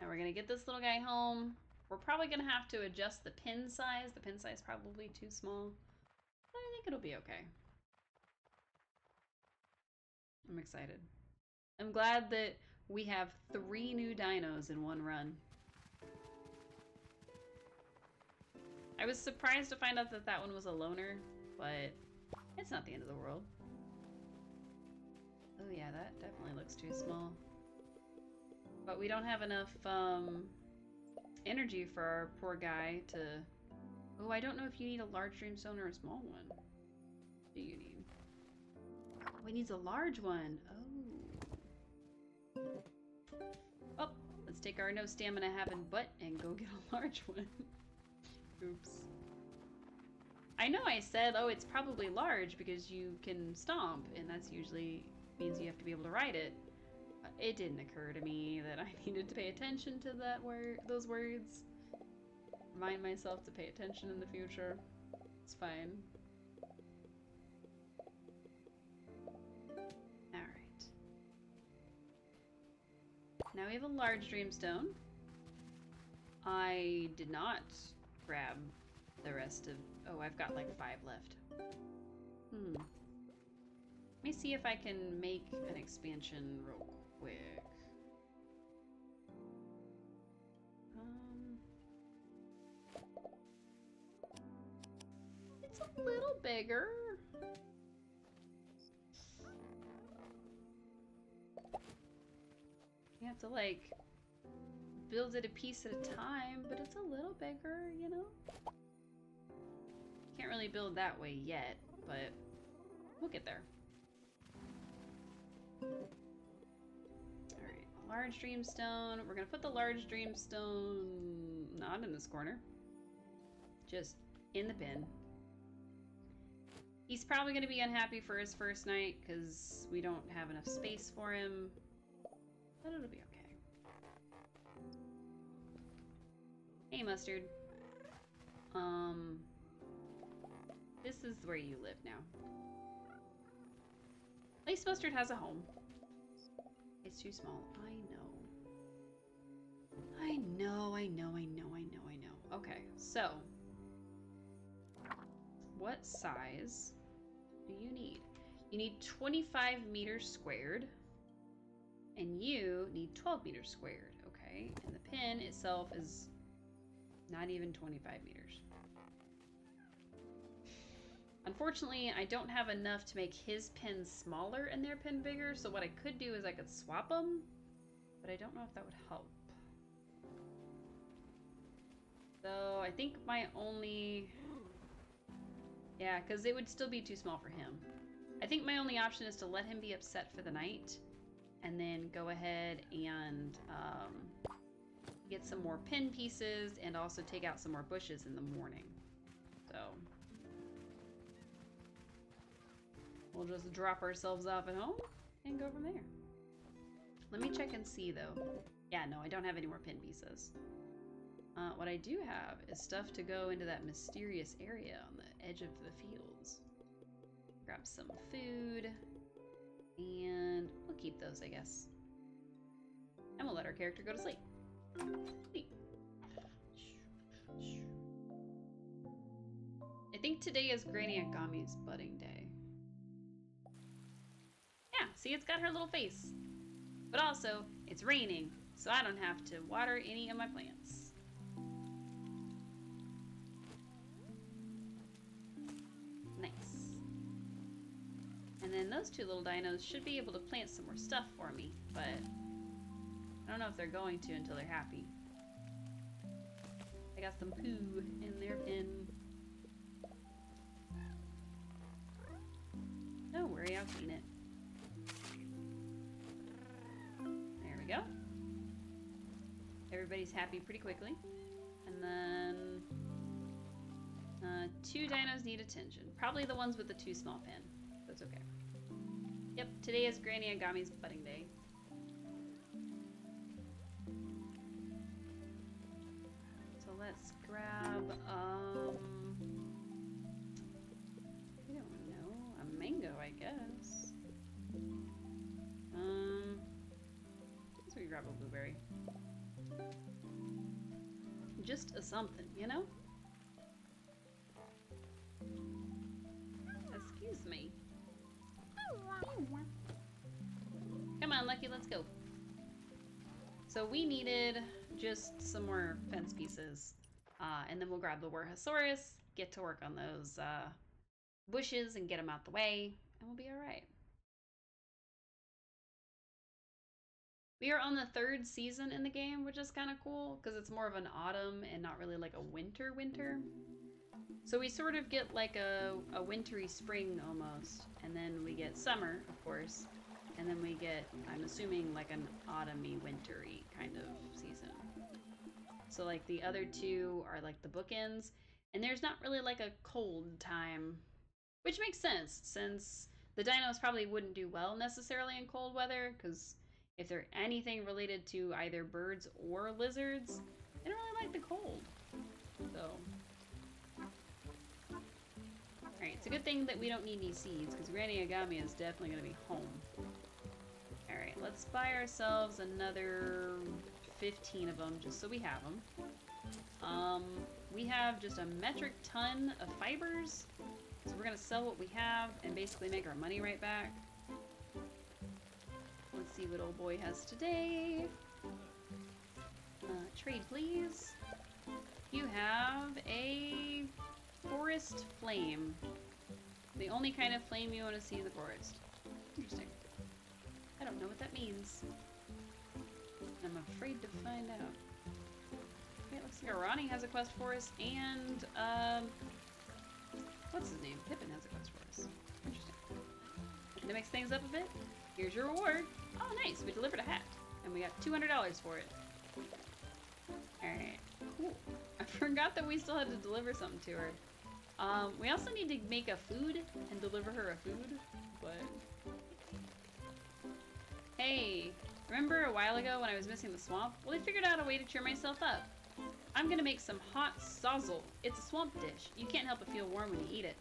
Now we're gonna get this little guy home. We're probably gonna have to adjust the pin size. The pin size is probably too small, but I think it'll be okay. I'm excited. I'm glad that we have 3 new dinos in one run. I was surprised to find out that that one was a loner, but it's not the end of the world. Oh yeah, that definitely looks too small. But we don't have enough energy for our poor guy to... Oh, I don't know if you need a large dreamstone or a small one. What do you need? Oh, he needs a large one. Oh. Oh, let's take our no stamina having butt and go get a large one. Oops. I know I said, oh, it's probably large because you can stomp, and that's usually means you have to be able to ride it. It didn't occur to me that I needed to pay attention to that those words. Remind myself to pay attention in the future. It's fine. Alright. Now we have a large dreamstone. I did not grab the rest of... Oh, I've got like 5 left. Let me see if I can make an expansion real quick. It's a little bigger. You have to like build it a piece at a time, but it's a little bigger, you know? Can't really build that way yet, but we'll get there. Alright, large dreamstone. We're gonna put the large dreamstone not in this corner. Just in the bin. He's probably gonna be unhappy for his first night because we don't have enough space for him. But it'll be okay. Hey, Mustard. This is where you live now. At least Mustard has a home. It's too small. I know. Okay, so. What size do you need? You need 25 meters squared. And you need 12 meters squared, okay? And the pin itself is not even 25 meters. Unfortunately, I don't have enough to make his pin smaller and their pin bigger, so what I could do is I could swap them, but I don't know if that would help. So I think my only... Yeah, because it would still be too small for him. I think my only option is to let him be upset for the night, and then go ahead and get some more pin pieces and also take out some more bushes in the morning. So we'll just drop ourselves off at home and go from there. Let me check and see though. Yeah, no, I don't have any more pin pieces. What I do have is stuff to go into that mysterious area on the edge of the fields. Grab some food. And we'll keep those, I guess. And we'll let our character go to sleep. Sleep. I think today is Granny Agami's budding day. Yeah, see, it's got her little face. But also, it's raining, so I don't have to water any of my plants. And then those 2 little dinos should be able to plant some more stuff for me, but I don't know if they're going to until they're happy. I got some poo in their bin. Don't worry, I'll clean it. There we go. Everybody's happy pretty quickly. And then 2 dinos need attention. Probably the ones with the too small pin. That's okay. Yep, today is Granny Agami's budding day. So let's grab, I don't know, a mango, I guess. So we grab a blueberry. Just a something, you know? Excuse me. Come on, Lucky, let's go. So we needed just some more fence pieces. And then we'll grab the Warhosaurus, get to work on those bushes and get them out the way, and we'll be all right. We are on the 3rd season in the game, which is kind of cool because it's more of an autumn and not really like a winter. So we sort of get like a wintry spring almost, and then we get summer, of course, and then we get, I'm assuming, like an autumny, wintry kind of season. So like the other two are like the bookends, and there's not really like a cold time, which makes sense since the dinos probably wouldn't do well necessarily in cold weather, because if they're anything related to either birds or lizards, they don't really like the cold. So, alright, it's a good thing that we don't need any seeds, because Granny Agami is definitely going to be home. Alright, let's buy ourselves another 15 of them, just so we have them. We have just a metric ton of fibers, so we're going to sell what we have and basically make our money right back. Let's see what old boy has today. Trade, please. You have a forest flame. The only kind of flame you want to see in the forest. Interesting. I don't know what that means. I'm afraid to find out. Okay, it looks like Arani has a quest for us, and, what's his name? Pippin has a quest for us. Interesting. To mix things up a bit, here's your reward. Oh, nice. We delivered a hat, and we got $200 for it. Alright. Cool. I forgot that we still had to deliver something to her. We also need to make a food and deliver her a food, but... Hey, remember a while ago when I was missing the swamp? Well, I figured out a way to cheer myself up. I'm gonna make some hot sozzle. It's a swamp dish. You can't help but feel warm when you eat it.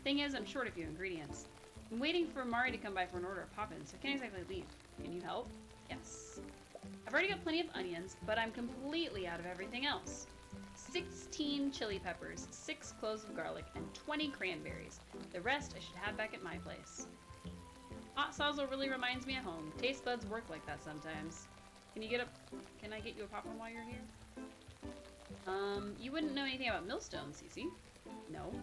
Thing is, I'm short a few ingredients. I'm waiting for Mari to come by for an order of poppins, so I can't exactly leave. Can you help? Yes. I've already got plenty of onions, but I'm completely out of everything else. 16 chili peppers, 6 cloves of garlic, and 20 cranberries. The rest I should have back at my place. Hot sozzle really reminds me of home. Taste buds work like that sometimes. Can I get you a poppin while you're here? You wouldn't know anything about millstones, Cece. No.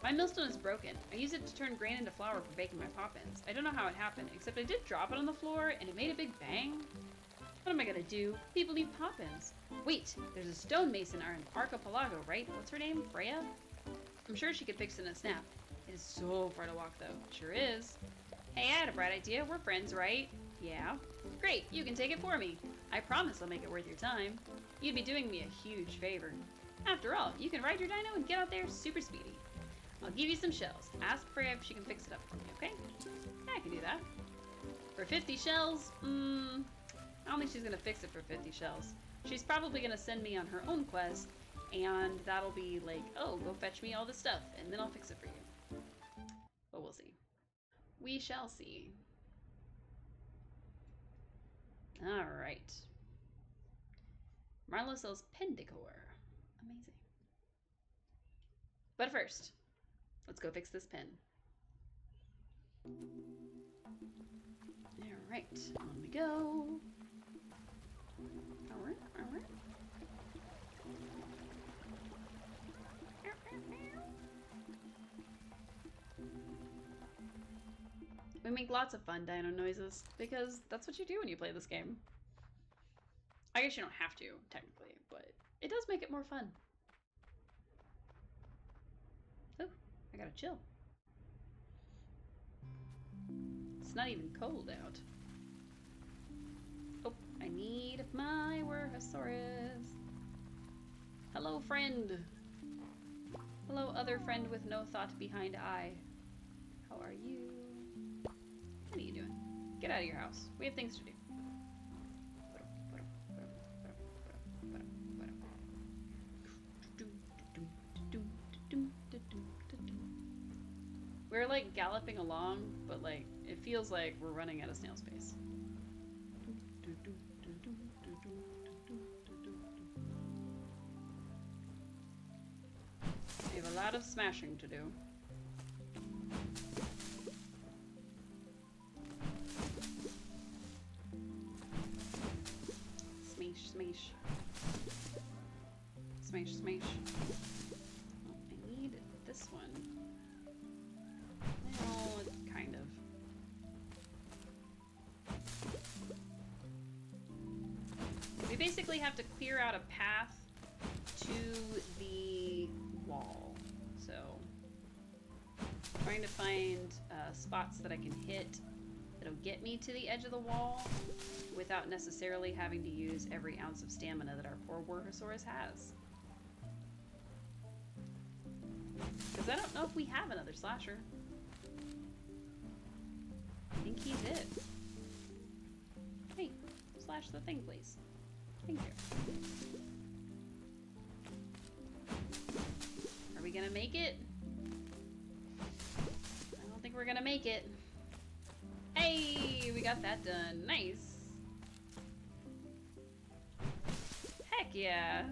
My millstone is broken. I use it to turn grain into flour for baking my poppins. I don't know how it happened, except I did drop it on the floor and it made a big bang. What am I gonna do? People need poppins. Wait, there's a stonemason on Archipelago, right? What's her name? Freya? I'm sure she could fix it in a snap. It is so far to walk, though. It sure is. Hey, I had a bright idea. We're friends, right? Yeah. Great, you can take it for me. I promise I'll make it worth your time. You'd be doing me a huge favor. After all, you can ride your dino and get out there super speedy. I'll give you some shells. Ask Freya if she can fix it up for me, okay? Yeah, I can do that. For 50 shells? I don't think she's gonna fix it for 50 shells. She's probably gonna send me on her own quest, and that'll be like, oh, go fetch me all this stuff, and then I'll fix it for you. But we'll see. We shall see. Alright. Marlo sells pen decor. Amazing. But first, let's go fix this pen. Alright, on we go. Alright. We make lots of fun dino noises, because that's what you do when you play this game. I guess you don't have to, technically, but it does make it more fun. Oh, I gotta chill. It's not even cold out. Oh, I need my Werhosaurus. Hello, friend. Hello, other friend with no thought behind eye. How are you? What are you doing? Get out of your house. We have things to do. We're like galloping along, but like it feels like we're running at a snail's pace. We have a lot of smashing to do. Smash, smash. Smash, smash. Oh, I need this one. Well, kind of. basically have to clear out a path to the wall. So, trying to find spots that I can hit that'll get me to the edge of the wall without necessarily having to use every ounce of stamina that our poor Warhosaurus has. Because I don't know if we have another slasher. I think he's it. Hey, slash the thing, please. Thank you. Are we gonna make it? I don't think we're gonna make it. Hey, we got that done. Nice. Heck yeah.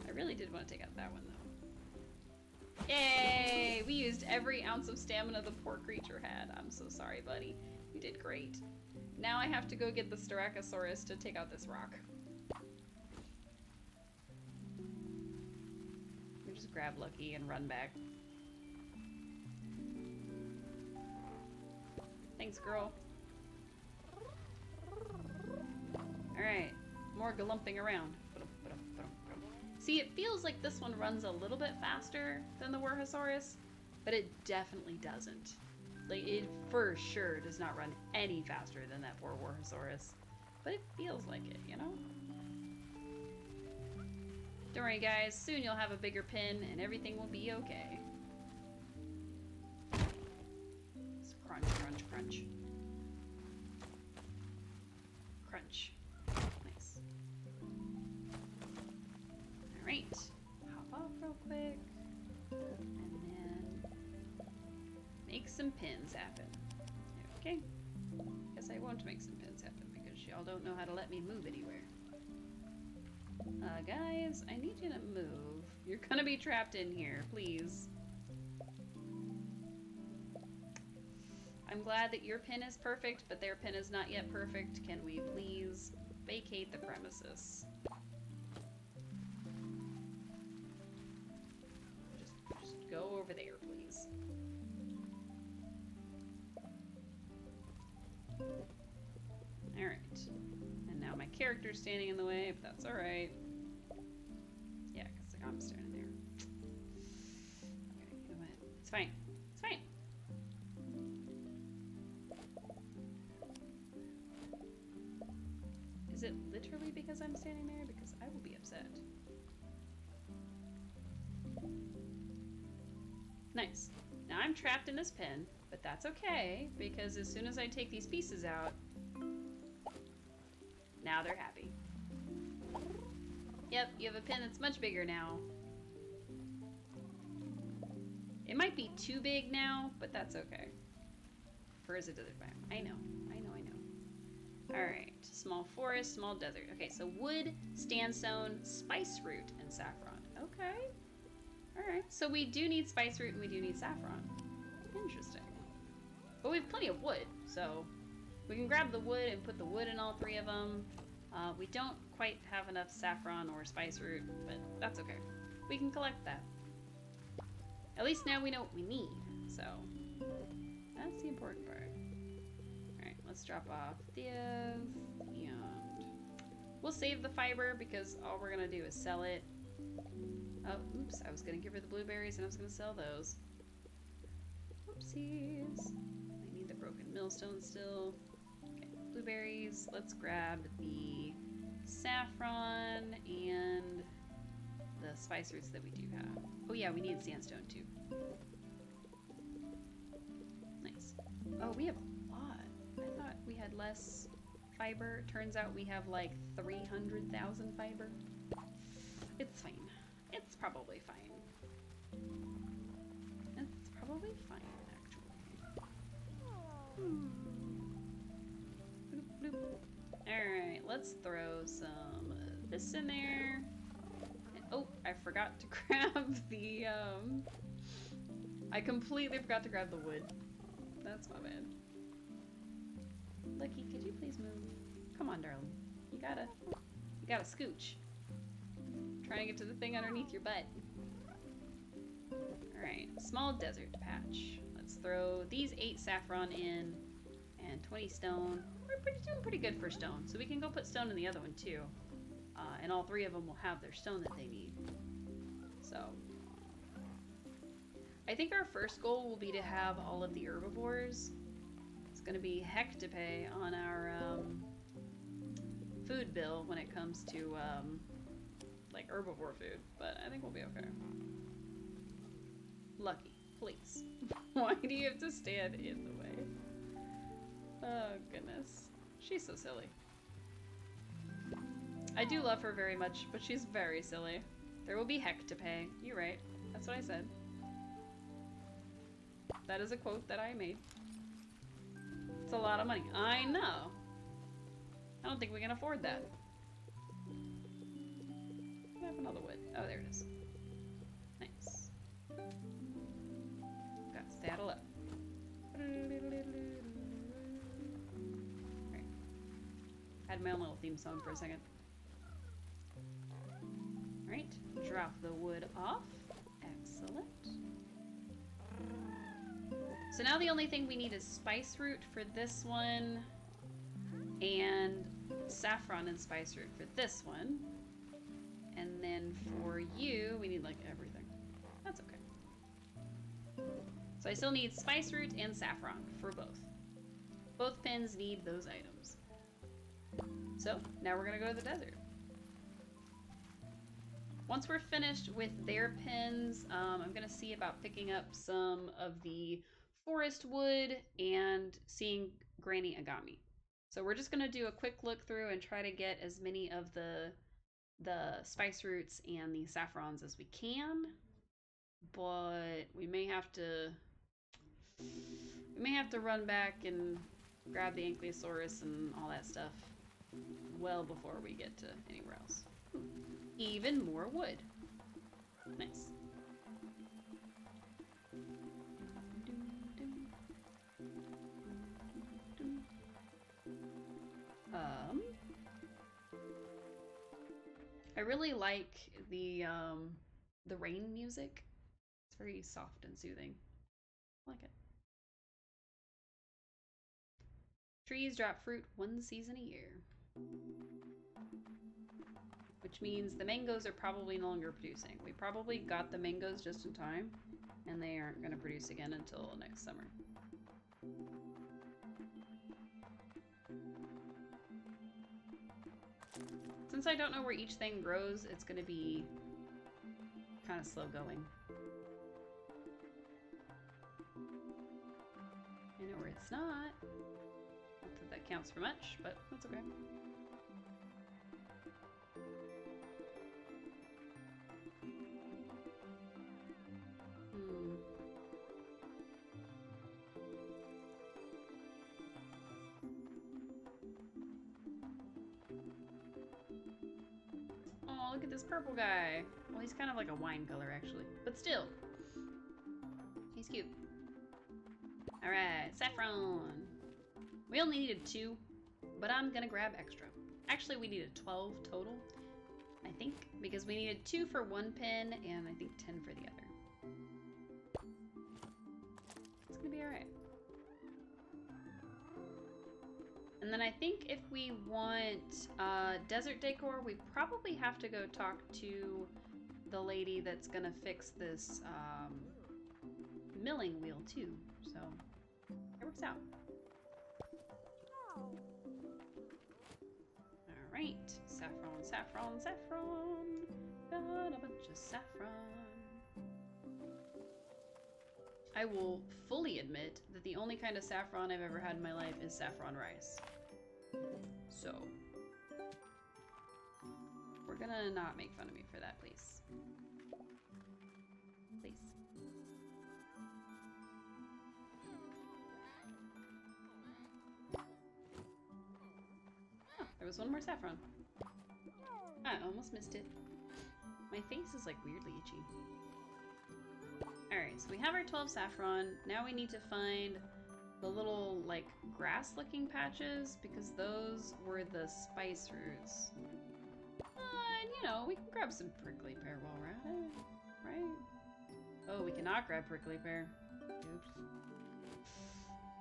I really did want to take out that one, though. Yay! We used every ounce of stamina the poor creature had. I'm so sorry, buddy. You did great. Now I have to go get the Styracosaurus to take out this rock. We just grab Lucky and run back. Thanks, girl. Alright, more galumping around. See, it feels like this one runs a little bit faster than the Warhosaurus, but it definitely doesn't. Like, it for sure does not run any faster than that poor Warhosaurus, but it feels like it, you know? Don't worry, guys. Soon you'll have a bigger pin and everything will be okay. Crunch, crunch, crunch. Crunch. Nice. Alright. Hop off real quick. And then make some pins happen. Okay. Guess I won't make some pins happen because y'all don't know how to let me move anywhere. Guys, I need you to move. You're gonna be trapped in here, please. I'm glad that your pin is perfect, but their pin is not yet perfect. Can we please vacate the premises? Just go over there, please. Alright. And now my character's standing in the way, but that's alright. Yeah, because I'm standing there. Okay, you know what? It's fine. It's fine. Is it literally because I'm standing there? Because I will be upset. Nice. Now I'm trapped in this pin, but that's okay, because as soon as I take these pieces out, now they're happy. Yep, you have a pin that's much bigger now. It might be too big now, but that's okay. Prefers a desert biome. I know. Alright, small forest, small desert. Okay, so wood, sandstone, spice root, and saffron. Okay. Alright, so we do need spice root and we do need saffron. Interesting. But we have plenty of wood, so we can grab the wood and put the wood in all three of them. We don't quite have enough saffron or spice root, but that's okay. We can collect that. At least now we know what we need, so that's the important part. Alright, let's drop off this, and we'll save the fiber because all we're gonna do is sell it. Oh, oops, I was gonna give her the blueberries and I was gonna sell those. Whoopsies. I need the broken millstone still. Okay, blueberries. Let's grab the saffron and the spice roots that we do have. Oh yeah, we need sandstone too. Nice. Oh, we have a lot. I thought we had less fiber. Turns out we have like 300,000 fiber. It's fine. It's probably fine. It's probably fine, actually. Bloop, bloop. Alright, let's throw some of this in there. And, oh, I forgot to grab the, I completely forgot to grab the wood. That's my bad. Lucky, could you please move? Come on, darling. You gotta scooch. Trying to get to the thing underneath your butt. Alright, small desert patch. Let's throw these 8 saffron in and 20 stone. We're doing pretty good for stone, so we can go put stone in the other one too. And all three of them will have their stone that they need. So I think our first goal will be to have all of the herbivores. It's going to be heck to pay on our food bill when it comes to like herbivore food, but I think we'll be okay. Lucky, please. Why do you have to stand in the way? Oh goodness, she's so silly. I do love her very much, but she's very silly. There will be heck to pay. You're right. That's what I said. That is a quote that I made. It's a lot of money. I know. I don't think we can afford that. I have another wood. Oh, there it is. Nice. Got to saddle up. Right. Had my own little theme song for a second. Alright, drop the wood off. Excellent. So now the only thing we need is spice root for this one, and saffron and spice root for this one. And then for you, we need like everything. That's okay. So I still need spice root and saffron for both. Both pins need those items. So now we're gonna go to the desert. Once we're finished with their pins, I'm gonna see about picking up some of the forest wood and seeing Granny Agami. So we're just gonna do a quick look through and try to get as many of the spice roots and the saffrons as we can, but we may have to run back and grab the Ankylosaurus and all that stuff well before we get to anywhere else. Even more wood. Nice. I really like the rain music. It's very soft and soothing. I like it. Trees drop fruit one season a year. Which means the mangoes are probably no longer producing. We probably got the mangoes just in time, and they aren't going to produce again until next summer. Since I don't know where each thing grows, it's going to be kind of slow going. I know where it's not. Not that that counts for much, but that's okay. Oh, look at this purple guy. Well, he's kind of like a wine color, actually. But still. He's cute. Alright, saffron. We only needed 2, but I'm gonna grab extra. Actually, we needed 12 total, I think, because we needed 2 for one pin, and I think 10 for the other. It's gonna be alright. And then I think if we want desert decor, we probably have to go talk to the lady that's gonna fix this milling wheel too. So it works out. Alright, saffron, saffron, saffron. Got a bunch of saffron. I will fully admit that the only kind of saffron I've ever had in my life is saffron rice. So, we're gonna not make fun of me for that, please. Please. Oh, there was one more saffron. I almost missed it. My face is like weirdly itchy. Alright, so we have our 12 saffron. Now we need to find the little, like, grass-looking patches, because those were the spice roots. And, you know, we can grab some prickly pear while we're at it, right? Oh, we cannot grab prickly pear. Oops.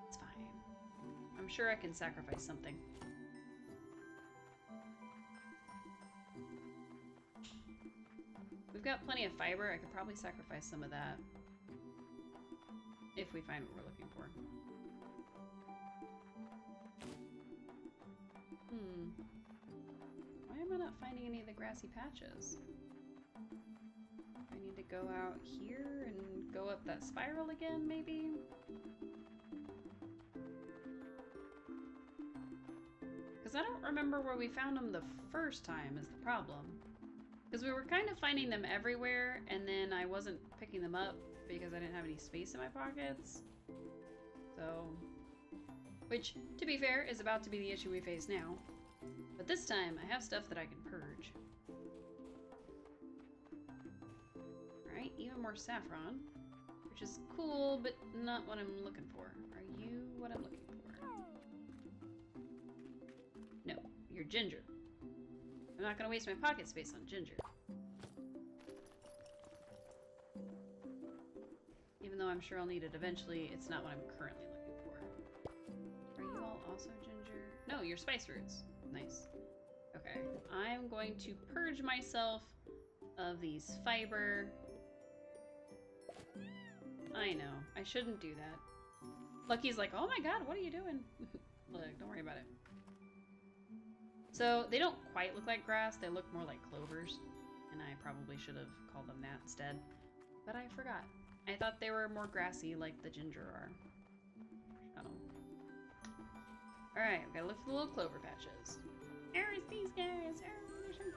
It's fine. I'm sure I can sacrifice something. We've got plenty of fiber. I could probably sacrifice some of that. If we find what we're looking for. Why am I not finding any of the grassy patches? I need to go out here and go up that spiral again, maybe? Because I don't remember where we found them the first time is the problem. Because we were kind of finding them everywhere, and then I wasn't picking them up because I didn't have any space in my pockets. So... Which, to be fair, is about to be the issue we face now. But this time, I have stuff that I can purge. Alright, even more saffron. Which is cool, but not what I'm looking for. Are you what I'm looking for? No, you're ginger. I'm not gonna waste my pocket space on ginger. Even though I'm sure I'll need it eventually, it's not what I'm currently looking for. Are you all also ginger? No, you're spice roots. Nice. Okay, I'm going to purge myself of these fiber. I know, I shouldn't do that. Lucky's like, oh my god, what are you doing? Look, don't worry about it. So, they don't quite look like grass, they look more like clovers. And I probably should have called them that instead. But I forgot. I thought they were more grassy like the ginger are. Oh. Alright, we gotta look for the little clover patches. There's these guys! There's some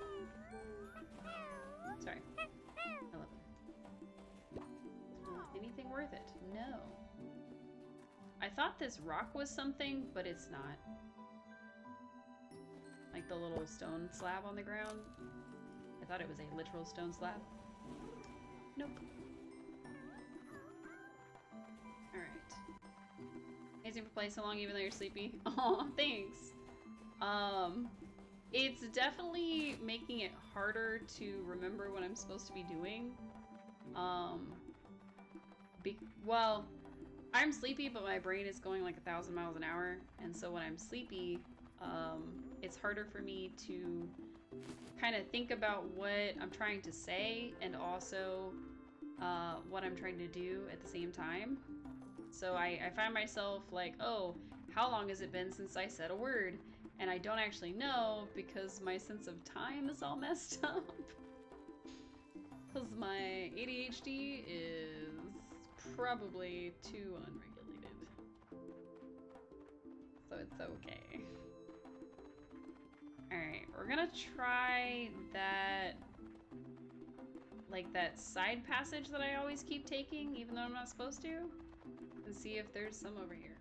Sorry. I love them. Anything worth it? No. I thought this rock was something, but it's not. Like the little stone slab on the ground. I thought it was a literal stone slab. Nope. Alright. Amazing for playing so long even though you're sleepy. Aw, thanks. It's definitely making it harder to remember what I'm supposed to be doing. Well, I'm sleepy, but my brain is going like 1,000 miles an hour, and so when I'm sleepy, it's harder for me to kind of think about what I'm trying to say and also what I'm trying to do at the same time. So I find myself like, oh, how long has it been since I said a word? And I don't actually know because my sense of time is all messed up. Because my ADHD is probably too unregulated. So it's okay. Alright, we're gonna try that, like that side passage that I always keep taking, even though I'm not supposed to, and see if there's some over here.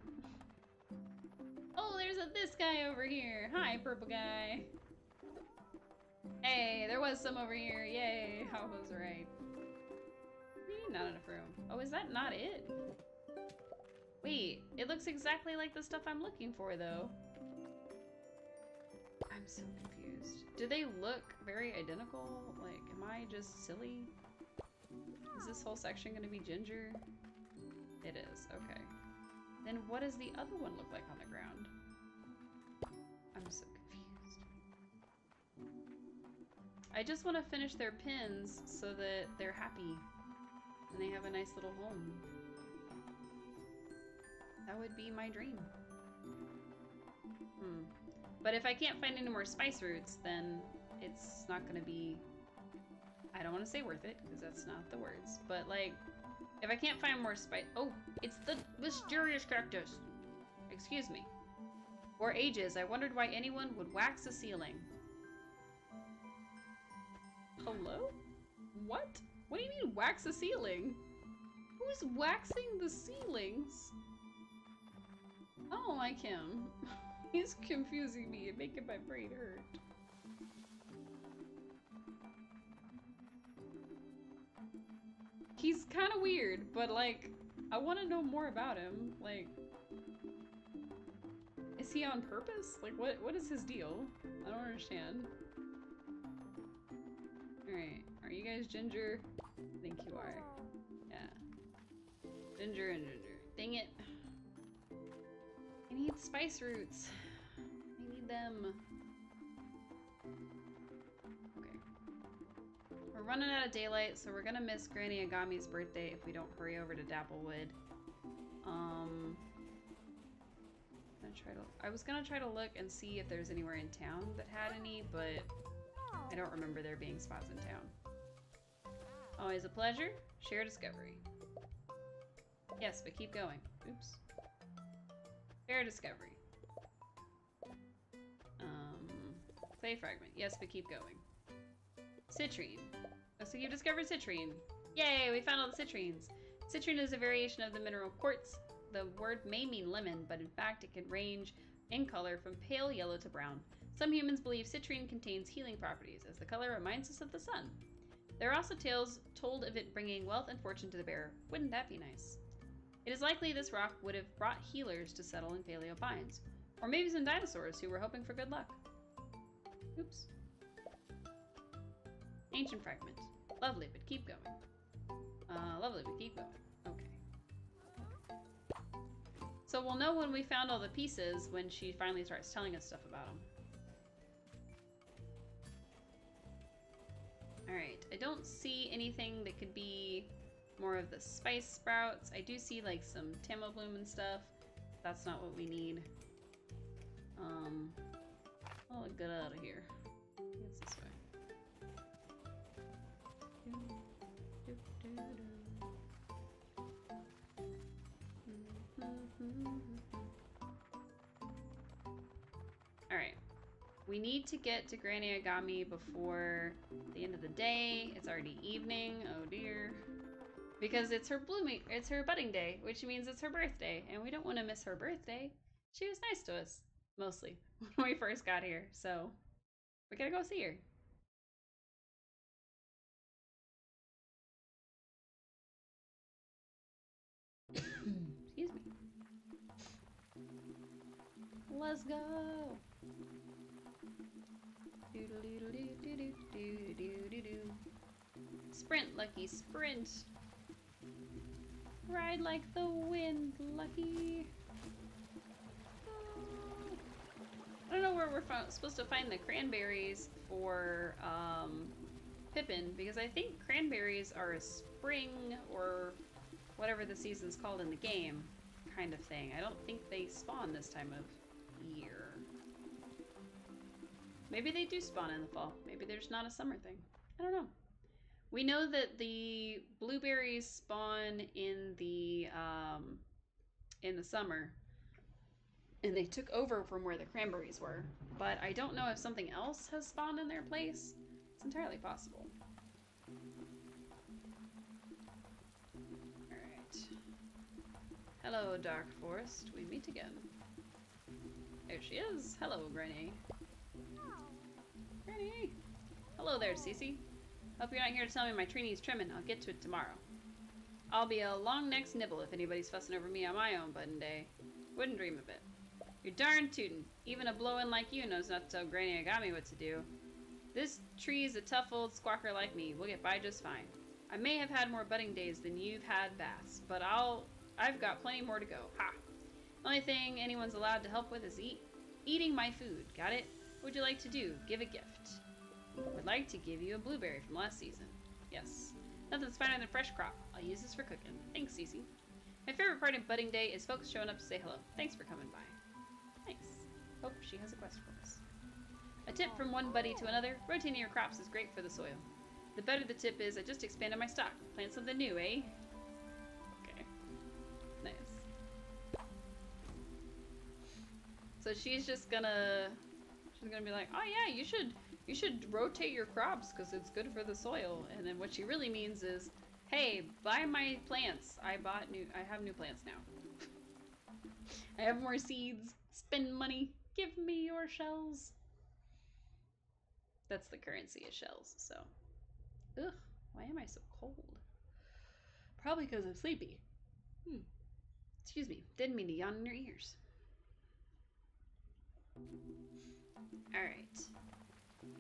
Oh, there's this guy over here. Hi, purple guy. Hey, there was some over here. Yay, I was right. Not enough room. Oh, is that not it? Wait, it looks exactly like the stuff I'm looking for, though. I'm so confused. Do they look very identical? Like, am I just silly? Is this whole section gonna be ginger? It is, okay. Then what does the other one look like on the ground? I'm so confused. I just want to finish their pins so that they're happy and they have a nice little home. That would be my dream. But if I can't find any more spice roots, then it's not gonna be, I don't want to say worth it, because that's not the words, but like, if I can't find more spice, oh, it's the mysterious cactus. Excuse me. For ages, I wondered why anyone would wax a ceiling. Hello? What? What do you mean wax a ceiling? Who's waxing the ceilings? I don't like him. He's confusing me and making my brain hurt. He's kind of weird, but like, I want to know more about him. Like, is he on purpose? Like, what is his deal? I don't understand. Alright, are you guys ginger? I think you are. Yeah. Ginger and ginger. Dang it. I need spice roots. I need them. Okay. We're running out of daylight, so we're gonna miss Granny Agami's birthday if we don't hurry over to Dapplewood. I was gonna try to look and see if there's anywhere in town that had any, but I don't remember there being spots in town. Always a pleasure. Share discovery. Yes, but keep going. Oops. Share discovery. Clay fragment. Yes, but keep going. Citrine. Oh, so you've discovered citrine. Yay, we found all the citrines. Citrine is a variation of the mineral quartz. The word may mean lemon, but in fact it can range in color from pale yellow to brown. Some humans believe citrine contains healing properties, as the color reminds us of the sun. There are also tales told of it bringing wealth and fortune to the bearer. Wouldn't that be nice? It is likely this rock would have brought healers to settle in Paleo Pines. Or maybe some dinosaurs who were hoping for good luck. Oops. Ancient fragment. Lovely, but keep going. Lovely, but keep going. Okay. So we'll know when we found all the pieces when she finally starts telling us stuff about them. Alright, I don't see anything that could be more of the spice sprouts. I do see like some tamo bloom and stuff. That's not what we need. I'll get out of here. It's this way. Alright. We need to get to Granny Agami before the end of the day. It's already evening. Oh dear. Because it's her budding day, which means it's her birthday, and we don't want to miss her birthday. She was nice to us, mostly, when we first got here, so we gotta go see her. Excuse me. Let's go. Sprint, Lucky, sprint. Ride like the wind, Lucky. I don't know where we're supposed to find the cranberries for Pippin, because I think cranberries are a spring or whatever the season's called in the game kind of thing. I don't think they spawn this time of year. Maybe they do spawn in the fall. Maybe there's not a summer thing. I don't know. We know that the blueberries spawn in the summer, and they took over from where the cranberries were. But I don't know if something else has spawned in their place. It's entirely possible. Alright. Hello, Dark Forest. We meet again. There she is. Hello, Granny. Granny! Hello there, Cece. Hope you're not here to tell me my tree needs trimming. I'll get to it tomorrow. I'll be a long next nibble if anybody's fussing over me on my own budding day. Wouldn't dream of it. You're darn tootin'. Even a blow-in like you knows not to tell Granny Agami what to do. This tree's a tough old squawker like me. We'll get by just fine. I may have had more budding days than you've had baths, but I've got plenty more to go. Ha! The only thing anyone's allowed to help with is eating my food. Got it? What would you like to do? Give a gift. Would like to give you a blueberry from last season. Yes. Nothing's finer than fresh crop. I'll use this for cooking. Thanks, Cece. My favorite part of budding day is folks showing up to say hello. Thanks for coming by. Thanks. Hope she has a quest for us. A tip from one buddy to another. Rotating your crops is great for the soil. The better the tip is, I just expanded my stock. Plant something new, eh? Okay. Nice. So she's just gonna... She's gonna be like, oh yeah, you should rotate your crops because it's good for the soil. And then what she really means is, hey, buy my plants. I have new plants now. I have more seeds. Spend money. Give me your shells. That's the currency of shells, so. Ugh, why am I so cold? Probably because I'm sleepy. Excuse me, didn't mean to yawn in your ears. Alright.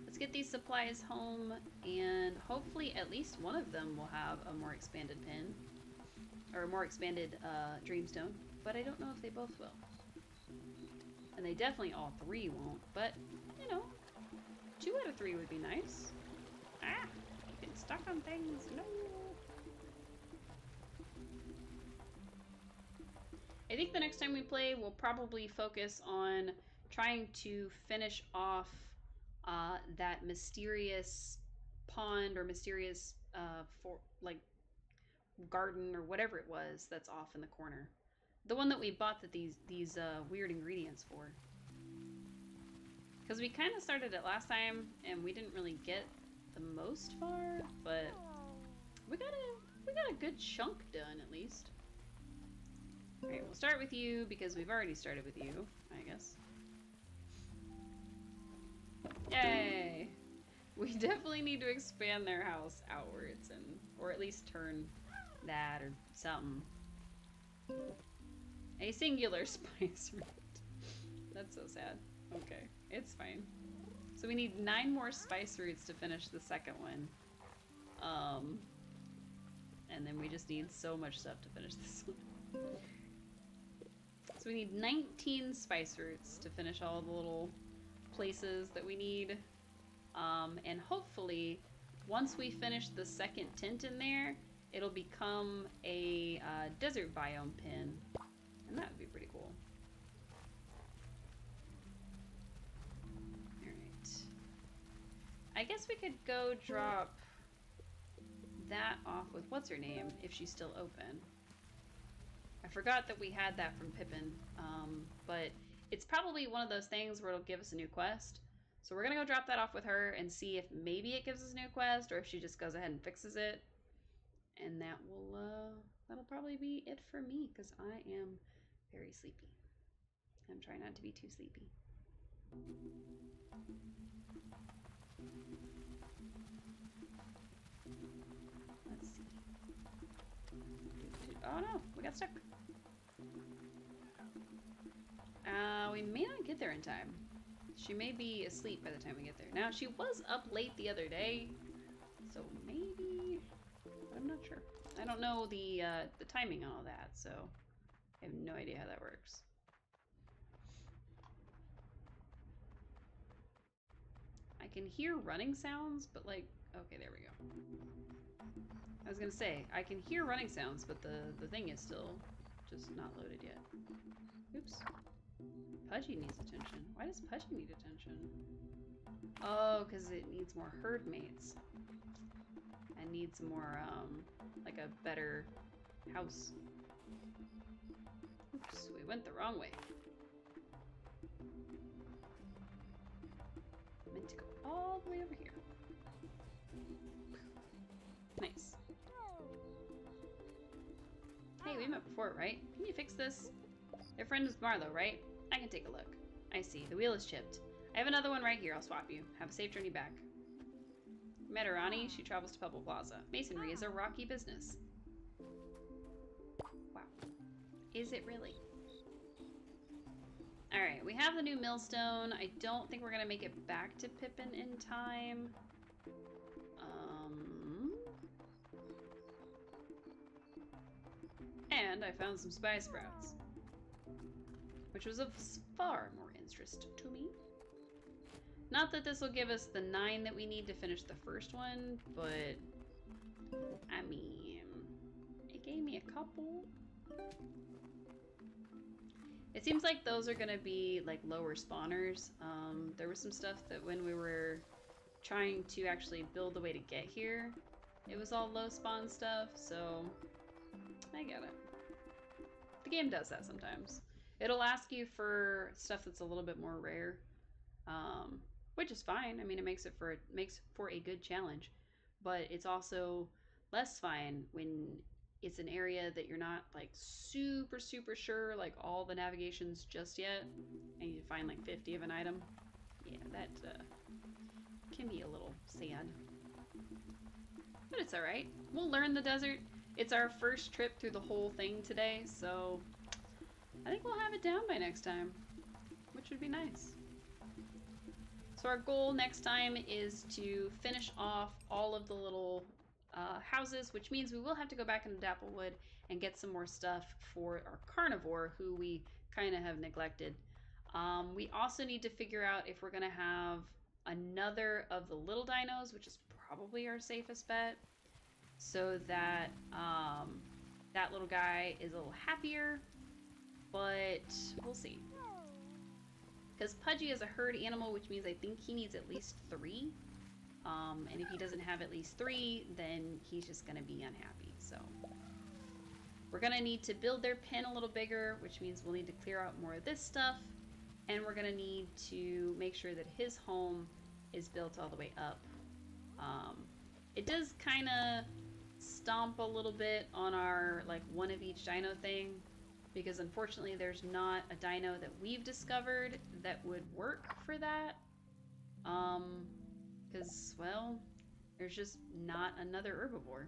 Let's get these supplies home, and hopefully at least one of them will have a more expanded pin. Or a more expanded dreamstone, but I don't know if they both will. And they definitely all three won't, but, you know, 2 out of 3 would be nice. Ah! Stuck on things. No. I think the next time we play, we'll probably focus on trying to finish off that mysterious pond or mysterious garden or whatever it was that's off in the corner. The one that we bought these weird ingredients for. Because we kind of started it last time and we didn't really get the most far, but we got a good chunk done at least. Alright, we'll start with you because we've already started with you, I guess. Yay! We definitely need to expand their house outwards or at least turn that or something. A singular spice root. That's so sad. Okay, it's fine. So we need 9 more spice roots to finish the second one. And then we just need so much stuff to finish this one. So we need 19 spice roots to finish all the little places that we need. And hopefully, once we finish the second tint in there, it'll become a desert biome pin. And that would be pretty cool. Alright. I guess we could go drop that off with what's her name if she's still open. I forgot that we had that from Pippin, but it's probably one of those things where it'll give us a new quest. So we're gonna go drop that off with her and see if maybe it gives us a new quest or if she just goes ahead and fixes it. And that will, that'll probably be it for me because I am very sleepy. I'm trying not to be too sleepy. Let's see. Oh no, we got stuck. We may not get there in time. She may be asleep by the time we get there. Now, she was up late the other day, so maybe, but I'm not sure. I don't know the timing on all that, so I have no idea how that works. I can hear running sounds, but like, okay, there we go. I was gonna say, I can hear running sounds, but the thing is still just not loaded yet. Oops. Pudgy needs attention. Why does Pudgy need attention? Oh, because it needs more herd mates. And needs more, like a better house. Oops, we went the wrong way. I meant to go all the way over here. Nice. Hey, we met before, right? Can you fix this? Their friend is Marlowe, right? I can take a look. I see. The wheel is chipped. I have another one right here. I'll swap you. Have a safe journey back. Met Arani. She travels to Pebble Plaza. Masonry is a rocky business. Wow. Is it really? Alright, we have the new millstone. I don't think we're going to make it back to Pippin in time. And I found some spice sprouts, which was of far more interest to me. Not that this will give us the 9 that we need to finish the first one, but I mean, it gave me a couple. It seems like those are gonna be like lower spawners. There was some stuff that when we were trying to actually build the way to get here, it was all low spawn stuff, so I get it. The game does that sometimes. It'll ask you for stuff that's a little bit more rare, which is fine. I mean, it makes for a good challenge, but it's also less fine when it's an area that you're not like super sure like all the navigations just yet, and you find like 50 of an item. Yeah, that can be a little sad, but it's all right. We'll learn the desert. It's our first trip through the whole thing today, so I think we'll have it down by next time, which would be nice. So our goal next time is to finish off all of the little houses, which means we will have to go back into Dapplewood and get some more stuff for our carnivore, who we kind of have neglected. We also need to figure out if we're going to have another of the little dinos, which is probably our safest bet, so that that little guy is a little happier, but we'll see. Because Pudgy is a herd animal, which means I think he needs at least 3. And if he doesn't have at least 3, then he's just going to be unhappy. So we're going to need to build their pen a little bigger, which means we'll need to clear out more of this stuff. And we're going to need to make sure that his home is built all the way up. It does kind of stomp a little bit on our like one of each dino thing, because unfortunately there's not a dino that we've discovered that would work for that. Because, well, there's just not another herbivore.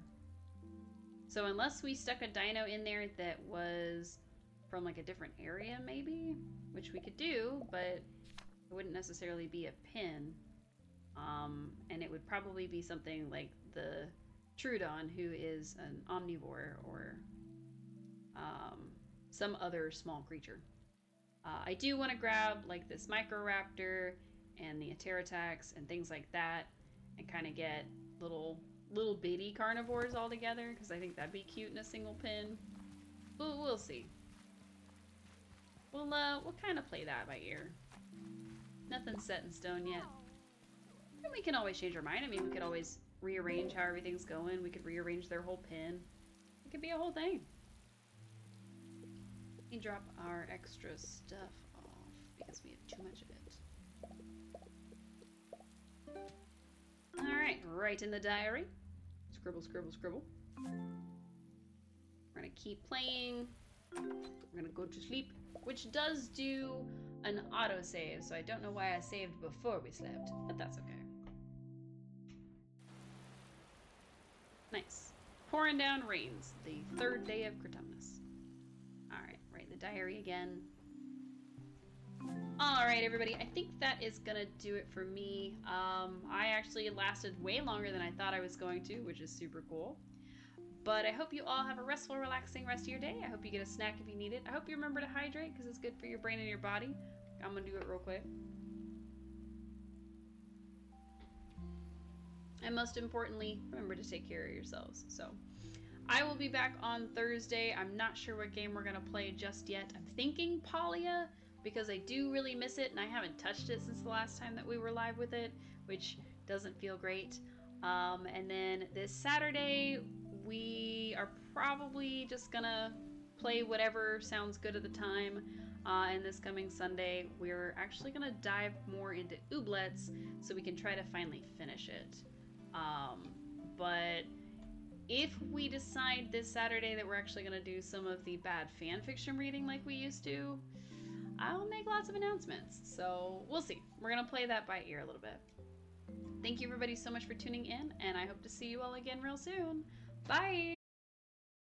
So unless we stuck a dino in there that was from like a different area maybe, which we could do, but it wouldn't necessarily be a pin. And it would probably be something like the Troodon, who is an omnivore, or some other small creature. I do want to grab like this Microraptor and the Ateratax and things like that, and kind of get little bitty carnivores all together, because I think that'd be cute in a single pin. We'll see. We'll kind of play that by ear. Nothing's set in stone yet. And we can always change our mind. I mean, we could always rearrange how everything's going. We could rearrange their whole pin. It could be a whole thing. Let me drop our extra stuff off because we have too much of it. Alright, right in the diary. Scribble, scribble, scribble. We're gonna keep playing. We're gonna go to sleep, which does do an autosave, so I don't know why I saved before we slept, but that's okay. Nice. Pouring down rains, the 3rd day of Cryptonis. Alright, write the diary again. Alright, everybody, I think that is gonna do it for me. I actually lasted way longer than I thought I was going to, which is super cool. But I hope you all have a restful, relaxing rest of your day. I hope you get a snack if you need it. I hope you remember to hydrate, because it's good for your brain and your body. I'm gonna do it real quick. And most importantly, remember to take care of yourselves. So, I will be back on Thursday. I'm not sure what game we're gonna play just yet. I'm thinking Polya, because I do really miss it, and I haven't touched it since the last time that we were live with it, which doesn't feel great. And then this Saturday, we are probably just gonna play whatever sounds good at the time. And this coming Sunday, we're actually gonna dive more into Ooblets so we can try to finally finish it. But if we decide this Saturday that we're actually gonna do some of the bad fan fiction reading like we used to, I'll make lots of announcements. So we'll see. We're gonna play that by ear a little bit. Thank you everybody so much for tuning in, and I hope to see you all again real soon. Bye!